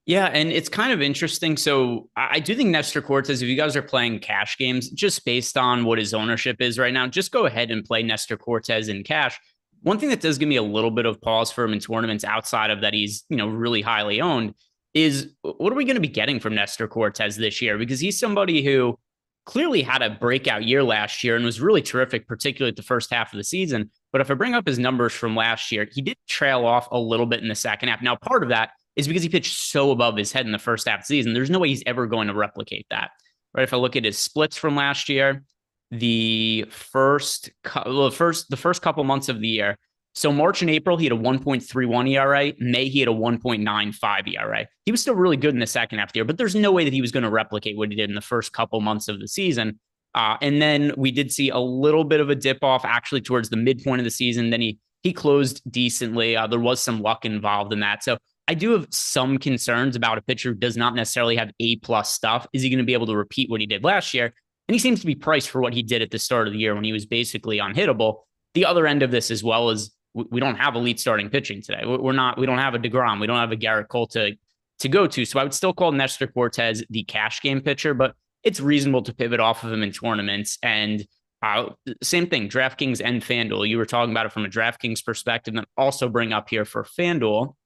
Speaker 4: Yeah, and it's kind of interesting. So I do think Nestor Cortes, if you guys are playing cash games, just based on what his ownership is right now, just go ahead and play Nestor Cortes in cash. One thing that does give me a little bit of pause for him in tournaments outside of that he's, really highly owned is, what are we going to be getting from Nestor Cortes this year? Because he's somebody who clearly had a breakout year last year and was really terrific, particularly at the first half of the season. But if I bring up his numbers from last year, he did trail off a little bit in the second half. Now, part of that is because he pitched so above his head in the first half of the season. There's no way he's ever going to replicate that, right? If I look at his splits from last year, the first couple months of the year. So March and April, he had a 1.31 ERA. May, he had a 1.95 ERA. He was still really good in the second half of the year, but there's no way that he was going to replicate what he did in the first couple months of the season. And then we did see a little bit of a dip off actually towards the midpoint of the season. Then he closed decently. There was some luck involved in that. So I do have some concerns about a pitcher who does not necessarily have A+ stuff. Is he going to be able to repeat what he did last year? And he seems to be priced for what he did at the start of the year when he was basically unhittable. The other end of this as well is we don't have elite starting pitching today. We don't have a DeGrom. We don't have a Garrett Cole to go to. So I would still call Nestor Cortes the cash game pitcher, but it's reasonable to pivot off of him in tournaments. And same thing, DraftKings and FanDuel. You were talking about it from a DraftKings perspective, and also bring up here for FanDuel.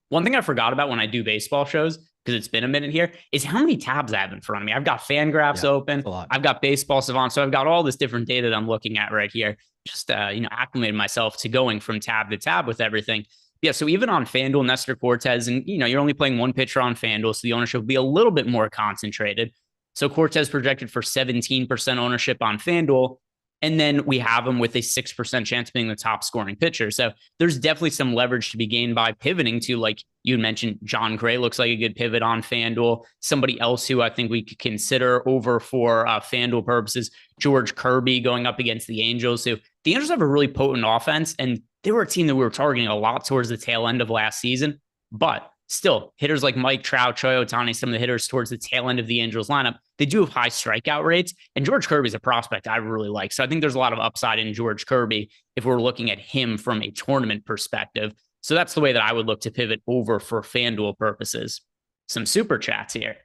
Speaker 4: One thing I forgot about when I do baseball shows, because it's been a minute here, is how many tabs I have in front of me. I've got FanGraphs open. I've got Baseball Savant. So I've got all this different data that I'm looking at right here. Just, acclimated myself to going from tab to tab with everything. Yeah, so even on FanDuel, Nestor Cortes, and, you're only playing one pitcher on FanDuel, so the ownership will be a little bit more concentrated. So Cortes projected for 17% ownership on FanDuel. And then we have him with a 6% chance of being the top scoring pitcher. So there's definitely some leverage to be gained by pivoting to, like you mentioned, John Gray looks like a good pivot on FanDuel. Somebody else who I think we could consider over for FanDuel purposes, George Kirby going up against the Angels. So the Angels have a really potent offense, and they were a team that we were targeting a lot towards the tail end of last season. But still, hitters like Mike Trout, Choi Ohtani, some of the hitters towards the tail end of the Angels lineup, they do have high strikeout rates. And George Kirby is a prospect I really like. So I think there's a lot of upside in George Kirby if we're looking at him from a tournament perspective. So that's the way that I would look to pivot over for FanDuel purposes. Some super chats here.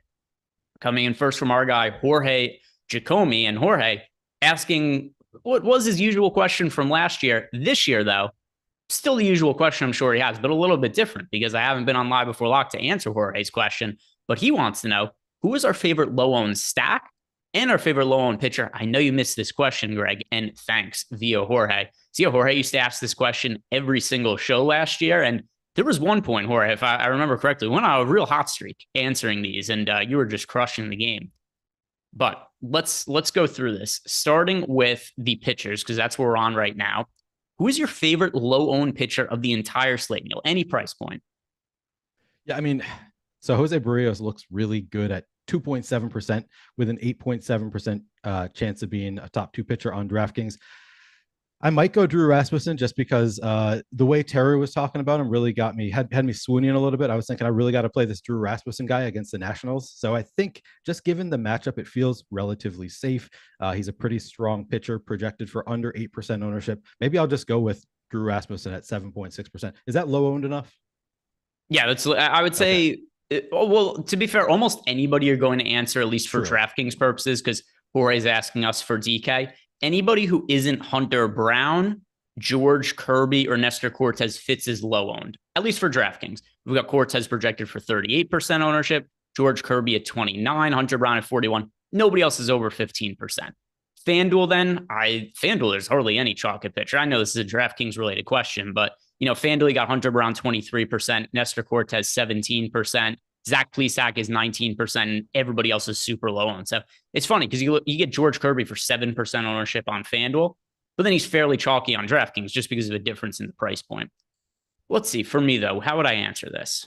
Speaker 4: Coming in first from our guy, Jorge Giacomi. And Jorge asking what was his usual question from last year. This year, though, still the usual question I'm sure he has, but a little bit different because I haven't been on Live Before Lock to answer Jorge's question. But he wants to know, who is our favorite low-owned stack and our favorite low-owned pitcher? I know you missed this question, Greg, and thanks via Jorge. So Jorge used to ask this question every single show last year, and there was one point, Jorge, if I remember correctly, went on a real hot streak answering these, and you were just crushing the game. But let's go through this, starting with the pitchers, because that's where we're on right now. Who is your favorite low-owned pitcher of the entire slate, Neil? Any price point?
Speaker 5: Yeah, I mean, so Jose Barrios looks really good at 2.7% with an 8.7% chance of being a top 2 pitcher on DraftKings. I might go Drew Rasmussen just because the way Terry was talking about him really got me, had me swooning a little bit. I was thinking I really got to play this Drew Rasmussen guy against the Nationals. So I think just given the matchup, it feels relatively safe. He's a pretty strong pitcher, projected for under 8% ownership. Maybe I'll just go with Drew Rasmussen at 7.6%. Is that low owned enough?
Speaker 4: Yeah, I would say, well, to be fair, almost anybody you're going to answer, at least for DraftKings purposes, because Jorge's asking us for DK. Anybody who isn't Hunter Brown, George Kirby, or Nestor Cortes fits as low owned, at least for DraftKings. We've got Cortes projected for 38% ownership, George Kirby at 29%, Hunter Brown at 41%. Nobody else is over 15%. FanDuel, then, FanDuel, there's hardly any chalk-it pitcher. I know this is a DraftKings related question, but FanDuel, you got Hunter Brown 23%, Nestor Cortes 17%. Zach Plesac is 19%, and everybody else is super low on. So it's funny because you get George Kirby for 7% ownership on FanDuel, but then he's fairly chalky on DraftKings just because of the difference in the price point. Let's see. For me, though, how would I answer this?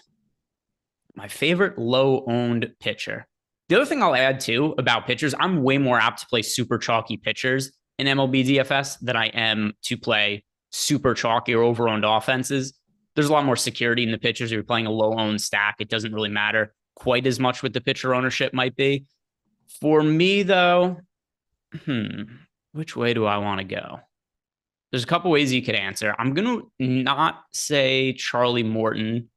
Speaker 4: My favorite low-owned pitcher. The other thing I'll add, too, about pitchers, I'm way more apt to play super chalky pitchers in MLB DFS than I am to play super chalky or over-owned offenses. There's a lot more security in the pitchers. If you're playing a low-owned stack, it doesn't really matter quite as much what the pitcher ownership might be. For me, though, which way do I want to go? There's a couple ways you could answer. I'm going to not say Charlie Morton.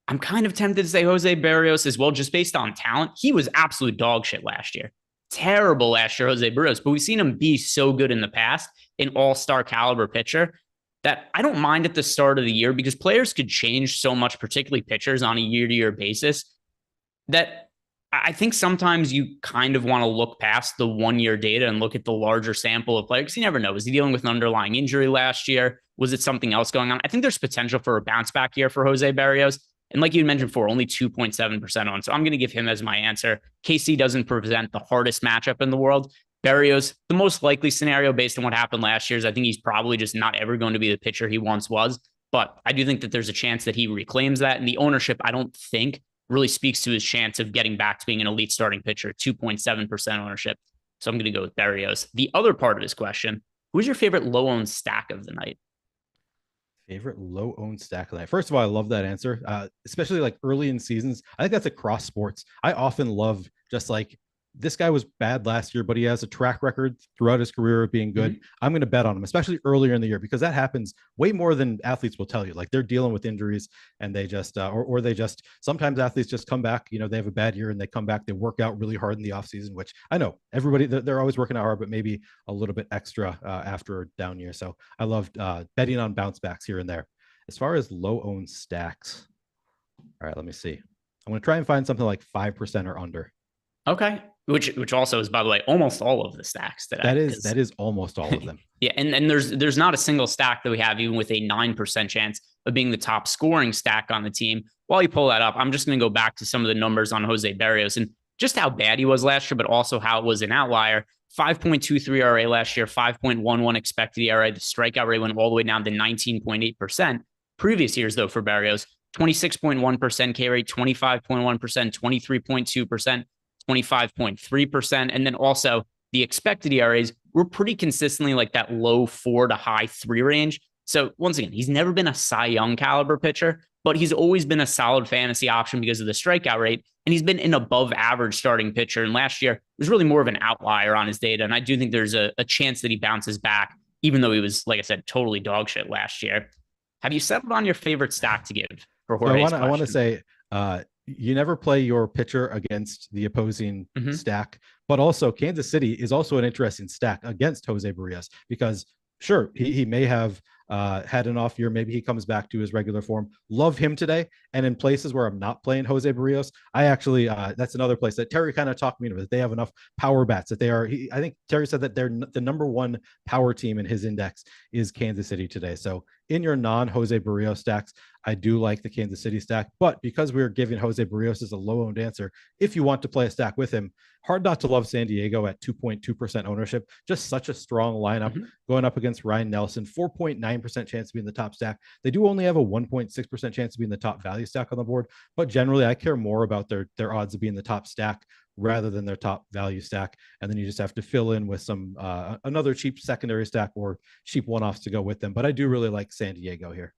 Speaker 4: I'm kind of tempted to say Jose Barrios as well, just based on talent. He was absolute dog shit last year. Terrible last year, Jose Barrios, but we've seen him be so good in the past, an all-star caliber pitcher, that I don't mind at the start of the year because players could change so much, particularly pitchers on a year-to-year basis, that I think sometimes you kind of want to look past the 1-year data and look at the larger sample of players. Because you never know. Was he dealing with an underlying injury last year? Was it something else going on? I think there's potential for a bounce back year for Jose Barrios. And like you mentioned before, only 2.7% on. So I'm going to give him as my answer. KC doesn't present the hardest matchup in the world. Barrios, the most likely scenario based on what happened last year is I think he's probably just not ever going to be the pitcher he once was. But I do think that there's a chance that he reclaims that. And the ownership, I don't think, really speaks to his chance of getting back to being an elite starting pitcher, 2.7% ownership. So I'm going to go with Barrios. The other part of his question, who's your favorite low-owned stack of the night?
Speaker 5: Favorite low-owned stack of the night? First of all, I love that answer, especially like early in seasons. I think that's across sports. I often love just like, this guy was bad last year, but he has a track record throughout his career of being good. I'm going to bet on him, especially earlier in the year, because that happens way more than athletes will tell you. Like they're dealing with injuries and they just, or they just, sometimes athletes just come back, you know, they have a bad year and they come back, they work out really hard in the offseason, which I know everybody, they're always working out hard, but maybe a little bit extra after a down year. So I love betting on bounce backs here and there. As far as low-owned stacks, all right, let me see. I'm going to try and find something like 5% or under.
Speaker 4: Okay. Which also is, by the way, almost all of the stacks today.
Speaker 5: That is almost all of them.
Speaker 4: Yeah, and there's not a single stack that we have even with a 9% chance of being the top scoring stack on the team. While you pull that up, I'm just going to go back to some of the numbers on Jose Barrios and just how bad he was last year, but also how it was an outlier. 5.23 ERA last year, 5.11 expected ERA. The strikeout rate went all the way down to 19.8%. Previous years, though, for Barrios, 26.1% K rate, 25.1%, 23.2%. 25.3%. And then also the expected ERAs were pretty consistently like that low 4 to high 3 range. So once again, he's never been a Cy Young caliber pitcher, but he's always been a solid fantasy option because of the strikeout rate. And he's been an above average starting pitcher. And last year was really more of an outlier on his data. And I do think there's a chance that he bounces back, even though he was, like I said, totally dog shit last year. Have you settled on your favorite stack to give for Jorge's
Speaker 5: I want to say, you never play your pitcher against the opposing stack, but also Kansas City is also an interesting stack against Jose Barrios because sure, he may have had an off year. Maybe he comes back to his regular form. Love him today. And in places where I'm not playing Jose Barrios, I actually, that's another place that Terry kind of talked me into. They have enough power bats that they are, I think Terry said that they're the number one power team in his index is Kansas City today. So in your non-Jose Barrios stacks, I do like the Kansas City stack, but because we're giving Jose Barrios as a low-owned answer, if you want to play a stack with him, hard not to love San Diego at 2.2% ownership. Just such a strong lineup going up against Ryan Nelson, 4.9% chance to be in the top stack. They do only have a 1.6% chance to be in the top value stack on the board, but generally I care more about their odds of being the top stack rather than their top value stack. And then you just have to fill in with some another cheap secondary stack or cheap one-offs to go with them. But I do really like San Diego here.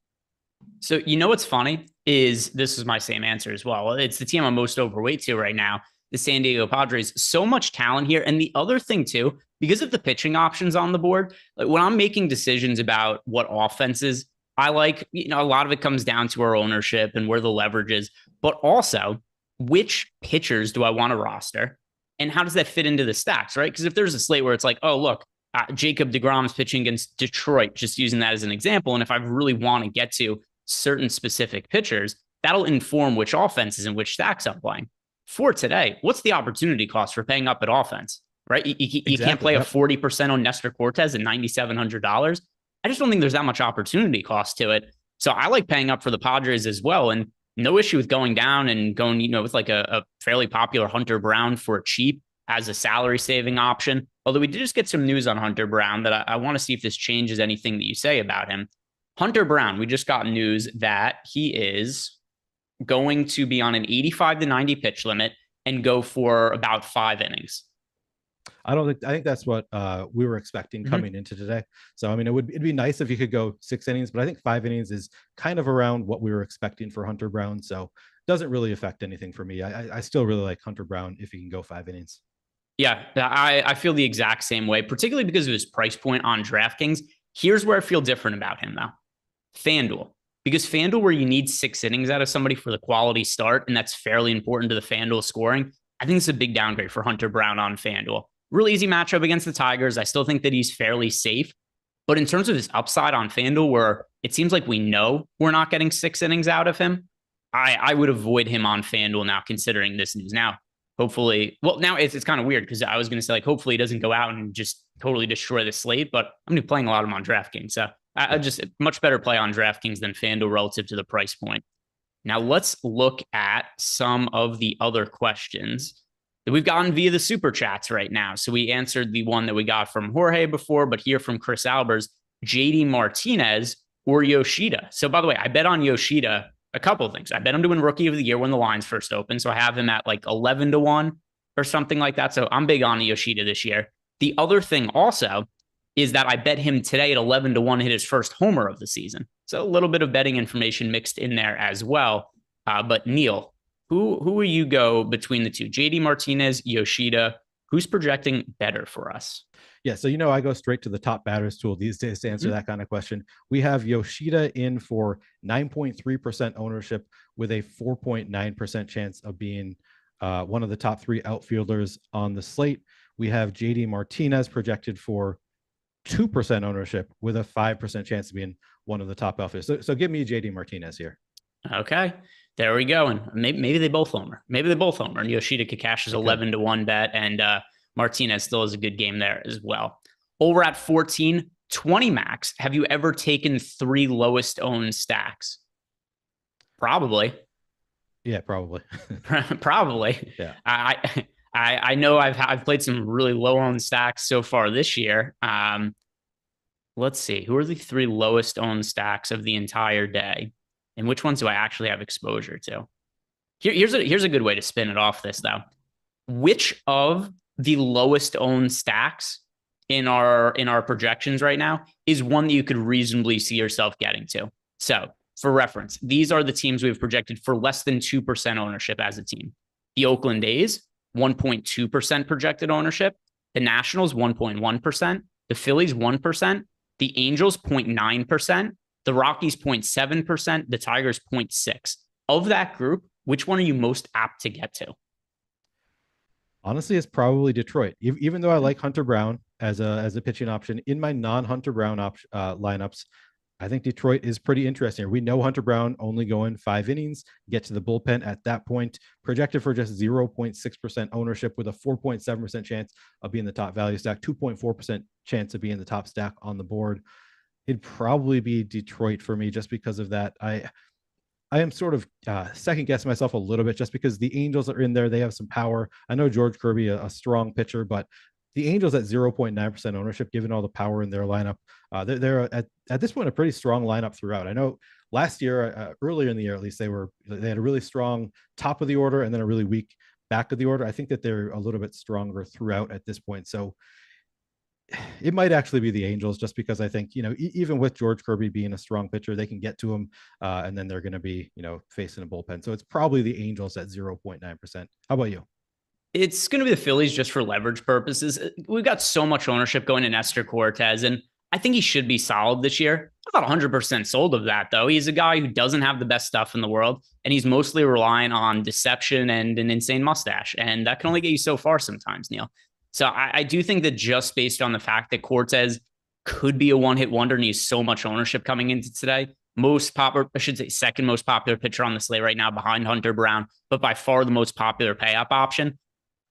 Speaker 4: So, you know, what's funny is this is my same answer as well. It's the team I'm most overweight to right now, the San Diego Padres. So much talent here. And the other thing too, because of the pitching options on the board, like when I'm making decisions about what offenses I like, you know, a lot of it comes down to our ownership and where the leverage is, but also which pitchers do I want to roster and how does that fit into the stacks, right? Because if there's a slate where it's like, oh, look, Jacob deGrom's pitching against Detroit, just using that as an example. And if I really want to get to certain specific pitchers, that'll inform which offenses and which stacks I'm playing. For today, what's the opportunity cost for paying up at offense, right? You can't play a 40% on Nestor Cortez at $9,700. I just don't think there's that much opportunity cost to it. So I like paying up for the Padres as well. And no issue with going down and going, you know, with like a fairly popular Hunter Brown for cheap as a salary saving option. Although we did just get some news on Hunter Brown that I want to see if this changes anything that you say about him. Hunter Brown, we just got news that he is going to be on an 85 to 90 pitch limit and go for about 5 innings.
Speaker 5: I think that's what we were expecting coming into today. So I mean, it'd be nice if you could go 6 innings, but I think 5 innings is kind of around what we were expecting for Hunter Brown. So it doesn't really affect anything for me. I still really like Hunter Brown if he can go 5 innings.
Speaker 4: Yeah, I feel the exact same way, particularly because of his price point on DraftKings. Here's where I feel different about him, though. FanDuel. Because FanDuel, where you need 6 innings out of somebody for the quality start, and that's fairly important to the FanDuel scoring, I think it's a big downgrade for Hunter Brown on FanDuel. Really easy matchup against the Tigers. I still think that he's fairly safe. But in terms of his upside on FanDuel, where it seems like we know we're not getting 6 innings out of him, I would avoid him on FanDuel now, considering this news. Now, hopefully, well, now it's kind of weird because I was going to say, like, hopefully he doesn't go out and just totally destroy the slate, but I'm going to be playing a lot of him on DraftKings. So I just much better play on DraftKings than FanDuel relative to the price point. Now let's look at some of the other questions that we've gotten via the super chats right now. So we answered the one that we got from Jorge before, but here from Chris Albers, JD Martinez or Yoshida. So by the way, I bet on Yoshida a couple of things. I bet him to win Rookie of the Year when the lines first open. So I have him at like 11-1 or something like that. So I'm big on Yoshida this year. The other thing also is that I bet him today at 11-1 hit his first homer of the season. So a little bit of betting information mixed in there as well. But Neil, who will you go between the two? JD Martinez, Yoshida, who's projecting better for us?
Speaker 5: Yeah, so I go straight to the top batters tool these days to answer that kind of question. We have Yoshida in for 9.3% ownership with a 4.9% chance of being one of the top 3 outfielders on the slate. We have JD Martinez projected for 2% ownership with a 5% chance of being one of the top outfielders. So give me JD Martinez here.
Speaker 4: Okay, there we go. And maybe they both homer. And Yoshida could cash his 11-1 bet, and Martinez still has a good game there as well. Over at 14, 20 max. Have you ever taken 3 lowest owned stacks? Probably.
Speaker 5: Yeah, probably.
Speaker 4: Probably.
Speaker 5: Yeah.
Speaker 4: I know I've played some really low owned stacks so far this year. Let's see. Who are the 3 lowest owned stacks of the entire day? And which ones do I actually have exposure to? Here's a good way to spin it off this, though. Which of the lowest owned stacks in our projections right now is one that you could reasonably see yourself getting to? So for reference, these are the teams we've projected for less than 2% ownership as a team. The Oakland A's, 1.2% projected ownership. The Nationals, 1.1%. The Phillies, 1%. The Angels, 0.9%. The Rockies, 0.7%. The Tigers, 0.6%. Of that group, which one are you most apt to get to?
Speaker 5: Honestly, it's probably Detroit. Even though I like Hunter Brown as a pitching option in my non-Hunter Brown lineups, I think Detroit is pretty interesting. We know Hunter Brown only going 5 innings, get to the bullpen at that point, projected for just 0.6% ownership with a 4.7% chance of being the top value stack, 2.4% chance of being the top stack on the board. It'd probably be Detroit for me just because of that. I am sort of second guessing myself a little bit just because the Angels are in there. They have some power. I know George Kirby, a strong pitcher, but the Angels at 0.9% ownership, given all the power in their lineup, they're at this point a pretty strong lineup throughout. I know last year, earlier in the year at least, they had a really strong top of the order and then a really weak back of the order. I think that they're a little bit stronger throughout at this point. So it might actually be the Angels just because I think, even with George Kirby being a strong pitcher, they can get to him and then they're going to be, facing a bullpen. So it's probably the Angels at 0.9%. How about you?
Speaker 4: It's going to be the Phillies just for leverage purposes. We've got so much ownership going to Nestor Cortez, and I think he should be solid this year. I'm not 100% sold of that, though. He's a guy who doesn't have the best stuff in the world, and he's mostly relying on deception and an insane mustache, and that can only get you so far sometimes, Neil. So I do think that just based on the fact that Cortez could be a one-hit wonder and he's so much ownership coming into today, second most popular pitcher on the slate right now behind Hunter Brown, but by far the most popular pay-up option.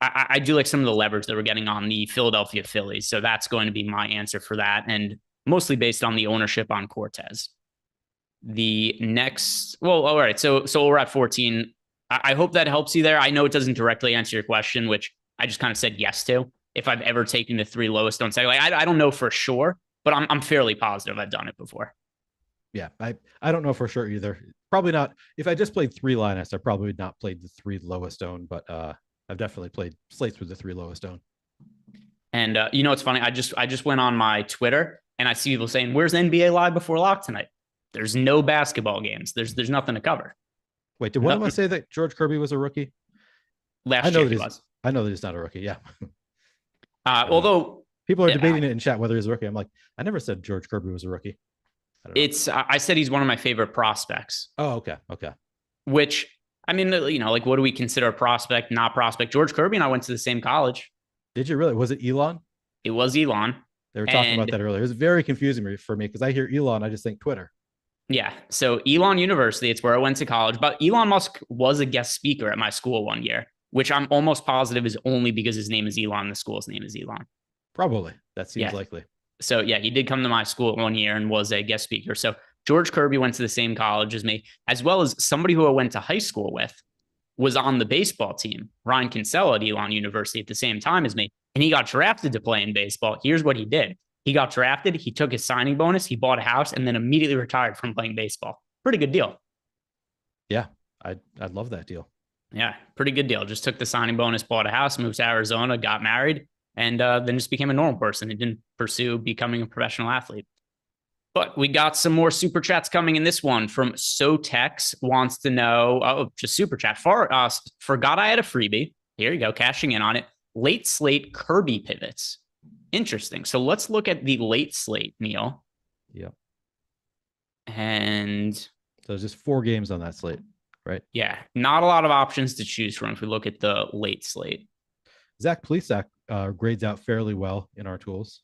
Speaker 4: I do like some of the leverage that we're getting on the Philadelphia Phillies. So that's going to be my answer for that. And mostly based on the ownership on Cortez. All right. So we're at 14. I hope that helps you there. I know it doesn't directly answer your question, which I just kind of said yes to. If I've ever taken the 3 lowest owned stacks, I don't know for sure, but I'm fairly positive I've done it before.
Speaker 5: Yeah, I don't know for sure either. Probably not. If I just played 3 lineups, I probably would not played the 3 lowest owned, but I've definitely played slates with the 3 lowest owned.
Speaker 4: And you know, it's funny. I just went on my Twitter and I see people saying, "Where's NBA Live before lock tonight?" There's no basketball games. There's nothing to cover.
Speaker 5: Wait, did one of us say that George Kirby was a rookie?
Speaker 4: Last year he was.
Speaker 5: I know that he's not a rookie. Yeah.
Speaker 4: Although
Speaker 5: people are debating it in chat whether he's a rookie. I'm like, I never said George Kirby was a rookie.
Speaker 4: I said he's one of my favorite prospects.
Speaker 5: Oh, okay.
Speaker 4: Which, I mean, you know, like, what do we consider a prospect, not prospect? George Kirby and I went to the same college.
Speaker 5: Did you really? Was it Elon?
Speaker 4: It was Elon.
Speaker 5: They were talking about that earlier. It was very confusing for me because I hear Elon, I just think Twitter.
Speaker 4: Yeah. So Elon University, it's where I went to college. But Elon Musk was a guest speaker at my school one year, which I'm almost positive is only because his name is Elon. The school's name is Elon.
Speaker 5: Probably. That seems likely.
Speaker 4: So yeah, he did come to my school one year and was a guest speaker. So George Kirby went to the same college as me, as well as somebody who I went to high school with was on the baseball team, Ryan Kinsella at Elon University at the same time as me. And he got drafted to play in baseball. Here's what he did. He got drafted. He took his signing bonus. He bought a house and then immediately retired from playing baseball. Pretty good deal.
Speaker 5: Yeah, I'd love that deal.
Speaker 4: Yeah, pretty good deal. Just took the signing bonus, bought a house, moved to Arizona, got married, and then just became a normal person. He didn't pursue becoming a professional athlete. But we got some more super chats coming in. This one from Sotex wants to know, just super chat. Forgot I had a freebie. Here you go, cashing in on it. Late slate Kirby pivots. Interesting. So let's look at the late slate, Neil.
Speaker 5: Yep.
Speaker 4: And
Speaker 5: so there's just 4 games on that slate, right?
Speaker 4: Yeah, not a lot of options to choose from if we look at the late slate.
Speaker 5: Zach Plesac grades out fairly well in our tools.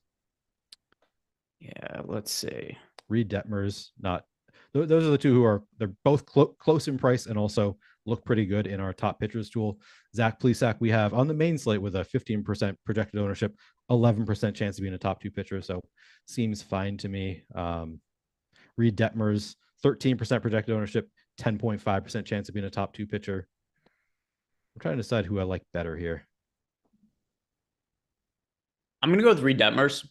Speaker 4: Yeah, let's see.
Speaker 5: Reed Detmers, not. Those are the two they're both close in price and also look pretty good in our top pitchers tool. Zach Plesac we have on the main slate with a 15% projected ownership, 11% chance of being a top 2 pitcher. So seems fine to me. Reed Detmers, 13% projected ownership, 10.5% chance of being a top 2 pitcher. I'm trying to decide who I like better here.
Speaker 4: I'm going to go with Reed Detmers.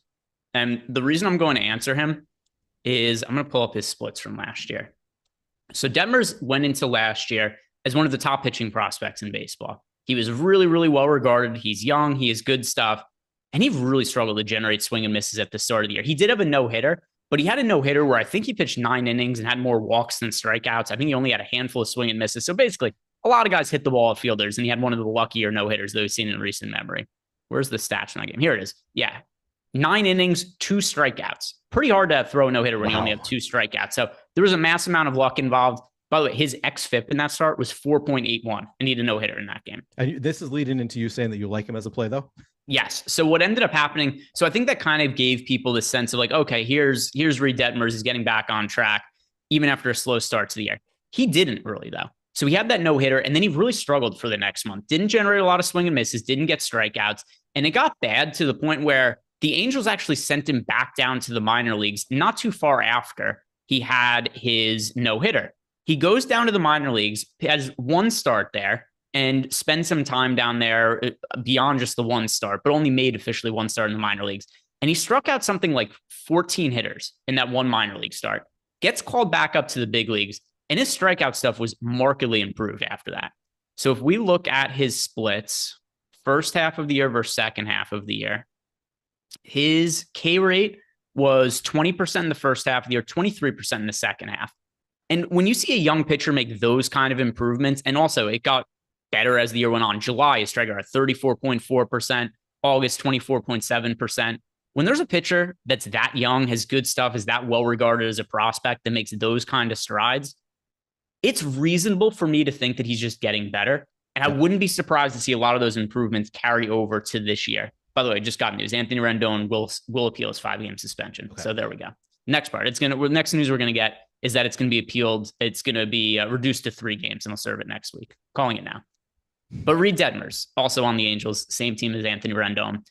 Speaker 4: And the reason I'm going to answer him is I'm going to pull up his splits from last year. So Detmers went into last year as one of the top pitching prospects in baseball. He was really, really well regarded. He's young. He has good stuff. And he really struggled to generate swing and misses at the start of the year. He did have a no-hitter, but he had a no-hitter where I think he pitched 9 innings and had more walks than strikeouts. I think he only had a handful of swing and misses. So basically, a lot of guys hit the ball at fielders, and he had one of the luckier no-hitters that we've seen in recent memory. Where's the stats in that game? Here it is. Yeah. 9 innings, 2 strikeouts. Pretty hard to throw a no-hitter when you only have 2 strikeouts. So there was a mass amount of luck involved. By the way, his xFIP in that start was 4.81, and he had a no-hitter in that game.
Speaker 5: And this is leading into you saying that you like him as a play, though?
Speaker 4: Yes. So what ended up happening, so I think that kind of gave people this sense of like, okay, here's Reed Detmers. He's getting back on track, even after a slow start to the year. He didn't really, though. So he had that no-hitter, and then he really struggled for the next month. Didn't generate a lot of swing and misses, didn't get strikeouts, and it got bad to the point where the Angels actually sent him back down to the minor leagues not too far after he had his no-hitter. He goes down to the minor leagues, has 1 start there, and spends some time down there beyond just the 1 start, but only made officially 1 start in the minor leagues. And he struck out something like 14 hitters in that 1 minor league start. Gets called back up to the big leagues, and his strikeout stuff was markedly improved after that. So if we look at his splits, first half of the year versus second half of the year, his K rate was 20% in the first half of the year, 23% in the second half. And when you see a young pitcher make those kind of improvements, and also it got better as the year went on. July, his strikeout at 34.4%, August, 24.7%. When there's a pitcher that's that young, has good stuff, is that well regarded as a prospect that makes those kind of strides, it's reasonable for me to think that he's just getting better. And I wouldn't be surprised to see a lot of those improvements carry over to this year. By the way, just got news. Anthony Rendon will appeal his 5-game suspension. Okay. So there we go. Next part. Next news we're going to get is that it's going to be appealed. It's going to be reduced to 3 games, and they'll serve it next week. Calling it now. But Reed Detmers, also on the Angels, same team as Anthony Rendon.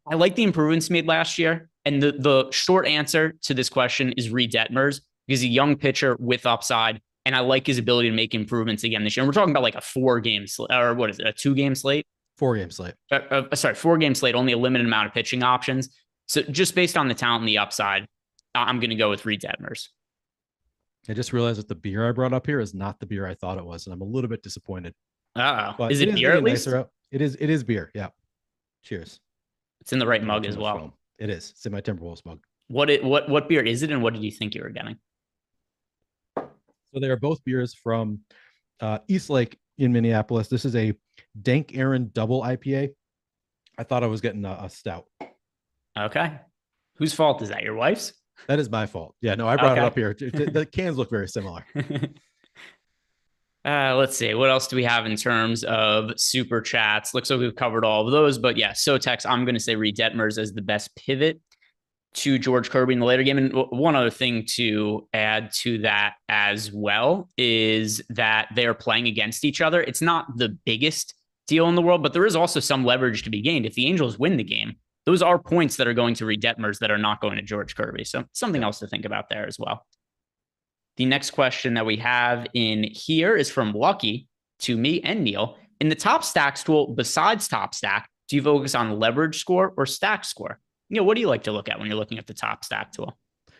Speaker 4: I like the improvements made last year. And the short answer to this question is Reed Detmers, because he's a young pitcher with upside. And I like his ability to make improvements again this year. And we're talking about like a 4-game slate, or what is it, a 2-game slate?
Speaker 5: 4-game slate.
Speaker 4: 4-game slate, only a limited amount of pitching options. So just based on the talent and the upside, I'm going to go with Reed Detmers.
Speaker 5: I just realized that the beer I brought up here is not the beer I thought it was, and I'm a little bit disappointed.
Speaker 4: Is it beer at least?
Speaker 5: It is beer. Yeah. Cheers.
Speaker 4: It's in the right mug as well.
Speaker 5: Foam. It is. It's in my Timberwolves mug.
Speaker 4: What beer is it, and what did you think you were getting?
Speaker 5: So they are both beers from East Lake in Minneapolis. This is a Dank Aaron double IPA. I thought I was getting a stout.
Speaker 4: Okay. Whose fault is that? Your wife's?
Speaker 5: That is my fault. Yeah, no, I brought it up here. The cans look very similar.
Speaker 4: Let's see. What else do we have in terms of super chats? Looks like we've covered all of those. But yeah, Sotex, I'm going to say Reed Detmers as the best pivot to George Kirby in the later game. And one other thing to add to that as well is that they're playing against each other. It's not the biggest deal in the world, but there is also some leverage to be gained. If the Angels win the game, those are points that are going to Reed Detmers that are not going to George Kirby. So something else to think about there as well. The next question that we have in here is from Lucky to me and Neil. In the top stacks tool, besides top stack, do you focus on leverage score or stack score? Neil, what do you like to look at when you're looking at the top stack tool?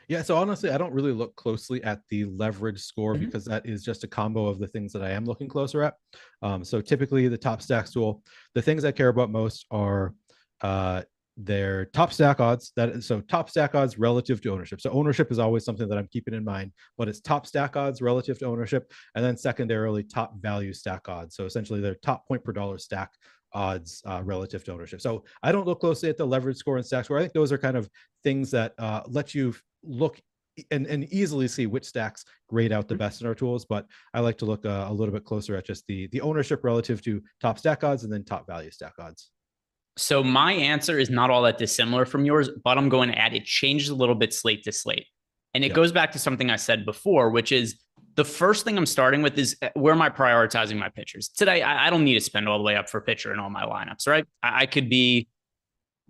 Speaker 5: Yeah, so honestly, I don't really look closely at the leverage score because that is just a combo of the things that I am looking closer at. So typically the top stacks tool, the things I care about most are their top stack odds. So top stack odds relative to ownership. So ownership is always something that I'm keeping in mind, but it's top stack odds relative to ownership, and then secondarily top value stack odds. So essentially their top point per dollar stack odds relative to ownership. So I don't look closely at the leverage score and stack score. I think those are kind of things that let you look and easily see which stacks grade out the best in our tools. But I like to look a little bit closer at just the ownership relative to top stack odds and then top value stack odds.
Speaker 4: So my answer is not all that dissimilar from yours, but I'm going to add, it changes a little bit slate to slate. And it goes back to something I said before, which is the first thing I'm starting with is where am I prioritizing my pitchers? Today, I don't need to spend all the way up for pitcher in all my lineups, right? I could be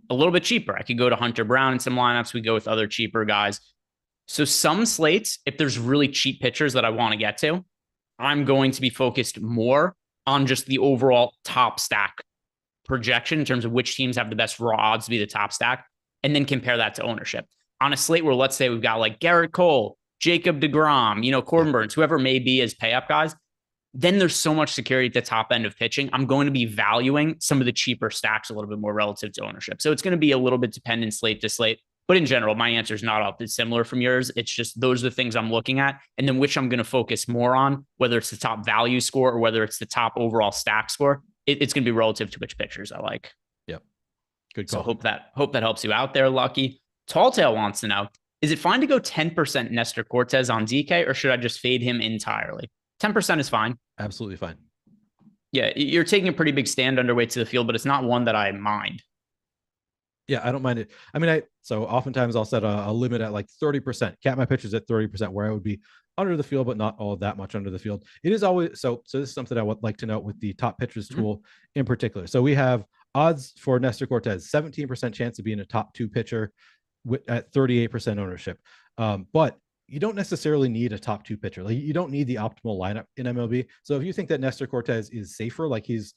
Speaker 4: a little bit cheaper. I could go to Hunter Brown in some lineups. We go with other cheaper guys. So some slates, if there's really cheap pitchers that I want to get to, I'm going to be focused more on just the overall top stack projection in terms of which teams have the best raw odds to be the top stack, and then compare that to ownership. On a slate where, let's say, we've got like Garrett Cole, Jacob deGrom, Corbin Burns, whoever may be as pay up guys, then there's so much security at the top end of pitching. I'm going to be valuing some of the cheaper stacks a little bit more relative to ownership. So it's going to be a little bit dependent slate to slate. But in general, my answer is not all that similar from yours. It's just those are the things I'm looking at, and then which I'm going to focus more on, whether it's the top value score or whether it's the top overall stack score. It's going to be relative to which pitchers I like.
Speaker 5: Yep. Good call.
Speaker 4: So hope that helps you out there, Lucky. Talltail wants to know, is it fine to go 10% Nestor Cortez on DK, or should I just fade him entirely? 10% is fine.
Speaker 5: Absolutely fine.
Speaker 4: Yeah, you're taking a pretty big stand underweight to the field, but it's not one that I mind.
Speaker 5: Yeah, I don't mind it. I mean, so oftentimes I'll set a limit at like 30%, cap my pitches at 30%, where I would be under the field, but not all that much under the field. It is always, so this is something I would like to note with the top pitchers tool in particular. So we have odds for Nestor Cortez, 17% chance of being a top 2 pitcher at 38% ownership. But you don't necessarily need a top 2 pitcher. Like, you don't need the optimal lineup in MLB. So if you think that Nestor Cortez is safer, like he's,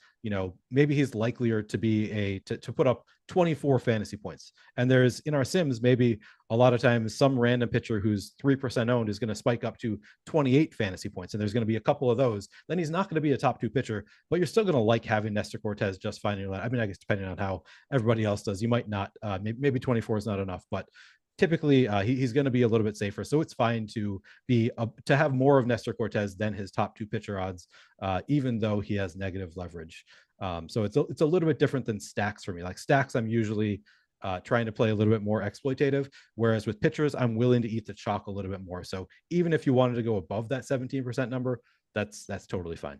Speaker 5: maybe he's likelier to be to put up 24 fantasy points. And there's, in our sims, maybe a lot of times some random pitcher who's 3% owned is going to spike up to 28 fantasy points. And there's going to be a couple of those. Then he's not going to be a top 2 pitcher, but you're still going to like having Nestor Cortez just fine in your lineup. I mean, I guess depending on how everybody else does, you might not, maybe 24 is not enough, but typically he's going to be a little bit safer. So it's fine to have more of Nestor Cortez than his top 2 pitcher odds, even though he has negative leverage. So it's a little bit different than stacks for me. Like stacks, I'm usually trying to play a little bit more exploitative, whereas with pitchers, I'm willing to eat the chalk a little bit more. So even if you wanted to go above that 17% number, that's totally fine.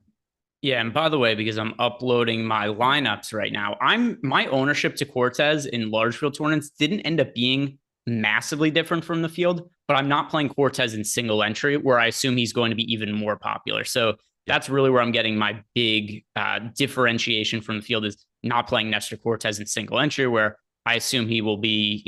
Speaker 4: Yeah, and by the way, because I'm uploading my lineups right now, my ownership to Cortez in large field tournaments didn't end up being massively different from the field, but I'm not playing Cortez in single entry, where I assume he's going to be even more popular. So that's really where I'm getting my big differentiation from the field, is not playing Nestor Cortez in single entry, where I assume he will be,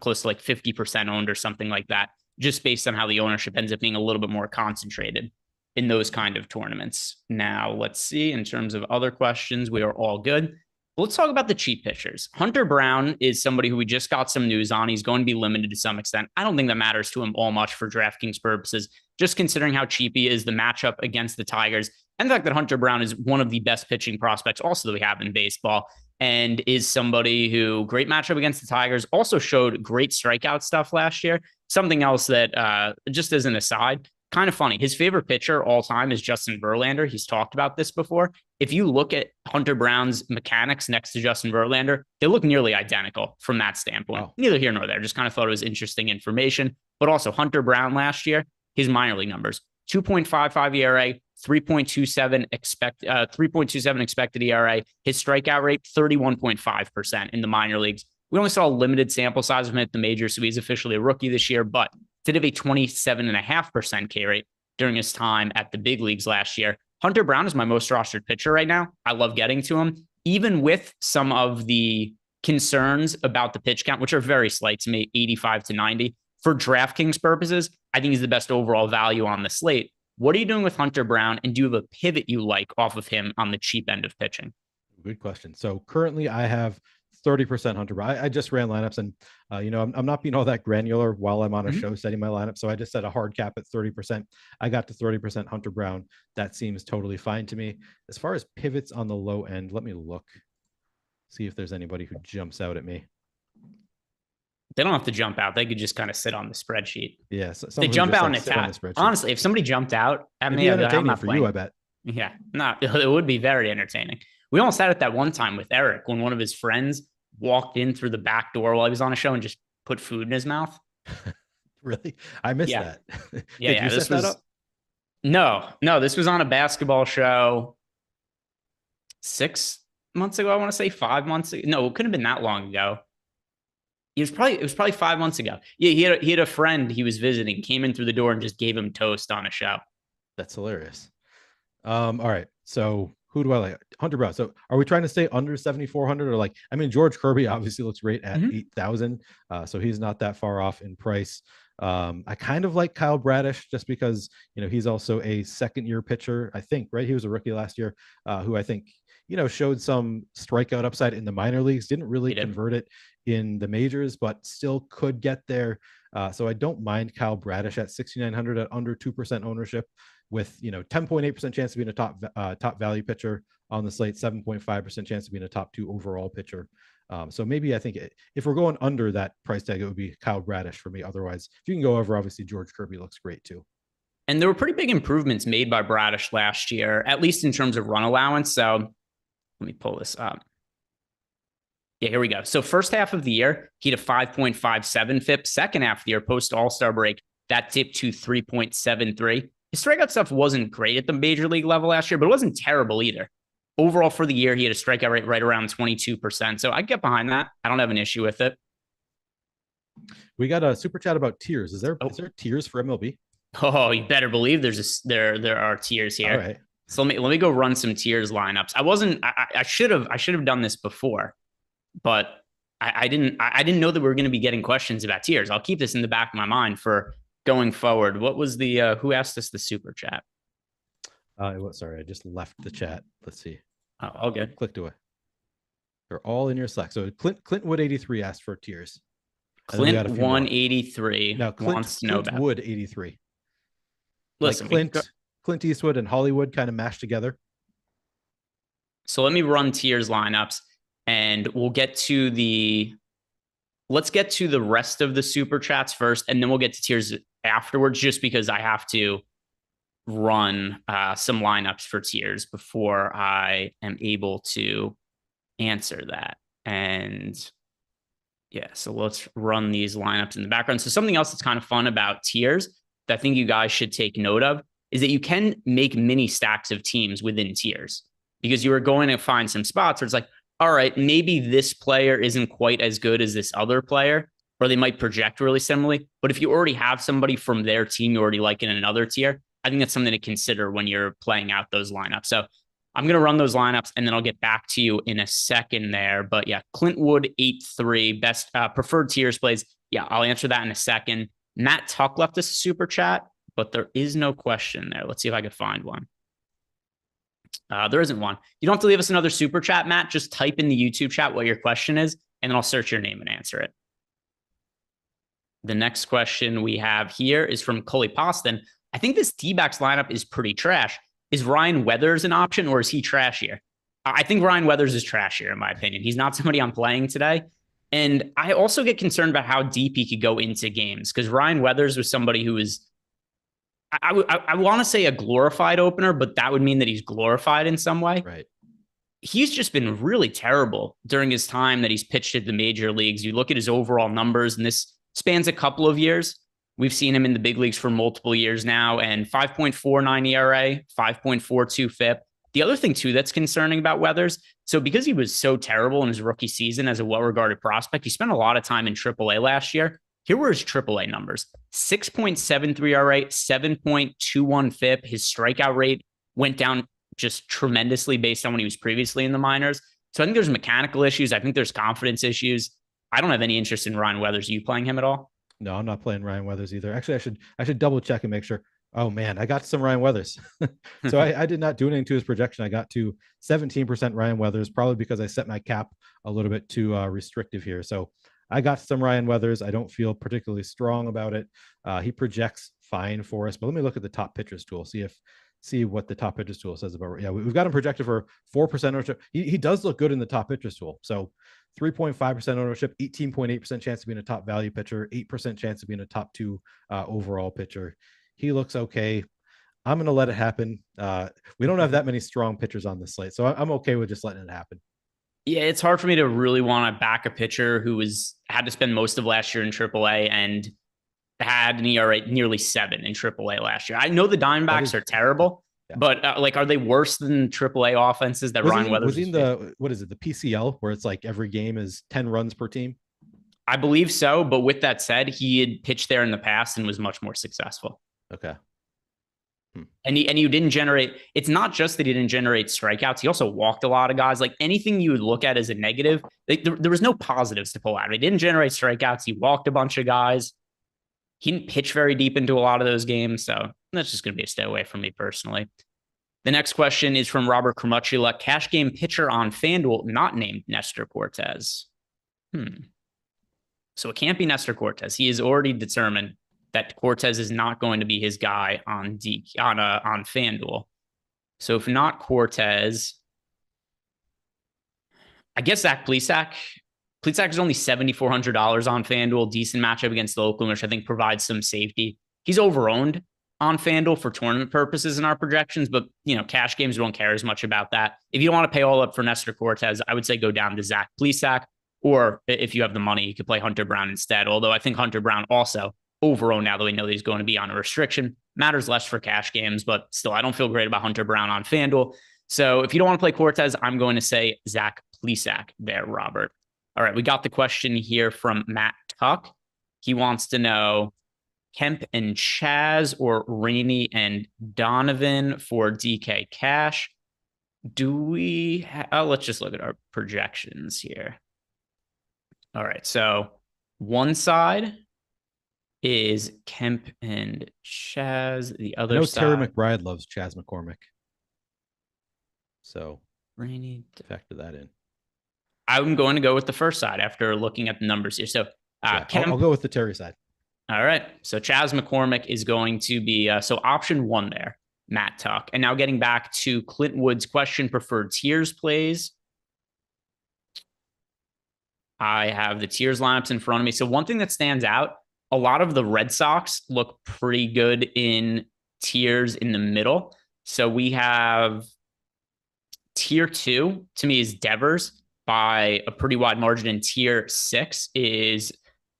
Speaker 4: close to like 50% owned or something like that, just based on how the ownership ends up being a little bit more concentrated in those kind of tournaments. Now, let's see, in terms of other questions, we are all good. Let's talk about the cheap pitchers. Hunter Brown is somebody who we just got some news on. He's going to be limited to some extent. I don't think that matters to him all much for DraftKings purposes, just considering how cheap he is, the matchup against the Tigers, and the fact that Hunter Brown is one of the best pitching prospects also that we have in baseball. and is somebody who great matchup against the Tigers, also showed great strikeout stuff last year. Something else that just as an aside, kind of funny. His favorite pitcher all time is Justin Verlander. He's talked about this before. If you look at Hunter Brown's mechanics next to Justin Verlander, they look nearly identical from that standpoint. Wow. Neither here nor there. Just kind of thought it was interesting information. But also Hunter Brown last year, his minor league numbers, 2.55 ERA, 3.27 expected ERA. His strikeout rate, 31.5% in the minor leagues. We only saw a limited sample size of him at the majors, so he's officially a rookie this year, but did have a 27.5% K rate during his time at the big leagues last year. Hunter Brown is my most rostered pitcher right now. I love getting to him, even with some of the concerns about the pitch count, which are very slight to me, 85 to 90. For DraftKings purposes, I think he's the best overall value on the slate. What are you doing with Hunter Brown, and do you have a pivot you like off of him on the cheap end of pitching?
Speaker 5: Good question. So currently I have 30% Hunter Brown. I just ran lineups, and I'm not being all that granular while I'm on a show setting my lineup. So I just set a hard cap at 30%. I got to 30% Hunter Brown. That seems totally fine to me. As far as pivots on the low end, let me look, see if there's anybody who jumps out at me.
Speaker 4: They don't have to jump out. They could just kind of sit on the spreadsheet.
Speaker 5: Yeah. So
Speaker 4: they jump out and attack. Honestly, if somebody jumped out at me, I'm not
Speaker 5: for you, I bet.
Speaker 4: Yeah, no, it would be very entertaining. We almost had it that one time with Eric when one of his friends walked in through the back door while he was on a show and just put food in his mouth.
Speaker 5: Really? I missed that.
Speaker 4: Yeah.
Speaker 5: You set that up?
Speaker 4: No, this was on a basketball show 6 months ago. I want to say 5 months ago. No, it couldn't have been that long ago. It was probably 5 months ago. Yeah, he had a friend he was visiting, came in through the door and just gave him toast on a show.
Speaker 5: That's hilarious. All right. So who do I like? Hunter Brown. So are we trying to stay under 7,400 or George Kirby obviously looks great at 8,000. So he's not that far off in price. I kind of like Kyle Bradish just because, he's also a second-year pitcher, I think, right? He was a rookie last year, who I think, showed some strikeout upside in the minor leagues, didn't really convert it in the majors, but still could get there. So I don't mind Kyle Bradish at 6,900 at under 2% ownership with, 10.8% chance of being a top value pitcher on the slate, 7.5% chance of being a top 2 overall pitcher. So maybe I think if we're going under that price tag, it would be Kyle Bradish for me. Otherwise, if you can go over, obviously George Kirby looks great too.
Speaker 4: And there were pretty big improvements made by Bradish last year, at least in terms of run allowance. So let me pull this up. Yeah, here we go. So first half of the year, he had a 5.57 FIP. Second half of the year, post All-Star break, that dipped to 3.73. His strikeout stuff wasn't great at the major league level last year, but it wasn't terrible either. Overall for the year, he had a strikeout rate right around 22%. So I get behind that. I don't have an issue with it.
Speaker 5: We got a super chat about tiers. Is there tiers for MLB?
Speaker 4: Oh, you better believe there are tiers here.
Speaker 5: All right.
Speaker 4: So let me go run some tiers lineups. I should have done this before, but I didn't know that we were going to be getting questions about tiers. I'll keep this in the back of my mind for going forward. What was the who asked us the super chat?
Speaker 5: Sorry, I just left the chat. Let's see.
Speaker 4: Oh, all good.
Speaker 5: Clicked away. They're all in your Slack. So Clint Wood 83 asked for tiers.
Speaker 4: Clint 183
Speaker 5: now
Speaker 4: wants to know about
Speaker 5: Wood 83.
Speaker 4: Listen,
Speaker 5: Clint Eastwood and Hollywood kind of mashed together.
Speaker 4: So let me run tiers lineups, and let's get to the rest of the super chats first, and then we'll get to tiers afterwards, just because I have to run some lineups for tiers before I am able to answer that. And yeah, so let's run these lineups in the background. So something else that's kind of fun about tiers that I think you guys should take note of is that you can make mini stacks of teams within tiers, because you are going to find some spots where it's like, all right, maybe this player isn't quite as good as this other player, or they might project really similarly. But if you already have somebody from their team you already like in another tier, I think that's something to consider when you're playing out those lineups. So I'm going to run those lineups, and then I'll get back to you in a second there. But yeah, Clint Wood 83 best preferred tiers plays. Yeah, I'll answer that in a second. Matt Tuck left us a super chat, but there is no question there. Let's see if I can find one. There isn't one. You don't have to leave us another super chat, Matt. Just type in the YouTube chat what your question is, and then I'll search your name and answer it. The next question we have here is from Coley Poston. I think this D-backs lineup is pretty trash. Is Ryan Weathers an option, or is he trashier? I think Ryan Weathers is trash here, in my opinion. He's not somebody I'm playing today. And I also get concerned about how deep he could go into games, because Ryan Weathers was somebody who was, I want to say a glorified opener, but that would mean that he's glorified in some way.
Speaker 5: Right.
Speaker 4: He's just been really terrible during his time that he's pitched at the major leagues. You look at his overall numbers, and this spans a couple of years. We've seen him in the big leagues for multiple years now, and 5.49 ERA, 5.42 FIP. The other thing, too, that's concerning about Weathers, so because he was so terrible in his rookie season as a well-regarded prospect, he spent a lot of time in AAA last year. Here were his AAA numbers: 6.73 ERA, 7.21 FIP. His strikeout rate went down just tremendously based on when he was previously in the minors. So I think there's mechanical issues. I think there's confidence issues. I don't have any interest in Ryan Weathers. Are you playing him at all?
Speaker 5: No, I'm not playing Ryan Weathers either. Actually, I should double check and make sure. Oh man, I got some Ryan Weathers. So I did not do anything to his projection. I got to 17% Ryan Weathers, probably because I set my cap a little bit too restrictive here. So I got some Ryan Weathers. I don't feel particularly strong about it. He projects fine for us, but let me look at the top pitchers tool, see what the top pitchers tool says about. Yeah, we've got him projected for 4% ownership. He does look good in the top pitchers tool. So 3.5% ownership, 18.8% chance of being a top value pitcher, 8% chance of being a top 2 overall pitcher. He looks okay. I'm going to let it happen. We don't have that many strong pitchers on the slate, so I'm okay with just letting it happen.
Speaker 4: Yeah, it's hard for me to really want to back a pitcher who had to spend most of last year in AAA and had an ERA nearly 7 in AAA last year. I know the Diamondbacks are terrible, but are they worse than AAA offenses that Ryan Weathers
Speaker 5: was in the, what is it, the PCL, where it's like every game is 10 runs per team?
Speaker 4: I believe so, but with that said, he had pitched there in the past and was much more successful.
Speaker 5: Okay.
Speaker 4: And you didn't generate, it's not just that he didn't generate strikeouts. He also walked a lot of guys. Like anything you would look at as a negative, there was no positives to pull out. He didn't generate strikeouts. He walked a bunch of guys. He didn't pitch very deep into a lot of those games. So that's just going to be a stay away from me personally. The next question is from Robert Cremutula. Cash game pitcher on FanDuel, not named Nestor Cortez. So it can't be Nestor Cortez. He is already determined that Cortez is not going to be his guy on FanDuel. So if not Cortez, I guess Zach Plesac. Plesac is only $7,400 on FanDuel. Decent matchup against the Oakland, which I think provides some safety. He's over-owned on FanDuel for tournament purposes in our projections, but cash games don't care as much about that. If you don't want to pay all up for Nestor Cortez, I would say go down to Zach Plesac, or if you have the money, you could play Hunter Brown instead. Although I think Hunter Brown also over-owned now that we know that he's going to be on a restriction. Matters less for cash games, but still, I don't feel great about Hunter Brown on FanDuel. So if you don't want to play Cortez, I'm going to say Zach Plesac there, Robert. All right, we got the question here from Matt Tuck. He wants to know Kemp and Chaz or Rainey and Donovan for DK Cash. Do we let's just look at our projections here. All right, so one side is Kemp and Chaz. The other side,
Speaker 5: Terry McBride loves Chaz McCormick. So
Speaker 4: Rainey,
Speaker 5: factor that in.
Speaker 4: I'm going to go with the first side after looking at the numbers here. So
Speaker 5: I'll go with the Terry side.
Speaker 4: All right. So Chaz McCormick is going to be so option 1 there, Matt Tuck. And now getting back to Clint Wood's question, preferred tiers plays. I have the tiers lineups in front of me. So one thing that stands out, a lot of the Red Sox look pretty good in tiers in the middle. So we have tier 2 to me is Devers by a pretty wide margin, and tier 6 is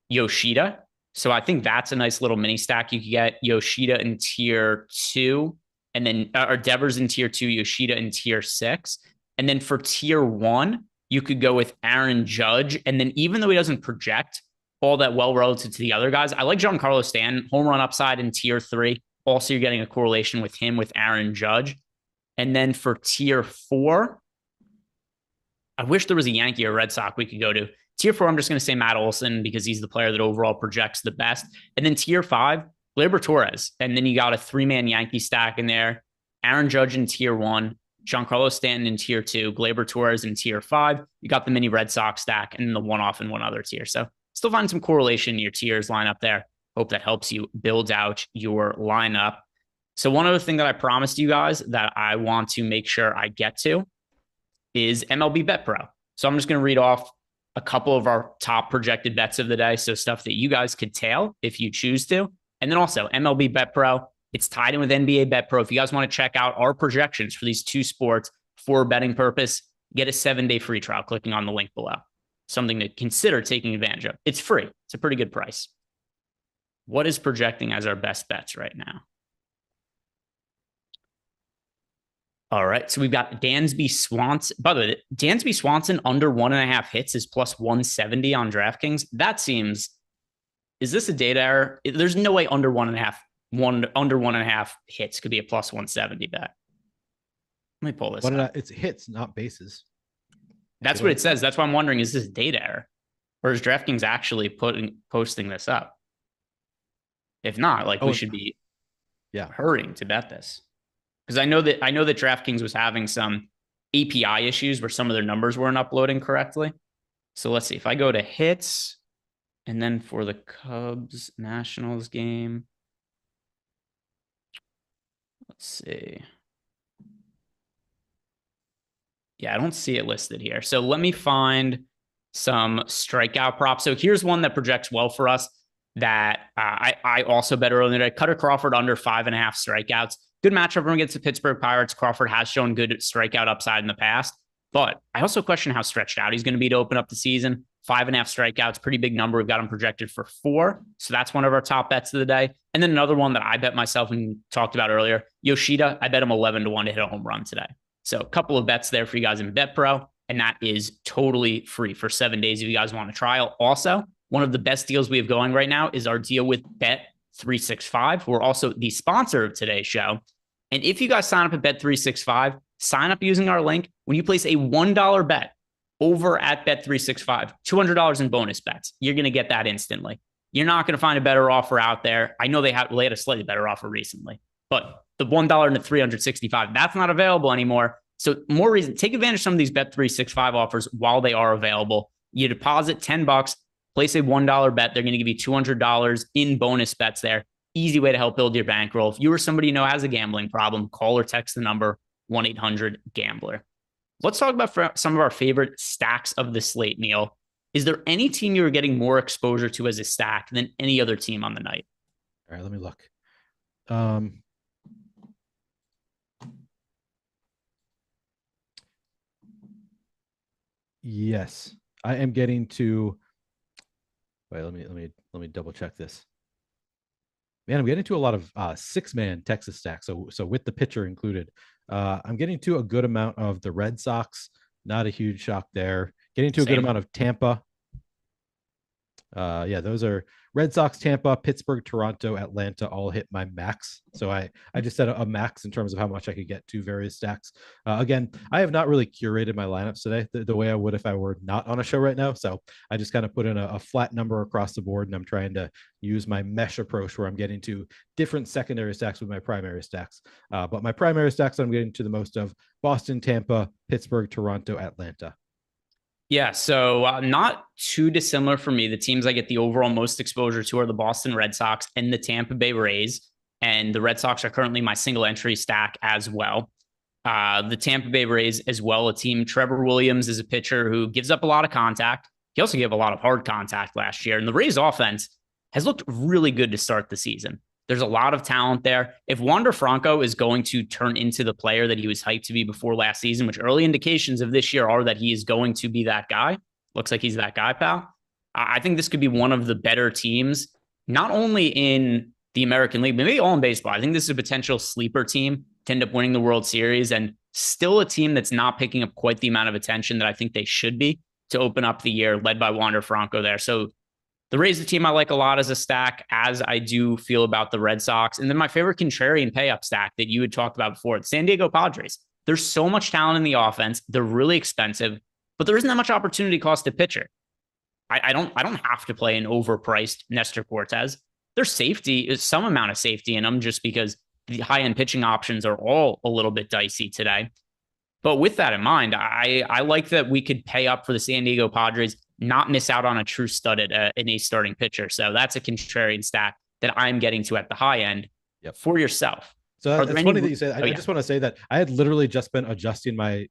Speaker 4: Yoshida. So I think that's a nice little mini stack. You could get Yoshida in tier 2, and then or Devers in tier 2, Yoshida in tier 6. And then for tier 1, you could go with Aaron Judge. And then even though he doesn't project all that well relative to the other guys, I like Giancarlo Stanton, home run upside in tier 3. Also, you're getting a correlation with him with Aaron Judge. And then for tier 4, I wish there was a Yankee or Red Sox we could go to. Tier 4, I'm just going to say Matt Olson because he's the player that overall projects the best. And then tier 5, Gleyber Torres. And then you got a 3-man Yankee stack in there. Aaron Judge in tier 1, Giancarlo Stanton in tier 2, Gleyber Torres in tier 5. You got the mini Red Sox stack and the one-off in one other tier. So still find some correlation in your tiers lineup there. Hope that helps you build out your lineup. So one other thing that I promised you guys that I want to make sure I get to is MLB Bet Pro. So I'm just going to read off a couple of our top projected bets of the day. So stuff that you guys could tail if you choose to. And then also MLB Bet Pro. It's tied in with NBA Bet Pro. If you guys want to check out our projections for these two sports for betting purpose, get a 7-day free trial clicking on the link below. Something to consider taking advantage of. It's free. It's a pretty good price. What is projecting as our best bets right now? All right. So we've got Dansby Swanson. By the way, Dansby Swanson under 1.5 hits is plus 170 on DraftKings. That seems, is this a data error? There's no way under 1.5 hits could be a plus 170 bet. Let me pull this up.
Speaker 5: It's hits, not bases.
Speaker 4: That's what it says. That's why I'm wondering, is this a data error? Or is DraftKings actually posting this up? If not, we should be hurrying to bet this. Because I know that DraftKings was having some API issues where some of their numbers weren't uploading correctly. So let's see. If I go to hits and then for the Cubs Nationals game, let's see. Yeah, I don't see it listed here. So let me find some strikeout props. So here's one that projects well for us that I also bet earlier today. Cutter Crawford under 5.5 strikeouts. Good matchup against the Pittsburgh Pirates. Crawford has shown good strikeout upside in the past, but I also question how stretched out he's going to be to open up the season. 5.5 strikeouts, pretty big number. We've got him projected for 4. So that's one of our top bets of the day. And then another one that I bet myself and talked about earlier, Yoshida, I bet him 11-1 to hit a home run today. So a couple of bets there for you guys in Bet Pro, and that is totally free for 7 days if you guys want to trial. Also, one of the best deals we have going right now is our deal with Bet365. We're also the sponsor of today's show. And if you guys sign up at Bet365, sign up using our link. When you place a $1 bet over at Bet365, $200 in bonus bets, you're going to get that instantly. You're not going to find a better offer out there. I know they had a slightly better offer recently, but the $1 into $365, that's not available anymore. So more reason, take advantage of some of these Bet365 offers while they are available. You deposit $10, place a $1 bet. They're going to give you $200 in bonus bets there. Easy way to help build your bankroll. If you or somebody you know has a gambling problem, call or text the number 1-800-GAMBLER. Let's talk about some of our favorite stacks of the slate, Neil. Is there any team you are getting more exposure to as a stack than any other team on the night?
Speaker 5: All right, let me look. Yes, I am getting to. Wait, let me double check this. Man, I'm getting to a lot of 6-man Texas stacks. So with the pitcher included, I'm getting to a good amount of the Red Sox. Not a huge shock there. Getting to a good amount of Tampa. Those are Red Sox, Tampa, Pittsburgh, Toronto, Atlanta all hit my max. So I just set a max in terms of how much I could get to various stacks. Again, I have not really curated my lineups today the way I would if I were not on a show right now. So I just kind of put in a flat number across the board, and I'm trying to use my mesh approach where I'm getting to different secondary stacks with my primary stacks. But my primary stacks I'm getting to the most of: Boston, Tampa, Pittsburgh, Toronto, Atlanta.
Speaker 4: Yeah, so not too dissimilar for me. The teams I get the overall most exposure to are the Boston Red Sox and the Tampa Bay Rays. And the Red Sox are currently my single entry stack as well. The Tampa Bay Rays as well, a team. Trevor Williams is a pitcher who gives up a lot of contact. He also gave a lot of hard contact last year. And the Rays offense has looked really good to start the season. There's a lot of talent there. If Wander Franco is going to turn into the player that he was hyped to be before last season, which early indications of this year are that he is going to be that guy. Looks like he's that guy, pal. I think this could be one of the better teams, not only in the American League, but maybe all in baseball. I think this is a potential sleeper team to end up winning the World Series, and still a team that's not picking up quite the amount of attention that I think they should be to open up the year, led by Wander Franco there. So the Rays, the team I like a lot as a stack, as I do feel about the Red Sox. And then my favorite contrarian pay-up stack that you had talked about before, the San Diego Padres. There's so much talent in the offense. They're really expensive, but there isn't that much opportunity cost to pitcher. I don't have to play an overpriced Nestor Cortez. There's safety, some amount of safety in them just because the high-end pitching options are all a little bit dicey today. But with that in mind, I like that we could pay up for the San Diego Padres, not miss out on a true stud at an ace starting pitcher. So that's a contrarian stack that I'm getting to at the high end for yourself.
Speaker 5: So it's funny that you say that. I just want to say that I had literally just been adjusting my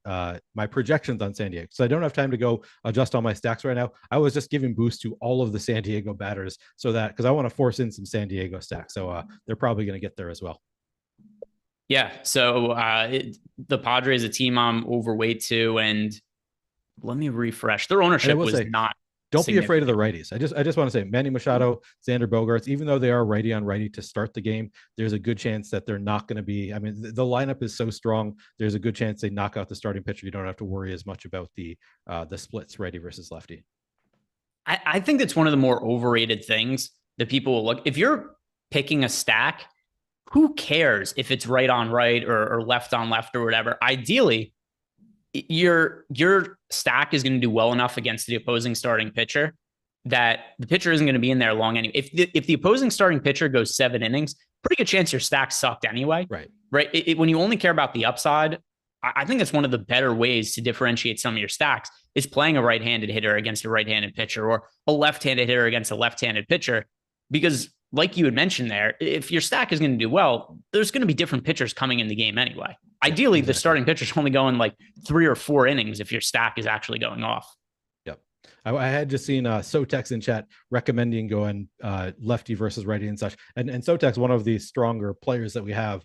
Speaker 5: my projections on San Diego. So I don't have time to go adjust all my stacks right now. I was just giving boost to all of the San Diego batters so that because I want to force in some San Diego stacks. So they're probably going to get there as well.
Speaker 4: Yeah. So the Padres, a team I'm overweight to, and let me refresh. Their ownership was not.
Speaker 5: Don't be afraid of the righties. I just want to say Manny Machado, Xander Bogaerts, even though they are righty on righty to start the game, there's a good chance that they're not going to be. I mean, the lineup is so strong. There's a good chance they knock out the starting pitcher. You don't have to worry as much about the splits righty versus lefty.
Speaker 4: I think that's one of the more overrated things that people will look. If you're picking a stack, who cares if it's right on right or left on left or whatever? Ideally, your stack is going to do well enough against the opposing starting pitcher that the pitcher isn't going to be in there long anyway. If the opposing starting pitcher goes 7 innings, pretty good chance your stack sucked anyway. Right. When you only care about the upside, I think that's one of the better ways to differentiate some of your stacks is playing a right-handed hitter against a right-handed pitcher or a left-handed hitter against a left-handed pitcher. Because like you had mentioned there, if your stack is going to do well, there's going to be different pitchers coming in the game anyway. Ideally, the starting pitcher's only going like 3 or 4 innings if your stack is actually going off.
Speaker 5: Yep. I had just seen Sotex in chat recommending going lefty versus righty and such. And Sotex, one of the stronger players that we have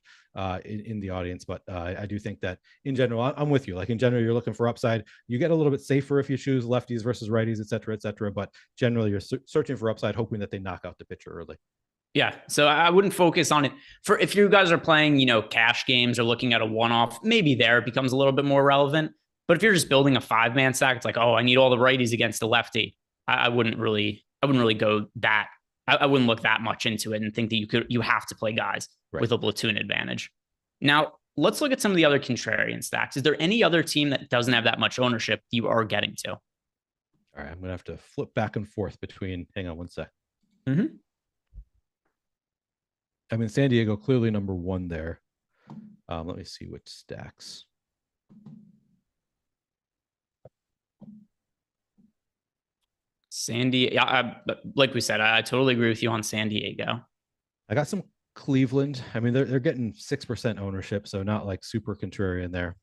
Speaker 5: in the audience. But I do think that in general, I'm with you. Like in general, you're looking for upside. You get a little bit safer if you choose lefties versus righties, et cetera, et cetera. But generally, you're searching for upside, hoping that they knock out the pitcher early.
Speaker 4: Yeah. So I wouldn't focus on it for if you guys are playing, cash games or looking at a one-off, maybe there it becomes a little bit more relevant. But if you're just building a 5-man stack, it's like, oh, I need all the righties against the lefty. I wouldn't really go that. I wouldn't look that much into it and think that you have to play guys with a platoon advantage. Now let's look at some of the other contrarian stacks. Is there any other team that doesn't have that much ownership you are getting to?
Speaker 5: All right. I'm going to have to flip back and forth between, hang on one sec.
Speaker 4: Mm-hmm.
Speaker 5: I mean, San Diego clearly number 1 there. Let me see which stacks.
Speaker 4: San Diego, like we said, I totally agree with you on San Diego.
Speaker 5: I got some Cleveland. I mean, they're getting 6% ownership, so not like super contrarian there,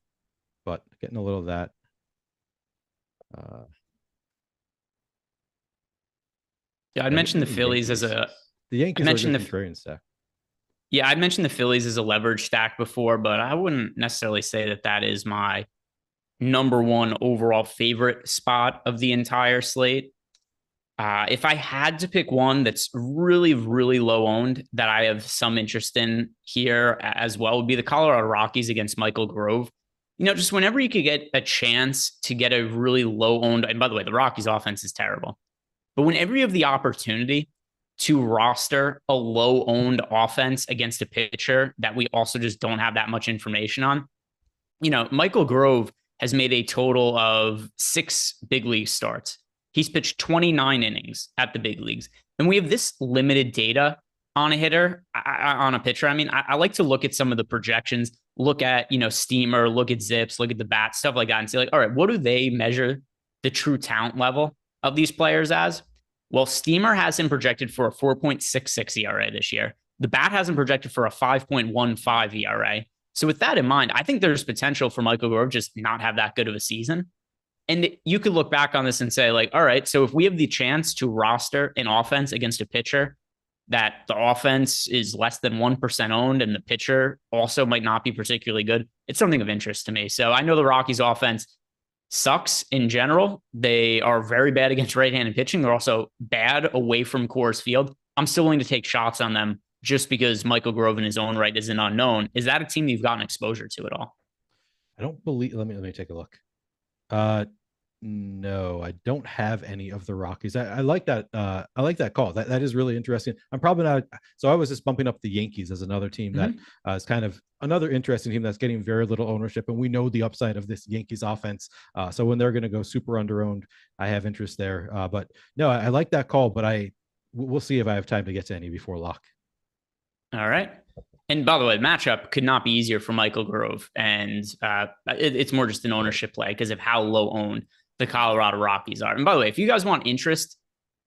Speaker 5: but getting a little of that.
Speaker 4: Yeah, I'd mentioned the Phillies
Speaker 5: Yankees.
Speaker 4: as a.
Speaker 5: The Yankees
Speaker 4: mentioned
Speaker 5: are the contrarian stack.
Speaker 4: Yeah, I'd mentioned the Phillies as a leverage stack before, but I wouldn't necessarily say that is my number 1 overall favorite spot of the entire slate. If I had to pick one that's really, really low owned that I have some interest in here as well would be the Colorado Rockies against Michael Grove. Just whenever you could get a chance to get a really low owned, and by the way, the Rockies offense is terrible, but whenever you have the opportunity to roster a low-owned offense against a pitcher that we also just don't have that much information on. Michael Grove has made a total of 6 big league starts. He's pitched 29 innings at the big leagues. And we have this limited data on a hitter, on a pitcher. I mean, I like to look at some of the projections, look at, Steamer, look at Zips, look at the bat, stuff like that, and say like, all right, what do they measure the true talent level of these players as? Well, Steamer has him projected for a 4.66 ERA this year. The bat has him projected for a 5.15 ERA. So with that in mind, I think there's potential for Michael Grove just not have that good of a season. And you could look back on this and say like, all right, so if we have the chance to roster an offense against a pitcher that the offense is less than 1% owned and the pitcher also might not be particularly good, it's something of interest to me. So I know the Rockies offense sucks in general. They are very bad against right-handed pitching. They're also bad away from Coors Field. I'm still willing to take shots on them just because Michael Grove in his own right is an unknown. Is that a team you've gotten exposure to at all?
Speaker 5: I don't believe. Let me take a look. No, I don't have any of the Rockies. I like that. I like that call. That is really interesting. I'm probably not. So I was just bumping up the Yankees as another team that is kind of another interesting team that's getting very little ownership, and we know the upside of this Yankees offense. So when they're going to go super underowned, I have interest there. But no, I like that call. But we'll see if I have time to get to any before lock.
Speaker 4: All right. And by the way, the matchup could not be easier for Michael Grove, and it's more just an ownership play because of how low owned the Colorado Rockies are. And by the way, if you guys want interest,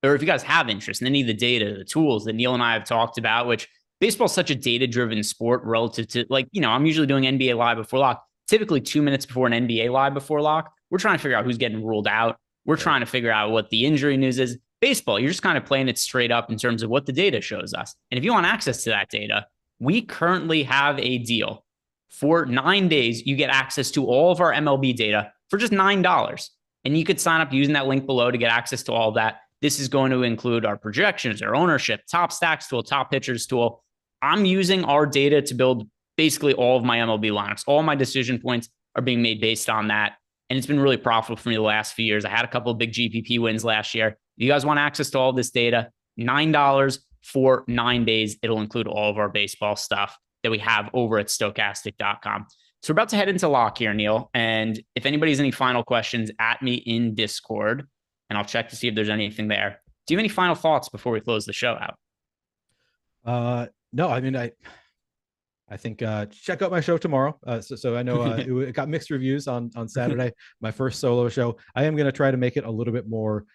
Speaker 4: or if you guys have interest in any of the data, the tools that Neil and I have talked about, which baseball's such a data-driven sport relative to, like, I'm usually doing NBA live before lock. Typically 2 minutes before an NBA live before lock, we're trying to figure out who's getting ruled out. We're trying to figure out what the injury news is. Baseball, you're just kind of playing it straight up in terms of what the data shows us. And if you want access to that data, we currently have a deal. For 9 days, you get access to all of our MLB data for just $9. And you could sign up using that link below to get access to all of that. This is going to include our projections, our ownership, top stacks tool, top pitchers tool. I'm using our data to build basically all of my MLB lineups. All my decision points are being made based on that. And it's been really profitable for me the last few years. I had a couple of big GPP wins last year. If you guys want access to all this data, $9 for 9 days. It'll include all of our baseball stuff that we have over at Stokastic.com. So we're about to head into lock here, Neil. And if anybody has any final questions, at me in Discord, and I'll check to see if there's anything there. Do you have any final thoughts before we close the show out?
Speaker 5: No, I mean, I think check out my show tomorrow. So I know it got mixed reviews on Saturday, my first solo show. I am going to try to make it a little bit more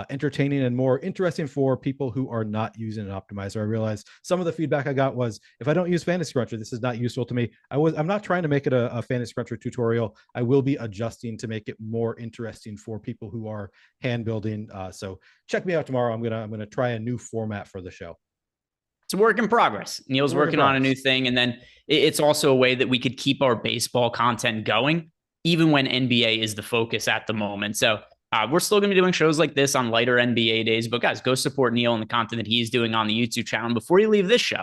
Speaker 5: entertaining and more interesting for people who are not using an optimizer. I realized some of the feedback I got was, if I don't use Fantasy Cruncher, this is not useful to me. I'm not trying to make it a Fantasy Cruncher tutorial. I will be adjusting to make it more interesting for people who are hand building. So check me out tomorrow. I'm gonna try a new format for the show.
Speaker 4: It's a work in progress. Neil's working on a new thing. And then it's also a way that we could keep our baseball content going, even when NBA is the focus at the moment. So we're still going to be doing shows like this on lighter NBA days. But guys, go support Neil and the content that he's doing on the YouTube channel. Before you leave this show,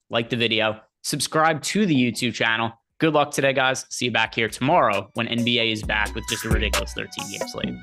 Speaker 4: like the video, subscribe to the YouTube channel. Good luck today, guys. See you back here tomorrow when NBA is back with just a ridiculous 13-game slate.